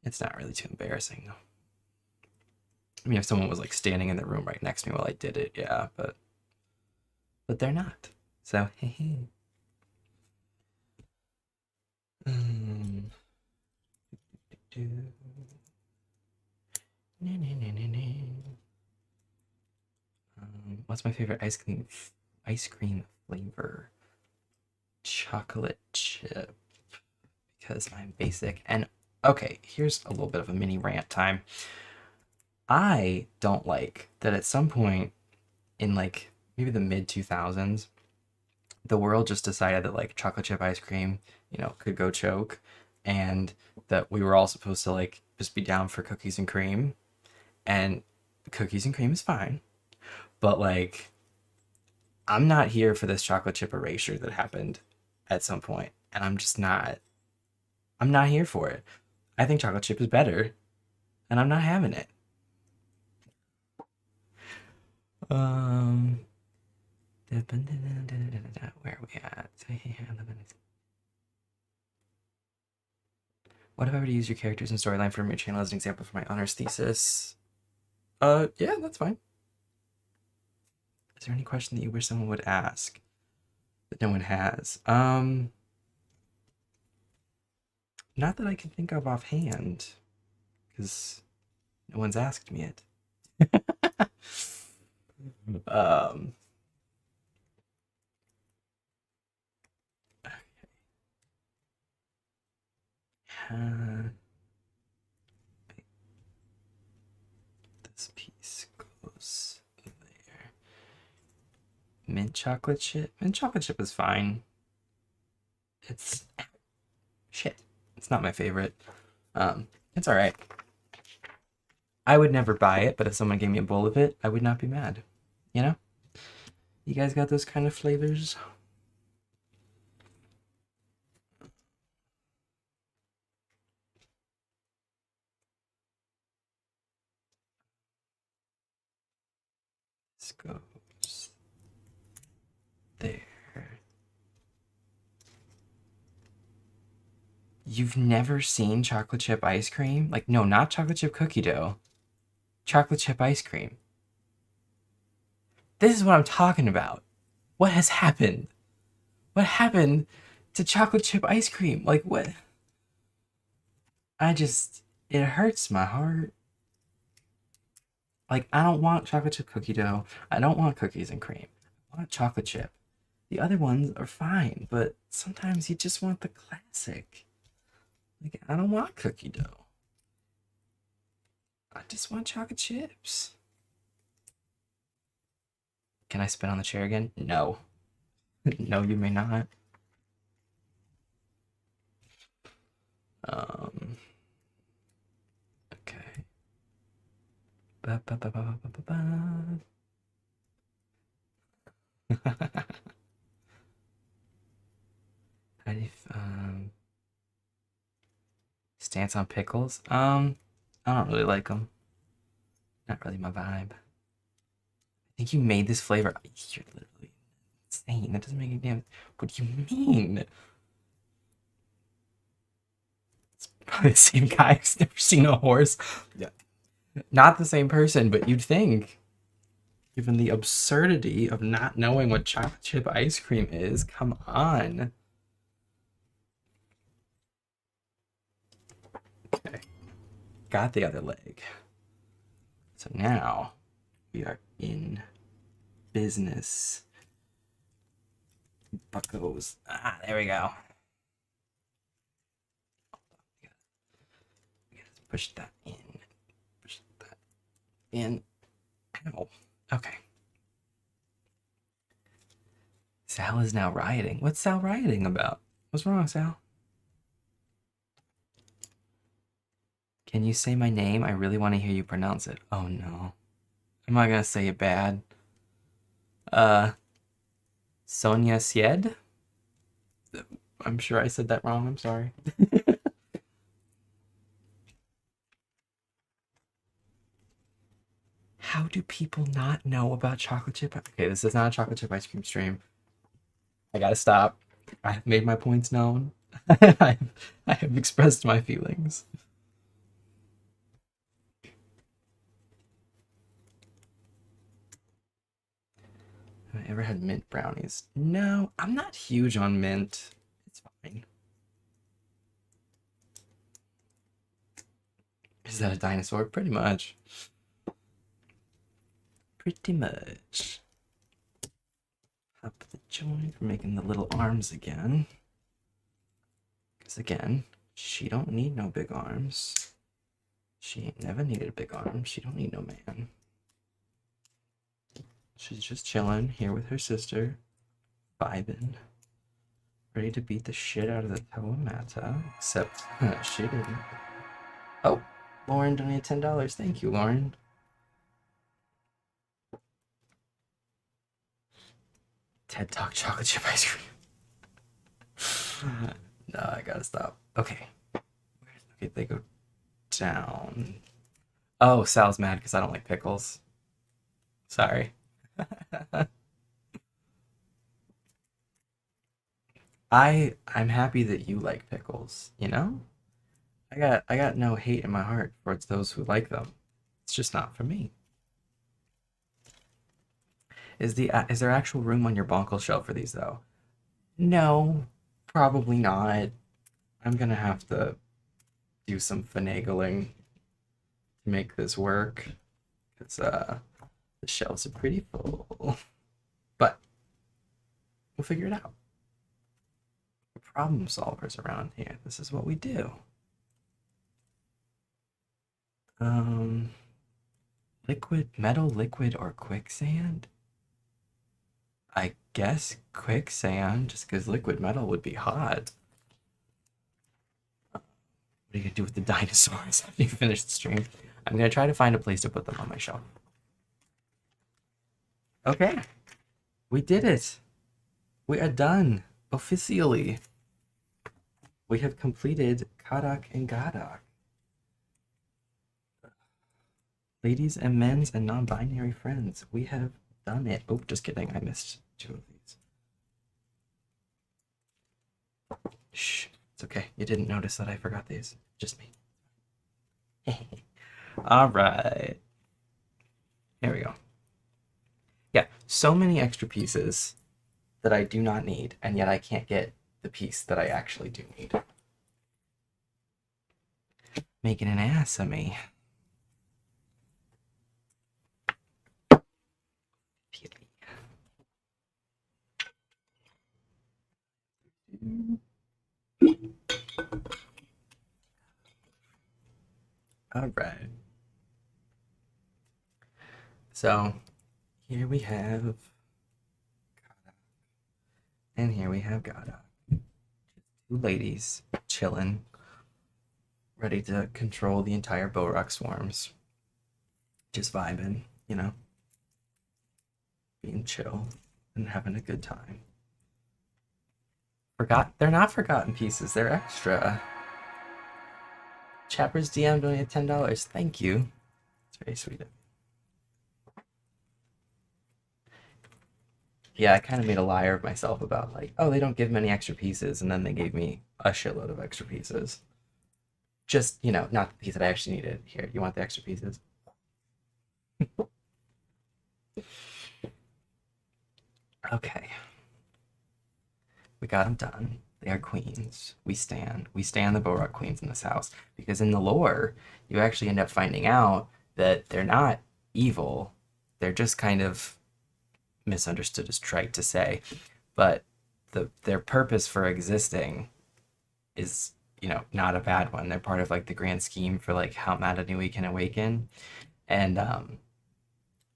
it's not really too embarrassing. I mean, if someone was like standing in the room right next to me while I did it, yeah, but they're not. So hey, hey. Um, what's my favorite ice cream flavor? Chocolate chip, because I'm basic. And okay, here's a little bit of a mini rant time. I don't like that at some point in like maybe the mid 2000s, the world just decided that like chocolate chip ice cream, could go choke, and that we were all supposed to like just be down for cookies and cream. And cookies and cream is fine, but like I'm not here for this chocolate chip erasure that happened at some point, and I'm not here for it. I think chocolate chip is better, and I'm not having it. Um, where are we at? What if I were to use your characters and storyline from your channel as an example for my honors thesis? Yeah, that's fine. Is there any question that you wish someone would ask that no one has? Not that I can think of offhand, because no one's asked me it. um, uh, this piece goes there. Mint chocolate chip. Mint chocolate chip is fine. It's shit. It's not my favorite. It's all right. I would never buy it, but if someone gave me a bowl of it, I would not be mad. You know? You guys got those kind of flavors? This goes there. You've never seen chocolate chip ice cream? Like, no, not chocolate chip cookie dough. Chocolate chip ice cream. This is what I'm talking about. What has happened? What happened to chocolate chip ice cream? Like, what? It hurts my heart. Like, I don't want chocolate chip cookie dough. I don't want cookies and cream. I want chocolate chip. The other ones are fine, but sometimes you just want the classic. Like, I don't want cookie dough. I just want chocolate chips. Can I spin on the chair again? No. No, you may not. Okay. Ba, ba, ba, ba, ba, ba, ba. How do you, stance on pickles? I don't really like them. Not really my vibe. I think you made this flavor. You're literally insane. That doesn't make any damn. What do you mean? It's probably the same guy who's never seen a horse. Yeah. Not the same person, but you'd think, given the absurdity of not knowing what chocolate chip ice cream is, come on. Okay. Got the other leg. So now we are in business. Buckos. Ah, there we go. Push that in. Push that in. Ow. Okay. Sal is now rioting. What's Sal rioting about? What's wrong, Sal? Can you say my name? I really want to hear you pronounce it. Oh no. Am I gonna say it bad? Sonia Sied. I'm sure I said that wrong. I'm sorry. How do people not know about chocolate chip? Okay, this is not a chocolate chip ice cream stream. I gotta stop. I have made my points known. I have expressed my feelings. Have I ever had mint brownies? No, I'm not huge on mint. It's fine. Is that a dinosaur? Pretty much. Pretty much. Up the joint. We're making the little arms again. Because again, she don't need no big arms. She ain't never needed a big arm. She don't need no man. She's just chilling here with her sister, vibing, ready to beat the shit out of the Tawamata. Except she didn't. Oh, Lauren donated $10. Thank you, Lauren. TED Talk chocolate chip ice cream. No, I gotta stop. Okay. Okay, they go down. Oh, Sal's mad because I don't like pickles. Sorry. I'm happy that you like pickles, you know? I got no hate in my heart towards those who like them. It's just not for me. Is there actual room on your Bonkle shelf for these though? No, probably not. I'm gonna have to do some finagling to make this work. Because the shelves are pretty full. But we'll figure it out. We're problem solvers around here. This is what we do. Um, liquid, metal, liquid, or quicksand? I guess quicksand, just because liquid metal would be hot. What are you gonna do with the dinosaurs after you finish the stream? I'm gonna try to find a place to put them on my shelf. Okay, we did it. We are done officially. We have completed Kadak and Gadak. Ladies and men's and non-binary friends, we have done it. Oh, just kidding. I missed 2 of these. Shh. It's okay. You didn't notice that I forgot these. Just me. All right. Here we go. Yeah, so many extra pieces that I do not need, and yet I can't get the piece that I actually do need. Making an ass of me. All right. So here we have, and here we have Gada. 2 ladies chilling, ready to control the entire Borak swarms. Just vibing, you know, being chill and having a good time. They're not forgotten pieces, they're extra. Chapper's DM donated $10. Thank you. It's very sweet of you. Yeah, I kind of made a liar of myself about like, oh, they don't give many extra pieces, and then they gave me a shitload of extra pieces. Just, you know, not the piece that I actually needed. Here, you want the extra pieces? Okay. We got them done. They are queens. We stand the Borak queens in this house. Because in the lore, you actually end up finding out that they're not evil. They're just kind of misunderstood is trite to say. But their purpose for existing is, you know, not a bad one. They're part of like the grand scheme for like how Madanui can awaken. And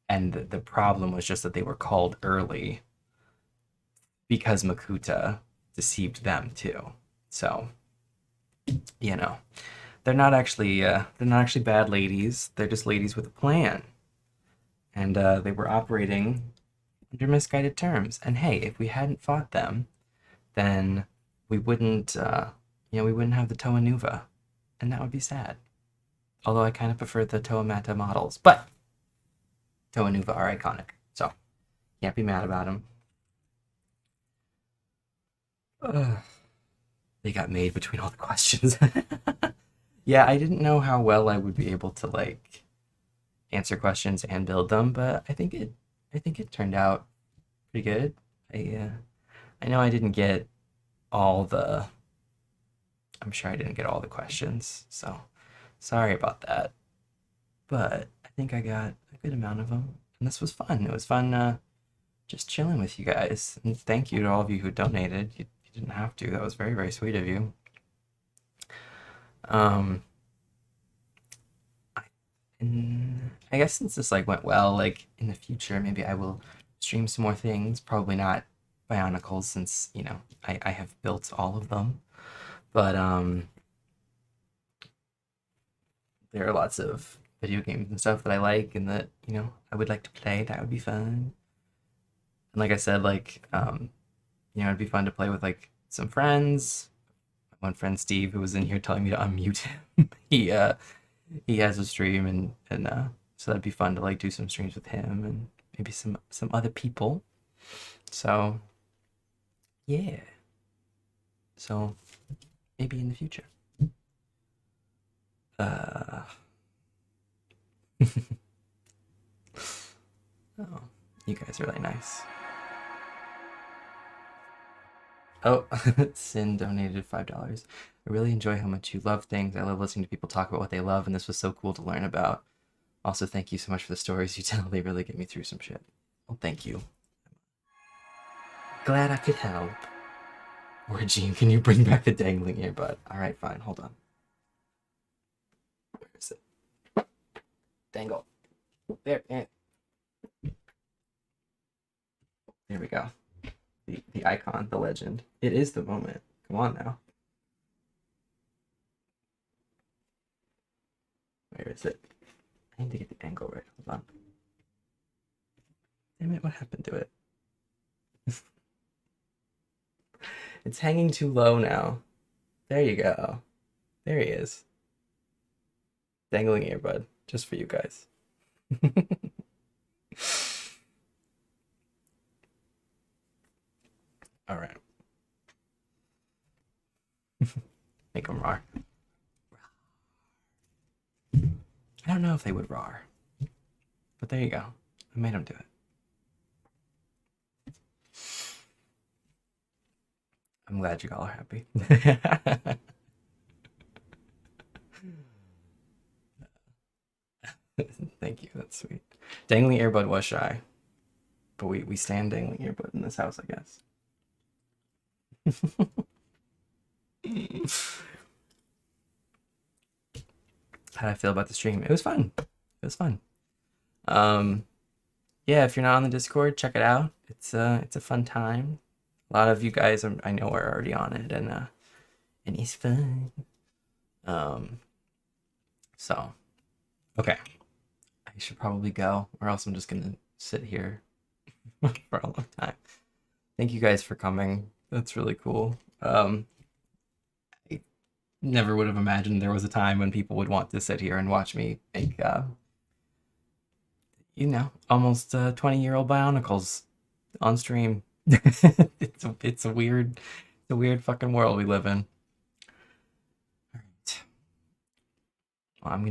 the problem was just that they were called early because Makuta deceived them too. So, you know, they're not actually bad ladies. They're just ladies with a plan, and they were operating under misguided terms. And hey, if we hadn't fought them, then we wouldn't, we wouldn't have the Toa Nuva, and that would be sad. Although I kind of prefer the Toa Mata models, but Toa Nuva are iconic, so can't be mad about them. They got made between all the questions. Yeah, I didn't know how well I would be able to like answer questions and build them, but I think it turned out pretty good. I know I didn't get all the I'm sure I didn't get all the questions, so sorry about that. But I think I got a good amount of them, and this was fun. It was fun just chilling with you guys. And thank you to all of you who donated. You didn't have to. That was very, very sweet of you. Um, I, I guess since this like went well, like in the future, maybe I will stream some more things. Probably not Bionicles since, I have built all of them. But there are lots of video games and stuff that I like and that, I would like to play. That would be fun. And like I said, like, it'd be fun to play with like some friends. One friend, Steve, who was in here telling me to unmute him. He has a stream and so that'd be fun to like do some streams with him and maybe some other people. So yeah. So maybe in the future. Uh oh, you guys are really nice. Oh, Sin donated $5. I really enjoy how much you love things. I love listening to people talk about what they love, and this was so cool to learn about. Also, thank you so much for the stories you tell. They really get me through some shit. Well, thank you. Glad I could help. Or Gene, can you bring back the dangling earbud? All right, fine. Hold on. Where is it? Dangle. There. There we go. The icon, the legend. It is the moment. Come on now. Where is it? I need to get the angle right. Hold on. Damn it, what happened to it? It's hanging too low now. There you go. There he is. Dangling earbud, just for you guys. All right. Make them roar. I don't know if they would roar, but there you go. I made them do it. I'm glad you all are happy. Thank you. That's sweet. Dangling earbud was shy, but we stand dangling earbud in this house, I guess. How did I feel about the stream? It was fun. It was fun. Yeah, if you're not on the Discord, check it out. It's a fun time. A lot of you guys I know are already on it, and it's fun. So okay, I should probably go, or else I'm just gonna sit here for a long time. Thank you guys for coming. That's really cool. I never would have imagined there was a time when people would want to sit here and watch me make, almost 20-year-old Bionicles on stream. It's a weird fucking world we live in. All right. Well, I'm gonna